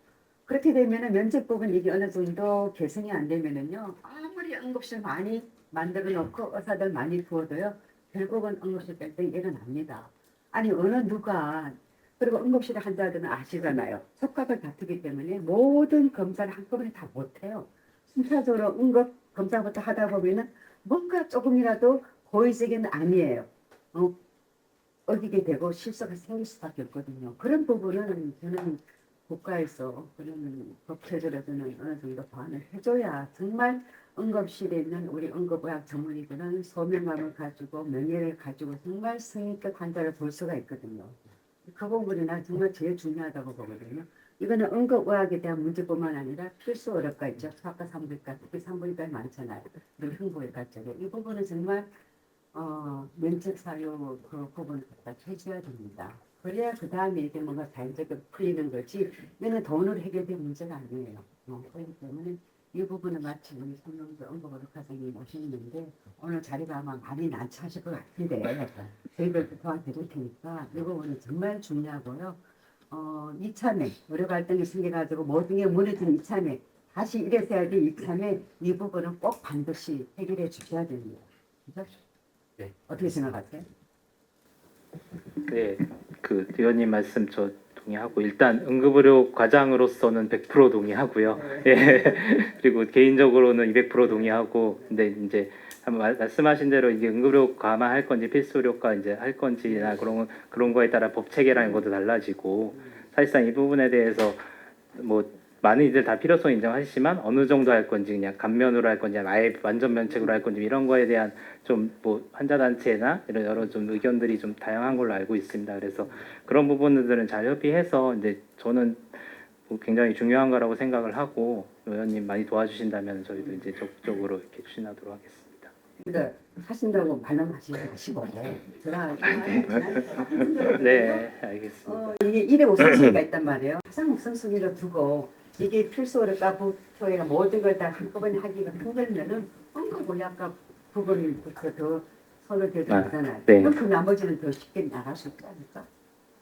그렇게 되면은 면책 부분 이게 어느 정도 개선이 안 되면은요 아무리 응급실 많이 만들어 놓고 의사들 많이 두어도요 결국은 응급실 뺑뺑이 일어납니다. 아니 어느 누가 그리고 응급실에 환자들은 아시잖아요. 속각을 다투기 때문에 모든 검사를 한꺼번에 다 못해요. 순차적으로 응급 검사부터 하다 보면은 뭔가 조금이라도 고의적인 아니에요. 어기게 되고 실수가 생길 수밖에 없거든요. 그런 부분은 저는 국가에서 그런 법체제로서는 어느 정도 보완을 해줘야 정말 응급실에 있는 우리 응급의학 전문의들은 소명감을 가지고 명예를 가지고 정말 성의껏 환자를 볼 수가 있거든요. 그 부분이나 정말 제일 중요하다고 보거든요. 이거는 응급의학에 대한 문제뿐만 아니라 필수 의료과 있죠. 소아과 산부인과, 특히 산부인과 많잖아요. 그리고 흉부외과 쪽에 이 부분은 정말 면책 사유 그 부분을 갖다 해줘야 됩니다. 그래야 그 다음에 이게 뭔가 자연적으로 풀리는 거지. 이거는 돈으로 해결될 문제가 아니에요. 그렇기 때문에 이 부분은 마치 우리 성명조 응급의료 과장님 오셨는데 오늘 자리가 아마 많이 난처하실 것 같은데 저희들도 도와드릴 테니까 이 부분은 정말 중요하고요. 이참에 의료 갈등이 생겨가지고 모든 게 무너진 이참에 다시 이래서야 돼. 이참에 이 부분은 꼭 반드시 해결해 주셔야 됩니다. 그죠? 네. 어떻게 생각하세요? 네, 그 의원님 말씀 저 동의하고 일단 응급의료 과장으로서는 100% 동의하고요. 예. 그리고 개인적으로는 200% 동의하고 근데 이제 말씀하신 대로 이게 응급의료 과만 건지 필수 의료과 이제 할 건지나 그런 거에 따라 법 체계라는 것도 달라지고 사실상 이 부분에 대해서 뭐 많이들 다 필요성 인정하시지만 어느 정도 할 건지 그냥 감면으로 할 건지 아예 완전 면책으로 할 건지 이런 거에 대한 좀 뭐 환자 단체나 이런 여러 좀 의견들이 좀 다양한 걸로 알고 있습니다. 그래서 그런 부분들은 잘 협의해서 이제 저는 뭐 굉장히 중요한 거라고 생각을 하고 의원님 많이 도와주신다면 저희도 이제 적극적으로 이렇게 추진하도록 하겠습니다. 그러니까 하신다고 말씀하시지 마시고 저랑 네, 알겠습니다. 이게 1회 우선순위가 있단 말이에요. 가장 우선순위로 두고 이게 필수의료과 부처가 모든 걸 다 한꺼번에 하기가 힘들면은 응급의학과 부분부터 더 손을 대도 되잖아요. 네. 그럼 그 나머지는 더 쉽게 나갈 수 있지 않을까?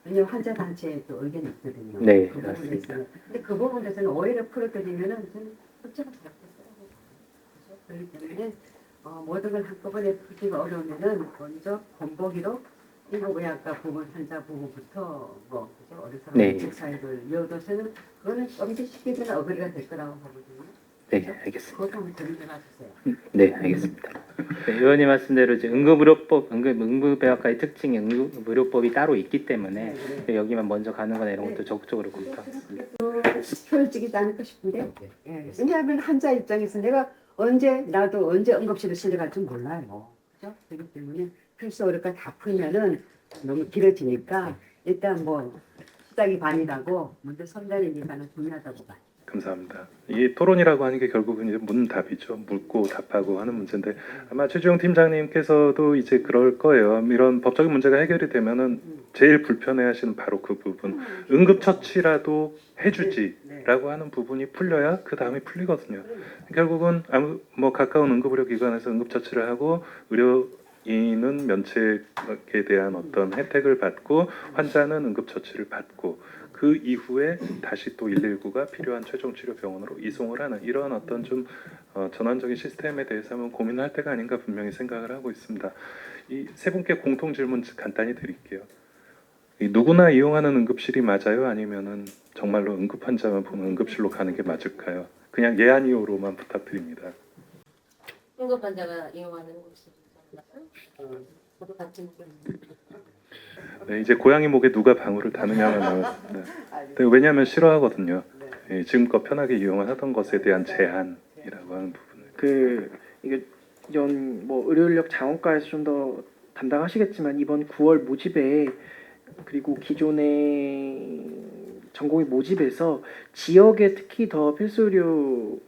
왜냐면 환자 단체에 또 의견이 있거든요. 네, 그 부분에 맞습니다. 있어서. 근데 그 부분에서는 오히려 풀어드리면은 저는 흡수가 잘했어요. 그렇기 때문에 모든 걸 한꺼번에 풀기가 어려우면은 먼저 본보기로 응급의학과 부분 환자 부분부터 뭐 그죠? 어려서 네. 사회를 이어둬서는 그거는 좀 더 쉽게 되는 어그리가 될 거라고 보거든요. 네, 알겠습니다. 그것 한번 고민해 봐주세요. 네, 알겠습니다. 네, 의원님 말씀대로 이제 응급의학과의 특징이 응급의료법이 따로 있기 때문에 여기만 먼저 가는 거나 이런 것도 적극적으로 검토하겠습니다. 효율적이지 않을까 싶은데 왜냐하면 환자 입장에서 내가 나도 언제 응급실에 실려갈 줄 몰라요. 그죠? 그렇기 때문에 필수 의료과 다 풀면은 너무 길어지니까 일단 뭐 시작이 반이라고 먼저 선단의 기간은 중요하다고 봐요. 감사합니다. 이 토론이라고 하는 게 결국은 이제 문답이죠. 묻고 답하고 하는 문제인데 아마 최주영 팀장님께서도 이제 그럴 거예요. 이런 법적인 문제가 해결이 되면은 제일 불편해하시는 바로 그 부분. 응급처치라도 해주지라고 하는 부분이 풀려야 그 다음이 풀리거든요. 결국은 뭐 가까운 응급의료기관에서 응급처치를 하고 의료인은 면책에 대한 어떤 혜택을 받고 환자는 응급처치를 받고 그 이후에 다시 또 119가 필요한 최종 치료 병원으로 이송을 하는 이런 어떤 좀 전환적인 시스템에 대해서 한번 고민할 때가 아닌가 분명히 생각을 하고 있습니다. 이 세 분께 공통 질문 간단히 드릴게요. 이 누구나 이용하는 응급실이 맞아요? 아니면은 정말로 응급 환자만 보는 응급실로 가는 게 맞을까요? 그냥 예 아니오로만 부탁드립니다. 응급 환자가 이용하는 곳이 맞나요? 모두 같은 네, 이제 고양이 목에 누가 방울을 다느냐면 네, 왜냐하면 싫어하거든요. 예, 지금껏 편하게 이용하던 것에 대한 제한이라고 하는 부분을. 이게 이런 뭐 의료인력 자원과에서 좀 더 담당하시겠지만 이번 9월 모집에 그리고 기존의 전공의 모집에서 지역에 특히 더 필수 의료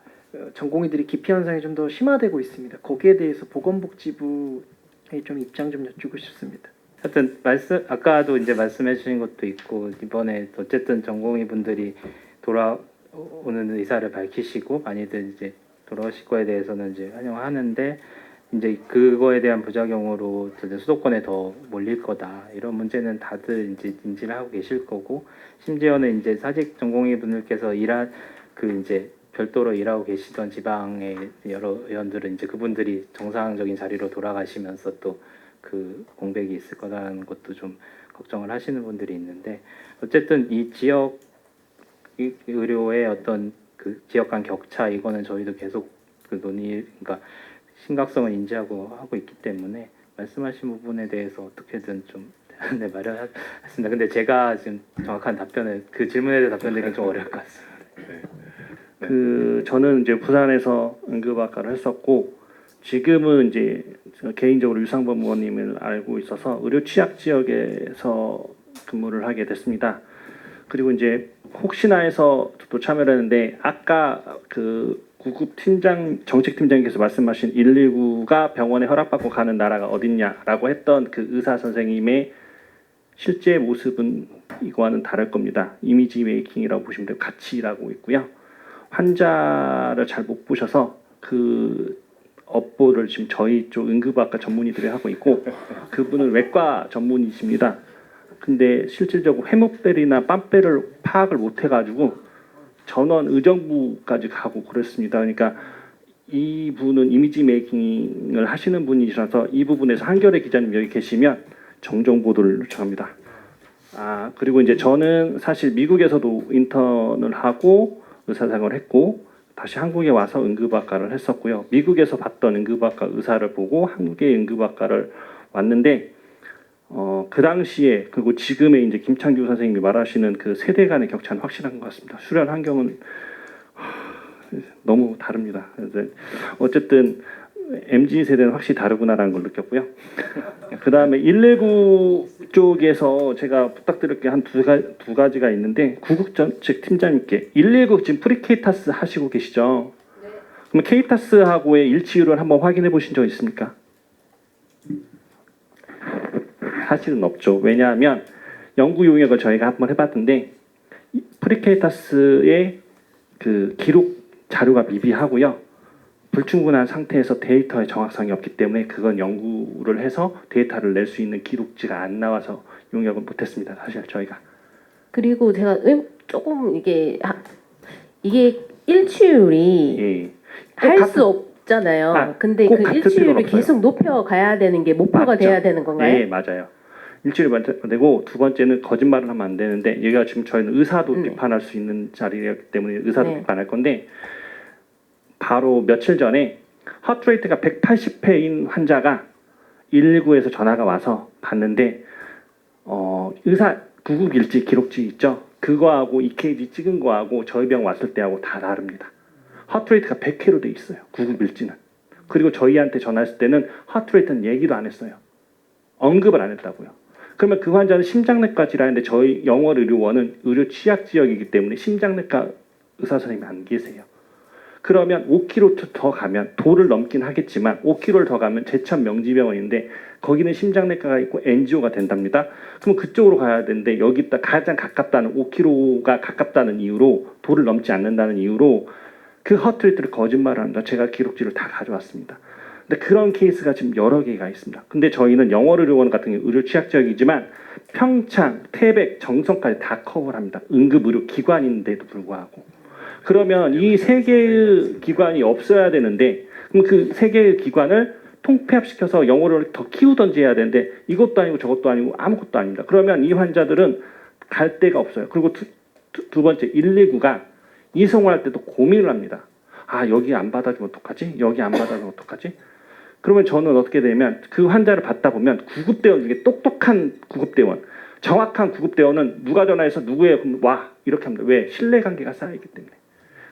전공의들이 기피 현상이 좀 더 심화되고 있습니다. 거기에 대해서 보건복지부의 좀 입장 좀 여쭈고 싶습니다. 하여튼 아까도 이제 말씀해 주신 것도 있고 이번에 어쨌든 전공의 분들이 돌아오는 의사를 밝히시고 많이들 이제 돌아오실 거에 대해서는 이제 환영하는데 이제 그거에 대한 부작용으로 수도권에 더 몰릴 거다 이런 문제는 다들 이제 인지를 하고 계실 거고 심지어는 이제 사직 전공의 분들께서 이제 별도로 일하고 계시던 지방의 여러 의원들은 이제 그분들이 정상적인 자리로 돌아가시면서 또 그 공백이 있을 거라는 것도 좀 걱정을 하시는 분들이 있는데 어쨌든 이 지역 의료의 어떤 그 지역 간 격차 이거는 저희도 계속 그 그러니까 심각성을 인지하고 하고 있기 때문에 말씀하신 부분에 대해서 어떻게든 좀 네, 마련했습니다. 근데 제가 지금 정확한 답변을 그 질문에 대해 답변드리긴 좀 어려울 것 같습니다. 저는 이제 부산에서 응급학과를 했었고 지금은 이제 개인적으로 유상범 의원님을 알고 있어서 의료 취약 지역에서 근무를 하게 됐습니다. 그리고 이제 혹시나 해서 또 참여를 했는데 아까 그 구급 정책팀장님께서 말씀하신 119가 병원에 허락받고 가는 나라가 어딨냐라고 했던 그 의사 선생님의 실제 모습은 이거와는 다를 겁니다. 이미지 메이킹이라고 보시면 되고 같이 일하고 있고요. 환자를 잘 못 보셔서 그 업보를 지금 저희 쪽 응급학과 전문의들이 하고 있고 그분은 외과 전문의십니다. 근데 실질적으로 해묵배리나 빰배를 파악을 못 해가지고 전원 의정부까지 가고 그랬습니다. 그러니까 이분은 이미지 메이킹을 하시는 분이셔서 이 부분에서 한겨레 기자님 여기 계시면 정정 보도를 요청합니다. 그리고 이제 저는 사실 미국에서도 인턴을 하고 의사생활을 했고 다시 한국에 와서 응급학과를 했었고요. 미국에서 봤던 응급학과 의사를 보고 한국의 응급학과를 왔는데 그 당시에 그리고 지금의 이제 김창규 선생님이 말하시는 그 세대 간의 격차는 확실한 것 같습니다. 수련 환경은 너무 다릅니다. 어쨌든 MZ 세대는 확실히 다르구나라는 걸 느꼈고요. 그 다음에 119 쪽에서 제가 부탁드릴 게 한 두 가지가 있는데 구국정책 팀장님께 119 지금 프리케이타스 하시고 계시죠? 네. 그럼 케이타스하고의 일치율을 한번 확인해 보신 적 있습니까? 사실은 없죠. 왜냐하면 연구 용역을 저희가 한번 해봤는데 프리케이타스의 그 기록 자료가 미비하고요. 불충분한 상태에서 데이터의 정확성이 없기 때문에 그건 연구를 해서 데이터를 낼 수 있는 기록지가 안 나와서 용역은 못했습니다. 사실 저희가. 그리고 제가 조금 이게 일치율이 할 수 없잖아요. 근데 그 일치율을 계속 높여가야 되는 게 목표가 맞죠. 돼야 되는 건가요? 네, 맞아요. 일주일이 되고 두 번째는 거짓말을 하면 안 되는데 여기가 지금 저희는 의사도 비판할 수 있는 자리이기 때문에 의사도 비판할 건데 바로 며칠 전에 하트레이트가 180회인 환자가 119에서 전화가 와서 봤는데 의사 구급 일지 기록지 있죠? 그거하고 EKG 찍은 거하고 저희 병 왔을 때하고 다 다릅니다. 하트레이트가 100회로 돼 있어요. 구급 일지는. 그리고 저희한테 전화했을 때는 하트레이트는 얘기도 안 했어요. 언급을 안 했다고요. 그러면 그 환자는 심장내과 질환인데 저희 영월 의료원은 의료 취약 지역이기 때문에 심장내과 의사 선생님이 안 계세요. 그러면 5km 더 가면 도를 넘긴 하겠지만 5km를 더 가면 제천 명지병원인데 거기는 심장내과가 있고 NGO가 된답니다. 그럼 그쪽으로 가야 되는데 여기다 가장 가깝다는 5km가 가깝다는 이유로 도를 넘지 않는다는 이유로 그 허트리트를 거짓말을 합니다. 제가 기록지를 다 가져왔습니다. 근데 그런 케이스가 지금 여러 개가 있습니다. 근데 저희는 영월의료원 같은 경우 의료 취약지역이지만 평창, 태백, 정선까지 다 커버를 합니다. 응급의료 기관인데도 불구하고. 그러면 이 세 개의 기관이 없어야 되는데 그럼 그 세 개의 기관을 통폐합시켜서 영어를 더 키우던지 해야 되는데 이것도 아니고 저것도 아니고 아무것도 아닙니다. 그러면 이 환자들은 갈 데가 없어요. 그리고 두 번째 119가 이송을 할 때도 고민을 합니다. 아 여기 안 받아주면 어떡하지? 여기 안 받아주면 어떡하지? 그러면 저는 어떻게 되면 그 환자를 받다 보면 구급대원 중에 똑똑한 구급대원 정확한 구급대원은 누가 전화해서 누구의 와 이렇게 합니다. 왜? 신뢰관계가 쌓이기 때문에.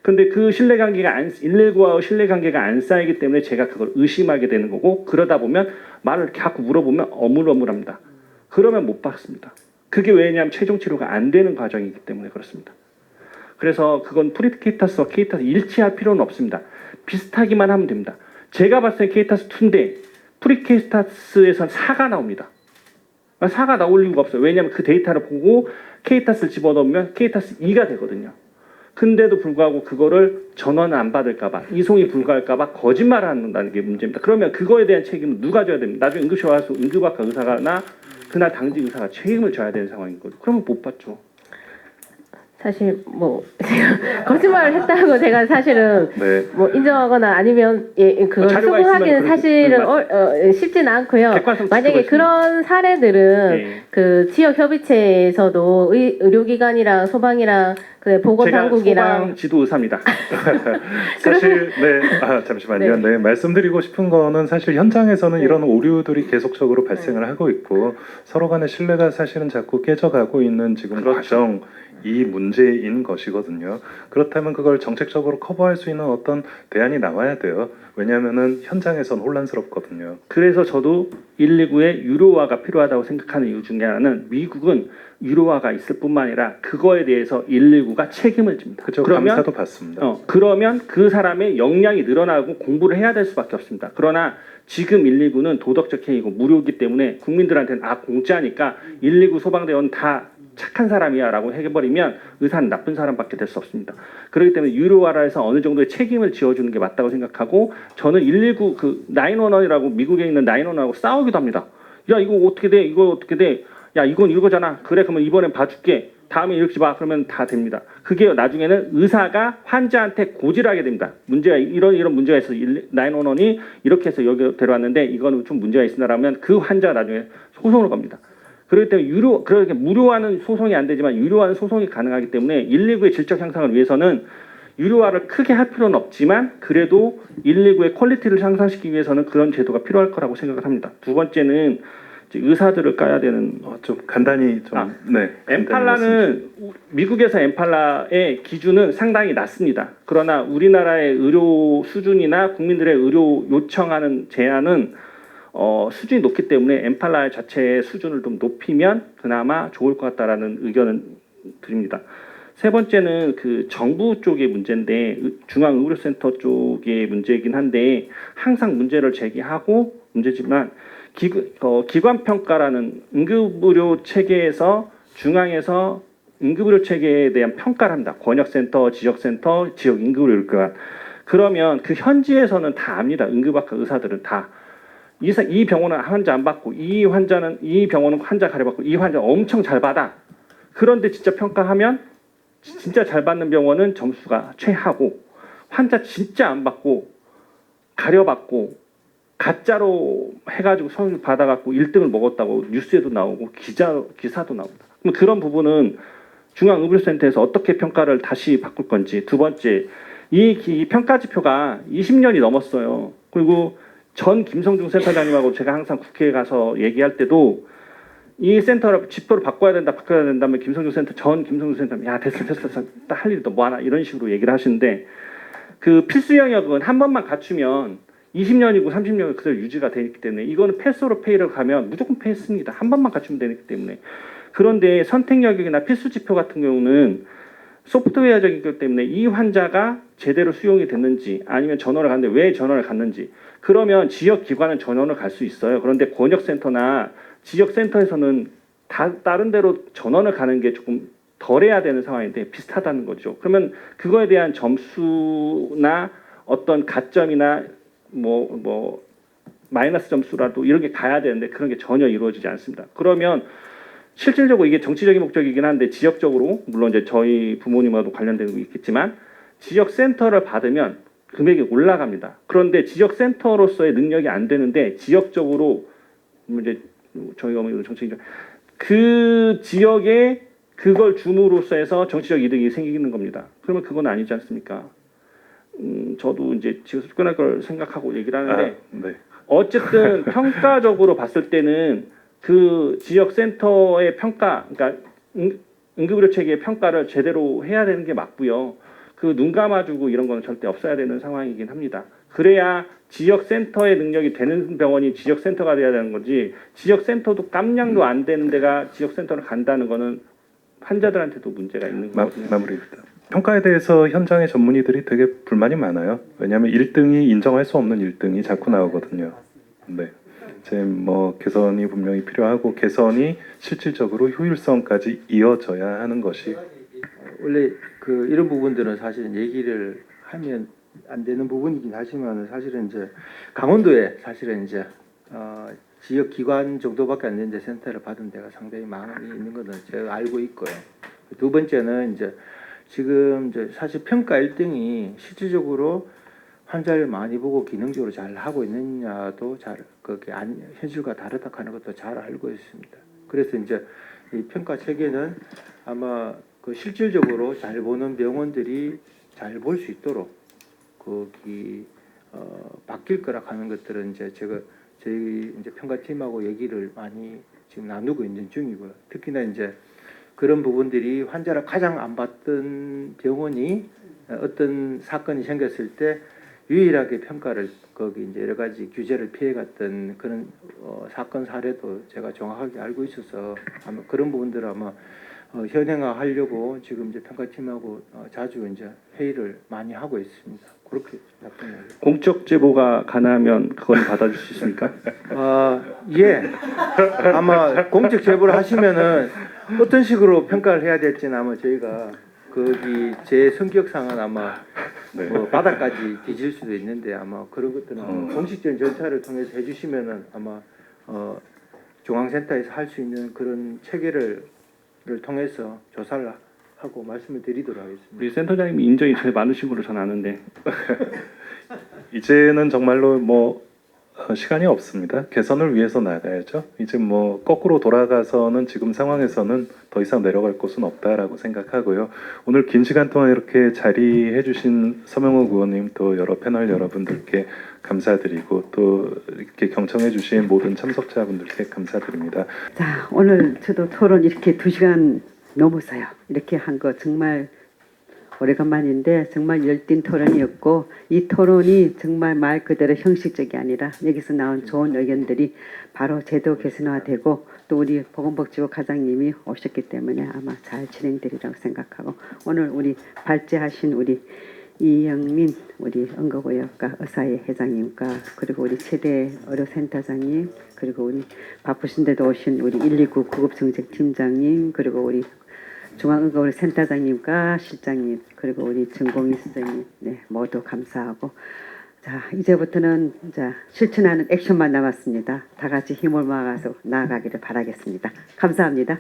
근데 그 신뢰관계가 119와의 신뢰관계가 안 쌓이기 때문에 제가 그걸 의심하게 되는 거고 그러다 보면 말을 자꾸 물어보면 어물어물합니다. 그러면 못 받습니다. 그게 왜냐하면 최종 치료가 안 되는 과정이기 때문에 그렇습니다. 그래서 그건 프리케이타스와 케이타스 일치할 필요는 없습니다. 비슷하기만 하면 됩니다. 제가 봤을 때 케이타스 2인데 프리케이타스에선 4가 나옵니다. 4가 나올 이유가 없어요. 왜냐하면 그 데이터를 보고 케이타스를 집어넣으면 케이타스 2가 되거든요. 근데도 불구하고 그거를 전원을 안 받을까봐 이송이 불가할까봐 거짓말을 한다는 게 문제입니다. 그러면 그거에 대한 책임은 누가 져야 됩니까? 나중에 응급실 와서 응급학과 의사가나 그날 당직 의사가 책임을 져야 되는 상황인 거죠. 그러면 못 받죠. 사실 뭐 제가 거짓말을 했다고 제가 사실은 네. 뭐 인정하거나 아니면 그걸 자료가 수긍하기는 있으면 사실은 쉽지는 않고요. 객관성 만약에 지키고 그런 사례들은 네. 그 지역 협의체에서도 의료기관이랑 소방이랑 그 보건당국이랑 제가 소방 지도 의사입니다. 사실 잠시만요. 네. 말씀드리고 싶은 거는 사실 현장에서는 이런 오류들이 계속적으로 발생을 하고 있고 서로 간의 신뢰가 사실은 자꾸 깨져가고 있는 지금 과정 이 문제인 것이거든요. 그렇다면 그걸 정책적으로 커버할 수 있는 어떤 대안이 나와야 돼요. 왜냐하면은 현장에선 혼란스럽거든요. 그래서 저도 119의 유료화가 필요하다고 생각하는 이유 중에 하나는 미국은 유료화가 있을 뿐만 아니라 그거에 대해서 119가 책임을 집니다. 그죠. 그러면 감사도 받습니다. 그러면 그 사람의 역량이 늘어나고 공부를 해야 될 수밖에 없습니다. 그러나 지금 119는 도덕적 해이고 무료이기 때문에 국민들한테는 공짜니까 119 소방대원 다 착한 사람이야 라고 해버리면 의사는 나쁜 사람밖에 될 수 없습니다. 그렇기 때문에 유료화라 해서 어느 정도의 책임을 지어주는 게 맞다고 생각하고 저는 119 그 911이라고 미국에 있는 911하고 싸우기도 합니다. 야 이거 어떻게 돼? 이거 어떻게 돼? 야 이건 이거잖아. 그래 그러면 이번엔 봐줄게. 다음에 이렇게 봐. 그러면 다 됩니다. 그게 나중에는 의사가 환자한테 고질하게 됩니다. 문제가 이런 문제가 있어서 911이 이렇게 해서 여기 데려왔는데 이거는 좀 문제가 있으나라면 그 환자가 나중에 소송을 겁니다. 그렇기 때문에 그렇게 무료화는 소송이 안 되지만 유료화는 소송이 가능하기 때문에 119의 질적 향상을 위해서는 유료화를 크게 할 필요는 없지만 그래도 119의 퀄리티를 향상시키기 위해서는 그런 제도가 필요할 거라고 생각을 합니다. 두 번째는 의사들을 까야 되는 좀 간단히 좀 엠팔라는 미국에서 엠팔라의 기준은 상당히 낮습니다. 그러나 우리나라의 의료 수준이나 국민들의 의료 요청하는 제한은 수준이 높기 때문에 엠팔라 자체의 수준을 좀 높이면 그나마 좋을 것 같다라는 의견을 드립니다. 세 번째는 그 정부 쪽의 문제인데 중앙의료센터 쪽의 문제이긴 한데 항상 문제를 제기하고 문제지만 기관 평가라는 응급의료 체계에서 중앙에서 응급의료 체계에 대한 평가를 합니다. 권역센터, 지역센터, 지역 응급의료기관. 그러면 그 현지에서는 다 압니다. 응급학과 의사들은 다. 이 병원은 환자 안 받고 이 병원은 환자 가려받고 이 환자 엄청 잘 받아. 그런데 진짜 평가하면 진짜 잘 받는 병원은 점수가 최하고 환자 진짜 안 받고 가려받고 가짜로 해가지고 서류 받아갖고 1등을 먹었다고 뉴스에도 나오고 기사도 나옵니다. 그럼 그런 부분은 중앙의료센터에서 어떻게 평가를 다시 바꿀 건지. 두 번째, 이 평가 지표가 20년이 넘었어요. 그리고 전 김성중 센터장님하고 제가 항상 국회에 가서 얘기할 때도 이 센터를 지표를 바꿔야 된다면 전 김성중 센터님 야 됐어 딱 할 일도 뭐 하나 이런 식으로 얘기를 하시는데 그 필수 영역은 한 번만 갖추면 20년이고 30년이 그대로 유지가 되기 때문에 이거는 패스로 페이를 가면 무조건 패스입니다. 한 번만 갖추면 되기 때문에. 그런데 선택 영역이나 필수 지표 같은 경우는 소프트웨어적이기 때문에 이 환자가 제대로 수용이 됐는지 아니면 전원을 갔는데 왜 전원을 갔는지 그러면 지역 기관은 전원을 갈 수 있어요. 그런데 권역센터나 지역센터에서는 다른 데로 전원을 가는 게 조금 덜해야 되는 상황인데 비슷하다는 거죠. 그러면 그거에 대한 점수나 어떤 가점이나 뭐 마이너스 점수라도 이런 게 가야 되는데 그런 게 전혀 이루어지지 않습니다. 그러면 실질적으로 이게 정치적인 목적이긴 한데 지역적으로 물론 이제 저희 부모님하고도 관련되고 있겠지만 지역 센터를 받으면 금액이 올라갑니다. 그런데 지역 센터로서의 능력이 안 되는데 지역적으로 이제 저희가 정치적 그 지역에 그걸 줌으로써 해서 정치적 이득이 생기는 겁니다. 그러면 그건 아니지 않습니까? 저도 이제 지역 접근할 걸 생각하고 얘기를 하는데 네. 어쨌든 평가적으로 봤을 때는 그 지역 센터의 평가, 그러니까 응급의료 체계의 평가를 제대로 해야 되는 게 맞고요. 그 눈 감아주고 이런 거는 절대 없어야 되는 상황이긴 합니다. 그래야 지역 센터의 능력이 되는 병원이 지역 센터가 돼야 되는 거지. 지역 센터도 깜냥도 안 되는 데가 지역 센터를 간다는 거는 환자들한테도 문제가 있는 거거든요. 마무리입니다. 평가에 대해서 현장의 전문의들이 되게 불만이 많아요. 왜냐하면 1등이 인정할 수 없는 1등이 자꾸 나오거든요. 네. 이제 뭐 개선이 분명히 필요하고 개선이 실질적으로 효율성까지 이어져야 하는 것이 원래 그 이런 부분들은 사실은 얘기를 하면 안 되는 부분이긴 하지만 사실은 이제 강원도에 사실은 이제 지역 기관 정도밖에 안 되는데 센터를 받은 데가 상당히 많이 있는 것은 제가 알고 있고요. 두 번째는 이제 지금 이제 사실 평가 1등이 실질적으로 환자를 많이 보고 기능적으로 잘 하고 있느냐도 잘 그게 현실과 다르다 하는 것도 잘 알고 있습니다. 그래서 이제 이 평가 체계는 아마 그 실질적으로 잘 보는 병원들이 잘 볼 수 있도록 거기 바뀔 거라 하는 것들은 이제 제가 저희 이제 평가팀하고 얘기를 많이 지금 나누고 있는 중이고요. 특히나 이제 그런 부분들이 환자를 가장 안 받던 병원이 어떤 사건이 생겼을 때 유일하게 평가를 거기 이제 여러 가지 규제를 피해갔던 그런 사건 사례도 제가 정확하게 알고 있어서 아마 그런 부분들을 아마 현행화하려고 지금 이제 평가팀하고 자주 이제 회의를 많이 하고 있습니다. 그렇게 답변해요. 공적 제보가 가능하면 그건 받아줄 수 있습니까? 예. 아마 공적 제보를 하시면은 어떤 식으로 평가를 해야 될지는 아마 저희가 거기 제 성격상은 아마 뭐 바닥까지 뒤질 수도 있는데 아마 그런 것들은 공식적인 절차를 통해서 해주시면은 아마 중앙센터에서 할 수 있는 그런 체계를 통해서 조사를 하고 말씀을 드리도록 하겠습니다. 우리 센터장님이 인정이 제일 많으신 걸로 저는 아는데 이제는 정말로 뭐 시간이 없습니다. 개선을 위해서 나가야죠. 이제 뭐 거꾸로 돌아가서는 지금 상황에서는 더 이상 내려갈 곳은 없다라고 생각하고요. 오늘 긴 시간 동안 이렇게 자리해 주신 서명욱 의원님 또 여러 패널 여러분들께 감사드리고 또 이렇게 경청해 주신 모든 참석자분들께 감사드립니다. 자, 오늘 저도 토론 이렇게 2시간 넘었어요. 이렇게 한 거 정말 오래간만인데 정말 열띤 토론이었고 이 토론이 정말 말 그대로 형식적이 아니라 여기서 나온 좋은 의견들이 바로 제도 개선화되고 또 우리 보건복지부 과장님이 오셨기 때문에 아마 잘 진행되리라고 생각하고 오늘 우리 발제하신 우리 이영민 우리 응급의학과 의사회 회장님과 그리고 우리 최대 의료센터장님 그리고 우리 바쁘신데도 오신 우리 129 구급정책팀장님 그리고 우리 중앙응급의료 센터장님과 실장님 그리고 우리 전공의 선생님 네, 모두 감사하고 자 이제부터는 이제 실천하는 액션만 남았습니다. 다 같이 힘을 모아서 나아가기를 바라겠습니다. 감사합니다.